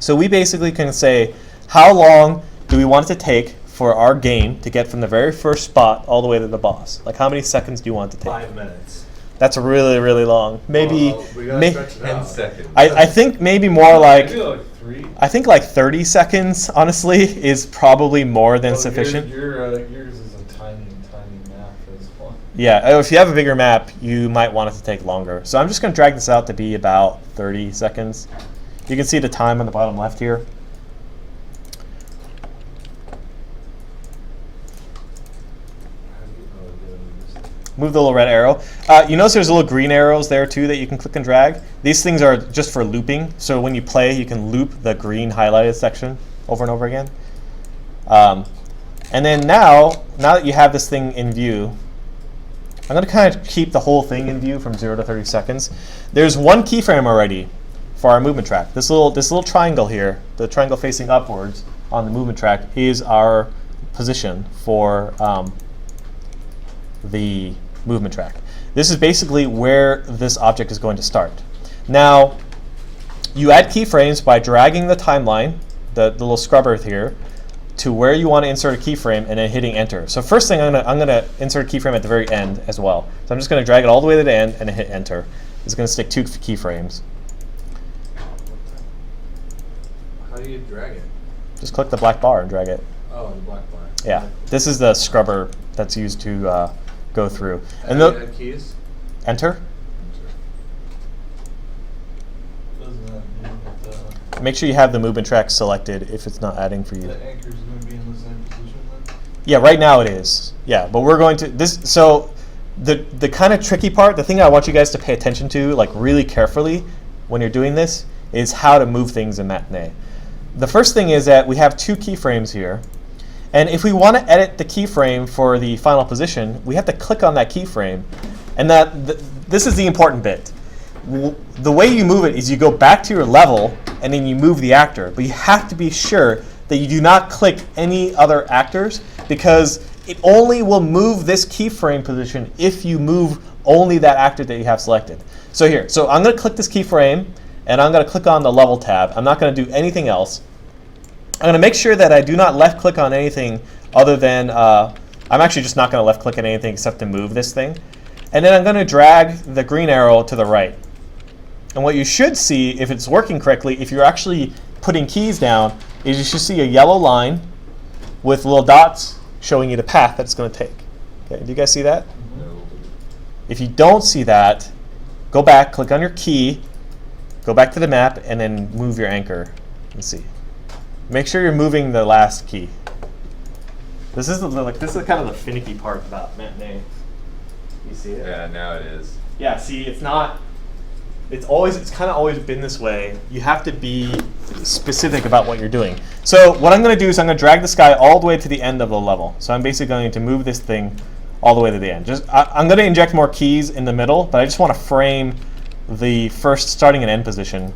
[SPEAKER 6] So we basically can say, how long do we want it to take for our game to get from the very first spot all the way to the boss? Like how many seconds do you want it to take?
[SPEAKER 3] 5 minutes.
[SPEAKER 6] That's really, really long. Maybe,
[SPEAKER 3] We gotta stretch it
[SPEAKER 2] 10
[SPEAKER 3] out.
[SPEAKER 2] seconds.
[SPEAKER 6] I think maybe more like
[SPEAKER 4] Maybe like 3?
[SPEAKER 6] I think like 30 seconds, honestly, is probably more than sufficient.
[SPEAKER 4] Yours is a tiny map as well.
[SPEAKER 6] Yeah, if you have a bigger map, you might want it to take longer. So I'm just going to drag this out to be about 30 seconds. You can see the time on the bottom left here. Move the little red arrow. You notice there's little green arrows there too that you can click and drag. These things are just for looping. So when you play, you can loop the green highlighted section over and over again. And then now that you have this thing in view, I'm going to kind of keep the whole thing in view from 0 to 30 seconds. There's one keyframe already for our movement track. This little triangle here, the triangle facing upwards on the movement track, is our position for the movement track. This is basically where this object is going to start. Now, you add keyframes by dragging the timeline, the little scrubber here, to where you want to insert a keyframe and then hitting enter. So first thing, I'm gonna insert a keyframe at the very end as well. So I'm just gonna drag it all the way to the end and then hit enter. It's gonna stick 2 keyframes.
[SPEAKER 3] How do you drag it?
[SPEAKER 6] Just click the black bar and drag it.
[SPEAKER 3] Oh, the black bar.
[SPEAKER 6] Yeah, this is the scrubber that's used to go through. And
[SPEAKER 3] Add keys.
[SPEAKER 6] enter.
[SPEAKER 4] Doesn't that mean that
[SPEAKER 6] Make sure you have the movement track selected if it's not adding for you.
[SPEAKER 4] the anchor's going to be in the same position then?
[SPEAKER 6] Yeah, right now it is. Yeah, but we're going to this. So the kind of tricky part, the thing I want you guys to pay attention to, like really carefully when you're doing this, is how to move things in Matinee. The first thing is that we have 2 keyframes here. And if we want to edit the keyframe for the final position, we have to click on that keyframe. And this is the important bit. The way you move it is you go back to your level and then you move the actor. But you have to be sure that you do not click any other actors, because it only will move this keyframe position if you move only that actor that you have selected. So here, I'm going to click this keyframe and I'm going to click on the level tab. I'm not going to do anything else. I'm going to make sure that I do not left click on anything other than, I'm actually just not going to left click on anything except to move this thing. And then I'm going to drag the green arrow to the right. And what you should see, if it's working correctly, if you're actually putting keys down, is you should see a yellow line with little dots showing you the path that it's going to take. Okay, do you guys see that?
[SPEAKER 2] No.
[SPEAKER 6] If you don't see that, go back, click on your key, go back to the map, and then move your anchor and see. Make sure you're moving the last key. This is kind of the finicky part about Matinee. You see it?
[SPEAKER 2] Yeah, now it is.
[SPEAKER 6] Yeah. See, it's not. It's kind of always been this way. You have to be specific about what you're doing. So what I'm going to do is I'm going to drag this guy all the way to the end of the level. So I'm basically going to move this thing all the way to the end. I'm going to inject more keys in the middle, but I just want to frame the first starting and end position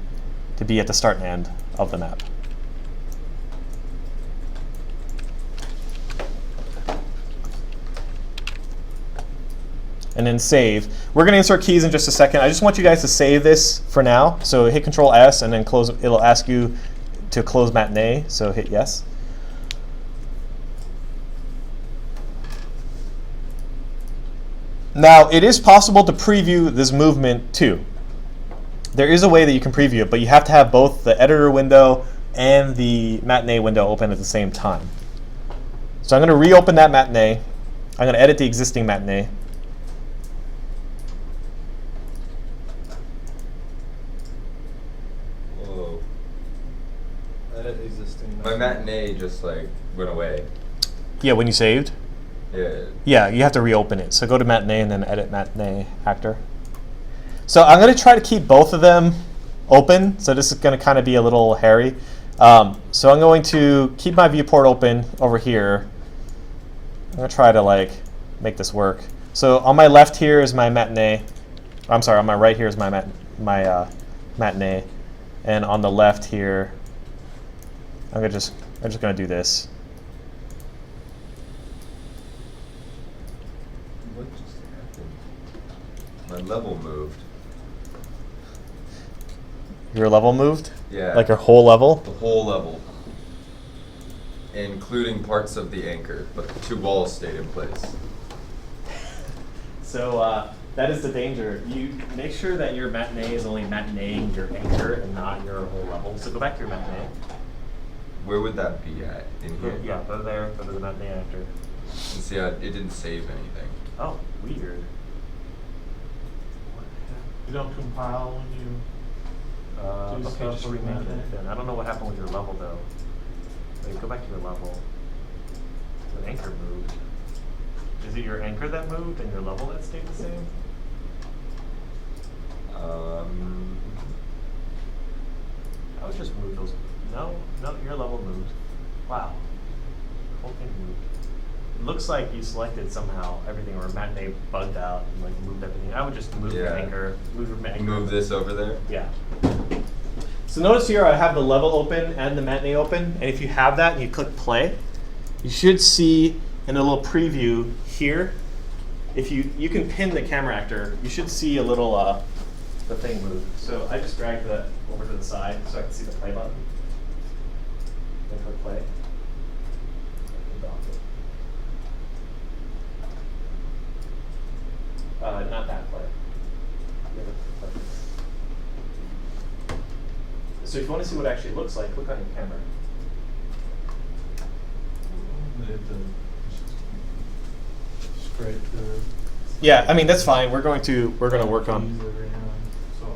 [SPEAKER 6] to be at the start and end of the map. And then save. We're going to insert keys in just a second. I just want you guys to save this for now. So hit Control S and then close. It'll ask you to close Matinee, so hit yes. Now, it is possible to preview this movement too. There is a way that you can preview it, but you have to have both the editor window and the Matinee window open at the same time. So I'm going to reopen that Matinee. I'm going to edit the existing Matinee.
[SPEAKER 2] Whoa.
[SPEAKER 3] Edit existing.
[SPEAKER 2] My Matinee just like went away.
[SPEAKER 6] Yeah, when you saved?
[SPEAKER 2] Yeah.
[SPEAKER 6] Yeah, you have to reopen it. So go to Matinee and then edit Matinee actor. So I'm going to try to keep both of them open. So this is going to kind of be a little hairy. So I'm going to keep my viewport open over here. I'm going to try to make this work. So on my left here is my Matinee. I'm sorry, on my right here is my Matinee. And on the left here, I'm just going to do this.
[SPEAKER 2] What just happened? My level moved.
[SPEAKER 6] Your level moved?
[SPEAKER 2] Yeah.
[SPEAKER 6] Like your whole level?
[SPEAKER 2] The whole level. Including parts of the anchor, but the 2 walls stayed in place.
[SPEAKER 6] So That is the danger. You make sure that your matinee is only matineeing your anchor and not your whole level. So go back to your matinee.
[SPEAKER 2] Where would that be at? In here?
[SPEAKER 6] Yeah, go there, go to the matinee actor.
[SPEAKER 2] And see, it didn't save anything.
[SPEAKER 6] Oh, weird.
[SPEAKER 4] You don't compile when you do
[SPEAKER 6] Okay,
[SPEAKER 4] stuff
[SPEAKER 6] just
[SPEAKER 4] with
[SPEAKER 6] remake
[SPEAKER 4] matinee?
[SPEAKER 6] it then. I don't know what happened with your level though. Wait, go back to your level. The anchor moved. Is it your anchor that moved and your level that stayed the same? I would just move those. No, your level moved. Wow. The whole thing moved. It looks like you selected somehow everything, or matinee bugged out and like moved everything. I would just move your
[SPEAKER 2] Yeah.
[SPEAKER 6] anchor. Move your anchor.
[SPEAKER 2] Move this over there?
[SPEAKER 6] Yeah. So notice here I have the level open and the matinee open, and if you have that and you click play, you should see in a little preview here, if you can pin the camera actor, you should see a little the thing move. So I just dragged that over to the side so I can see the play button. Then click play. Not that play. The other play. So if you want to see what it actually looks like, click on your camera.
[SPEAKER 4] They have to scrape the
[SPEAKER 6] Yeah, I mean that's fine. We're going to work
[SPEAKER 4] keys
[SPEAKER 6] on.
[SPEAKER 4] every now and so.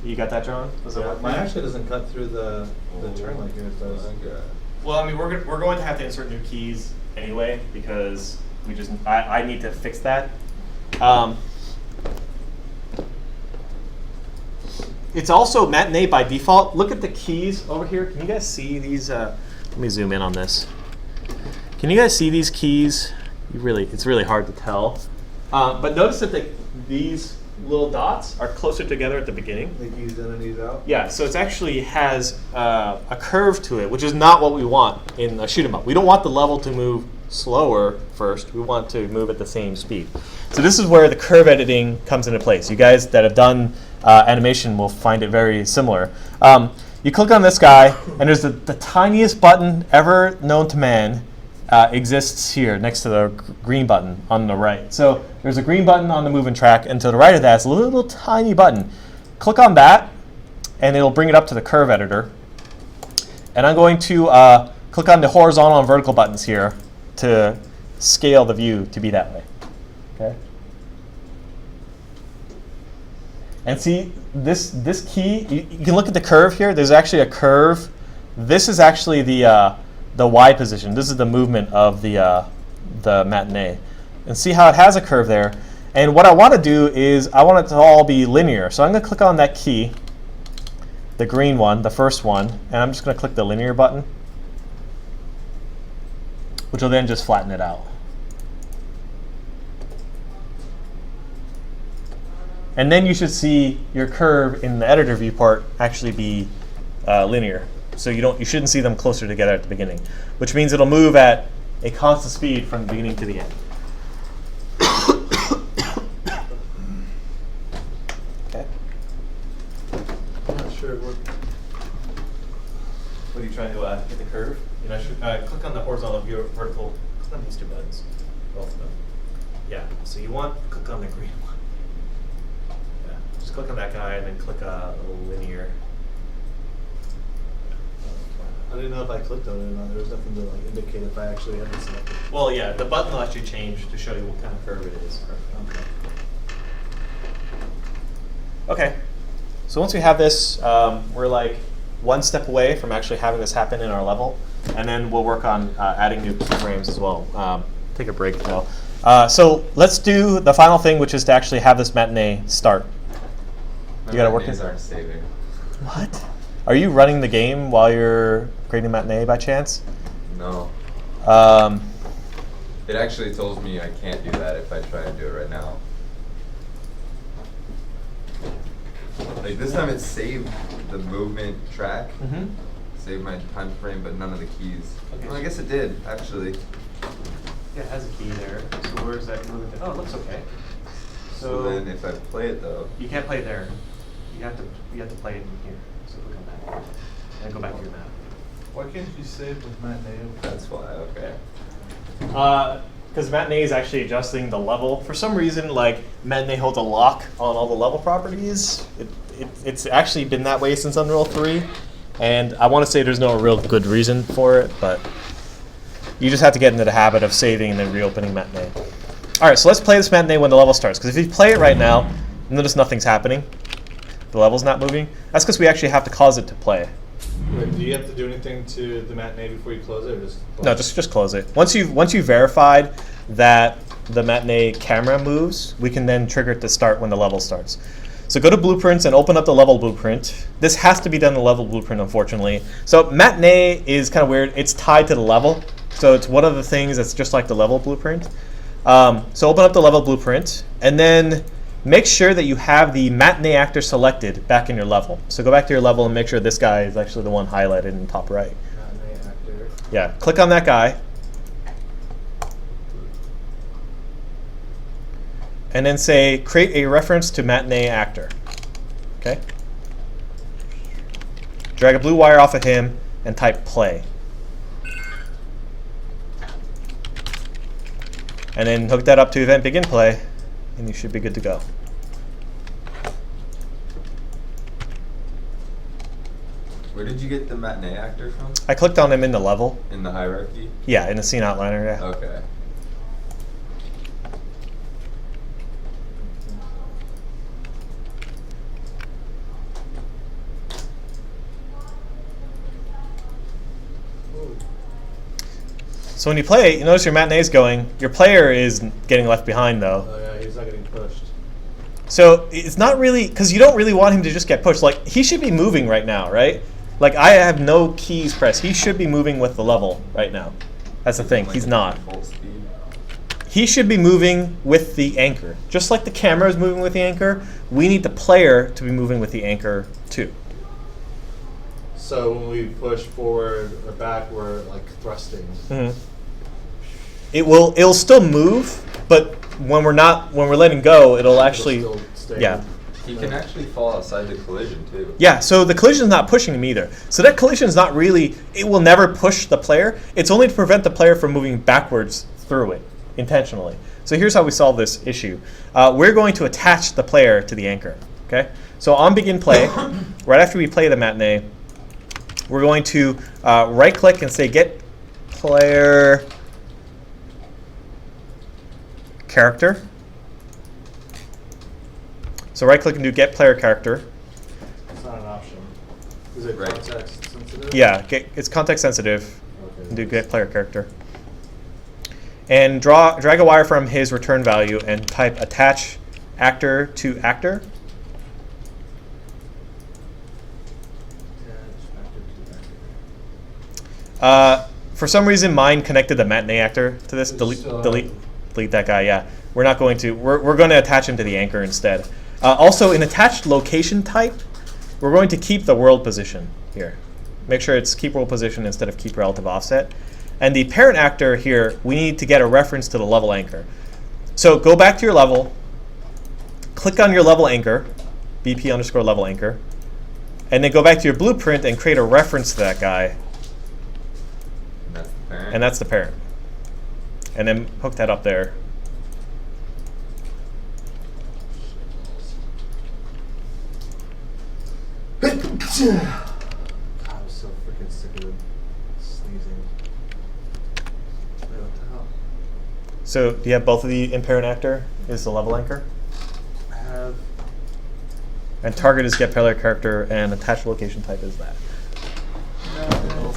[SPEAKER 6] You got that, John? Does that work?
[SPEAKER 3] Mine actually doesn't cut through the turn like yours does.
[SPEAKER 2] Okay.
[SPEAKER 6] Well, I mean we're going to have to insert new keys anyway because we just I need to fix that. It's also matinee by default. Look at the keys over here. Can you guys see these? Let me zoom in on this. Can you guys see these keys? It's really hard to tell. But notice that these little dots are closer together at the beginning.
[SPEAKER 3] The keys in and these out.
[SPEAKER 6] Yeah, so it actually has a curve to it, which is not what we want in a shoot 'em up. We don't want the level to move slower first. We want to move at the same speed. So this is where the curve editing comes into place. You guys that have done animation will find it very similar. You click on this guy, and there's the tiniest button ever known to man exists here next to the green button on the right. So there's a green button on the moving track, and to the right of that is a little tiny button. Click on that, and it'll bring it up to the curve editor. And I'm going to click on the horizontal and vertical buttons here to scale the view to be that way. Okay. And see this key. You can look at the curve here. There's actually a curve. This is actually the Y position. This is the movement of the matinee. And see how it has a curve there. And what I want to do is I want it to all be linear. So I'm going to click on that key, the green one, the first one, and I'm just going to click the linear button, which will then just flatten it out. And then you should see your curve in the editor viewport actually be linear. So you shouldn't see them closer together at the beginning, which means it'll move at a constant speed from the beginning to the end. Okay.
[SPEAKER 3] I'm not sure what.
[SPEAKER 6] What are you trying to get the curve? You're not sure? Click on the horizontal view, vertical. Click on these two buttons, both of them. Yeah. So you want to click on the green one. Yeah. Just click on that guy and then click a little linear.
[SPEAKER 3] I didn't know if I clicked on it or not. There was nothing to like indicate if I actually had it selected.
[SPEAKER 6] Well, yeah, the button will actually change to show you what kind of curve it is.
[SPEAKER 3] Okay.
[SPEAKER 6] Okay. So once we have this, we're like one step away from actually having this happen in our level, and then we'll work on adding new keyframes as well. Take a break though. So let's do the final thing, which is to actually have this matinee start. You gotta work it.
[SPEAKER 2] Matinees aren't saving.
[SPEAKER 6] What? Are you running the game while you're creating matinee by chance?
[SPEAKER 2] No. It actually tells me I can't do that if I try and do it right now. Like this time it saved the movement track, saved my time frame, but none of the keys.
[SPEAKER 6] Okay.
[SPEAKER 2] Well, I guess it did, actually.
[SPEAKER 6] Yeah, it has a key there. So where's that moving to? Oh, it looks okay.
[SPEAKER 2] So then if I play it though.
[SPEAKER 6] You can't play there. You have to play it in here. So click on that. And go back to your map.
[SPEAKER 4] Why can't you save with matinee?
[SPEAKER 2] That's why, okay.
[SPEAKER 6] because matinee is actually adjusting the level. For some reason, like matinee holds a lock on all the level properties. It's actually been that way since Unreal 3, and I want to say there's no real good reason for it, but you just have to get into the habit of saving and then reopening matinee. All right, so let's play this matinee when the level starts, because if you play it right now, notice nothing's happening. The level's not moving. That's because we actually have to cause it to play.
[SPEAKER 3] Wait, do you have to do anything to the matinee before you close it, or just close
[SPEAKER 6] No,
[SPEAKER 3] it?
[SPEAKER 6] just close it. Once you've verified that the matinee camera moves, we can then trigger it to start when the level starts. So go to blueprints and open up the level blueprint. This has to be done in the level blueprint, unfortunately. So matinee is kind of weird. It's tied to the level. So it's one of the things that's just like the level blueprint. So open up the level blueprint and then make sure that you have the matinee actor selected back in your level. So go back to your level and make sure this guy is actually the one highlighted in the top right.
[SPEAKER 3] Matinee actor.
[SPEAKER 6] Yeah, click on that guy. And then say, create a reference to matinee actor. Okay? Drag a blue wire off of him and type play. And then hook that up to event begin play, and you should be good to go.
[SPEAKER 2] Where did you get the matinee actor from?
[SPEAKER 6] I clicked on him in the level.
[SPEAKER 2] In the hierarchy?
[SPEAKER 6] Yeah, in the scene outliner, yeah.
[SPEAKER 2] Okay.
[SPEAKER 6] So when you play it, you notice your matinee's going. Your player is getting left behind, though.
[SPEAKER 3] Oh yeah, he's not getting pushed.
[SPEAKER 6] So it's not really, because you don't really want him to just get pushed. Like, he should be moving right now, right? Like, I have no keys pressed. He should be moving with the level right now. That's the thing.
[SPEAKER 2] Like
[SPEAKER 6] He's
[SPEAKER 2] at
[SPEAKER 6] not.
[SPEAKER 2] full speed.
[SPEAKER 6] He should be moving with the anchor. Just like the camera is moving with the anchor, we need the player to be moving with the anchor, too.
[SPEAKER 3] So when we push forward or back, we're like thrusting.
[SPEAKER 6] Mm-hmm. It'll still move, but when we're letting go, it'll actually,
[SPEAKER 3] It'll still stay.
[SPEAKER 6] yeah.
[SPEAKER 2] He can actually fall outside the collision too.
[SPEAKER 6] Yeah, so the collision's not pushing him either. So that collision's not really, it will never push the player. It's only to prevent the player from moving backwards through it, intentionally. So here's how we solve this issue. We're going to attach the player to the anchor, okay? So on begin play, right after we play the matinee, we're going to right-click and say get player character. So right-click and do get player character.
[SPEAKER 3] It's not an option. Is it
[SPEAKER 2] Right.
[SPEAKER 3] context sensitive?
[SPEAKER 6] Yeah, it's context sensitive.
[SPEAKER 3] Okay.
[SPEAKER 6] And do get player character. And drag a wire from his return value and type attach actor to actor. For some reason, mine connected the matinee actor to this. Delete that guy. Yeah, we're not going to. We're going to attach him to the anchor instead. Also, in attached location type, we're going to keep the world position here. Make sure it's keep world position instead of keep relative offset. And the parent actor here, we need to get a reference to the level anchor. So go back to your level, click on your level anchor, BP underscore level anchor, and then go back to your blueprint and create a reference to that guy.
[SPEAKER 2] And that's the parent.
[SPEAKER 6] And that's the parent. And then hook that up there.
[SPEAKER 3] I'm so freaking sick of it. Sneezing. Wait, what the hell?
[SPEAKER 6] So do you have both of the in parent actor is the level anchor?
[SPEAKER 3] I have.
[SPEAKER 6] And target is get player character and attached location type is that.
[SPEAKER 3] No.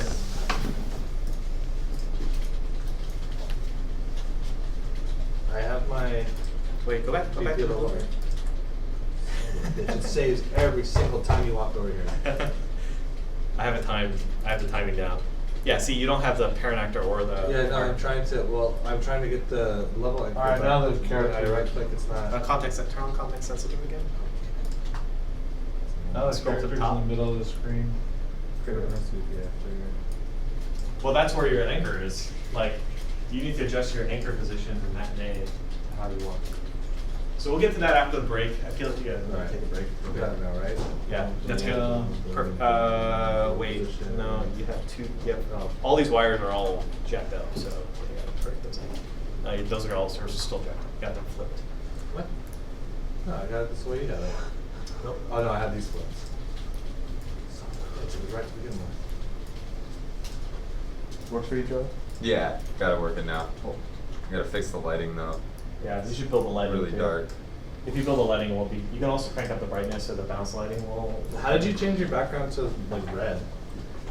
[SPEAKER 3] I have my.
[SPEAKER 6] Wait, go back
[SPEAKER 3] to the blueprint. It saves every single time you walk over here.
[SPEAKER 6] I have the timing down. Yeah, see, you don't have the parent actor or the.
[SPEAKER 3] Yeah, no, I'm trying to get the level.
[SPEAKER 4] All right, now there's character.
[SPEAKER 3] I right click, it's not.
[SPEAKER 6] Turn on context sensitive again.
[SPEAKER 4] Now the
[SPEAKER 6] Scroll to the
[SPEAKER 4] character's
[SPEAKER 6] top.
[SPEAKER 4] in the middle of the screen.
[SPEAKER 6] Well, that's where your anchor is. Like, you need to adjust your anchor position from matinee to how you want. So we'll get to that after the break. I feel like you guys want to take a break.
[SPEAKER 3] Okay. Got it now, right?
[SPEAKER 6] Yeah, that's good. Wait, no, you have two. Yep. All these wires are all jacked up, so we gotta correct those. those are all sources still got them flipped.
[SPEAKER 3] What? No, I got it this way you had it.
[SPEAKER 6] Nope.
[SPEAKER 3] Oh no, I had these flips. It was right to begin with.
[SPEAKER 6] Works for you, Joe?
[SPEAKER 2] Yeah, got it working now.
[SPEAKER 6] Cool.
[SPEAKER 2] I gotta fix the lighting though.
[SPEAKER 6] Yeah, you should build the lighting.
[SPEAKER 2] Really
[SPEAKER 6] too.
[SPEAKER 2] dark.
[SPEAKER 6] If you build the lighting, it will be. You can also crank up the brightness, so the bounce lighting will.
[SPEAKER 3] How did you change your background to like red?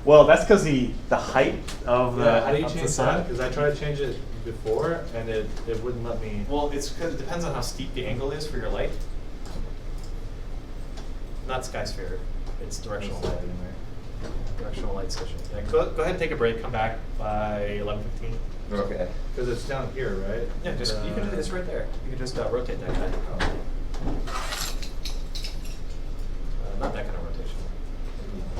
[SPEAKER 6] Well, that's because the height of the.
[SPEAKER 3] Yeah, how do you
[SPEAKER 6] of the
[SPEAKER 3] change
[SPEAKER 6] sun.
[SPEAKER 3] that? Because I tried to change it before and it wouldn't let me.
[SPEAKER 6] Well, it's because it depends on how steep the angle is for your light. Not sky sphere. It's directional lighting. Directional light switching. Yeah, go ahead and take a break. Come back by 11:15.
[SPEAKER 2] Okay.
[SPEAKER 3] Because it's down here, right?
[SPEAKER 6] Yeah, just you can. It's right there. You can just rotate that guy. Not that kind of rotation.
[SPEAKER 3] I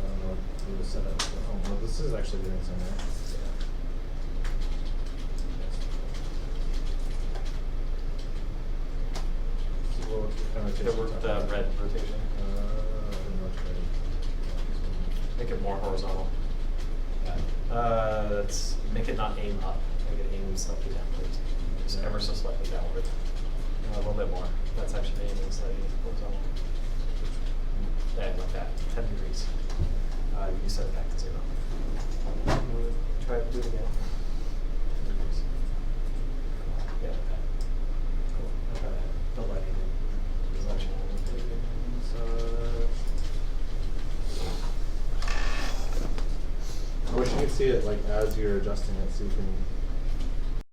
[SPEAKER 3] don't know what to set up. Oh, well, this is actually doing something. So what kind of
[SPEAKER 6] It
[SPEAKER 3] rotation?
[SPEAKER 6] worked red rotation.
[SPEAKER 3] I don't know which way.
[SPEAKER 6] Make it more horizontal. Let's make it not aim up. Make it aim slightly downwards. Just ever so slightly downward. A little bit more. That's actually aiming slightly horizontal. Yeah, like that. 10 degrees. You set it back to 0. Try to do it again. 10 degrees. Yeah, like that. Cool. I'll try that. The lighting in. Selection.
[SPEAKER 3] I wish you could see it like as you're adjusting it, so you can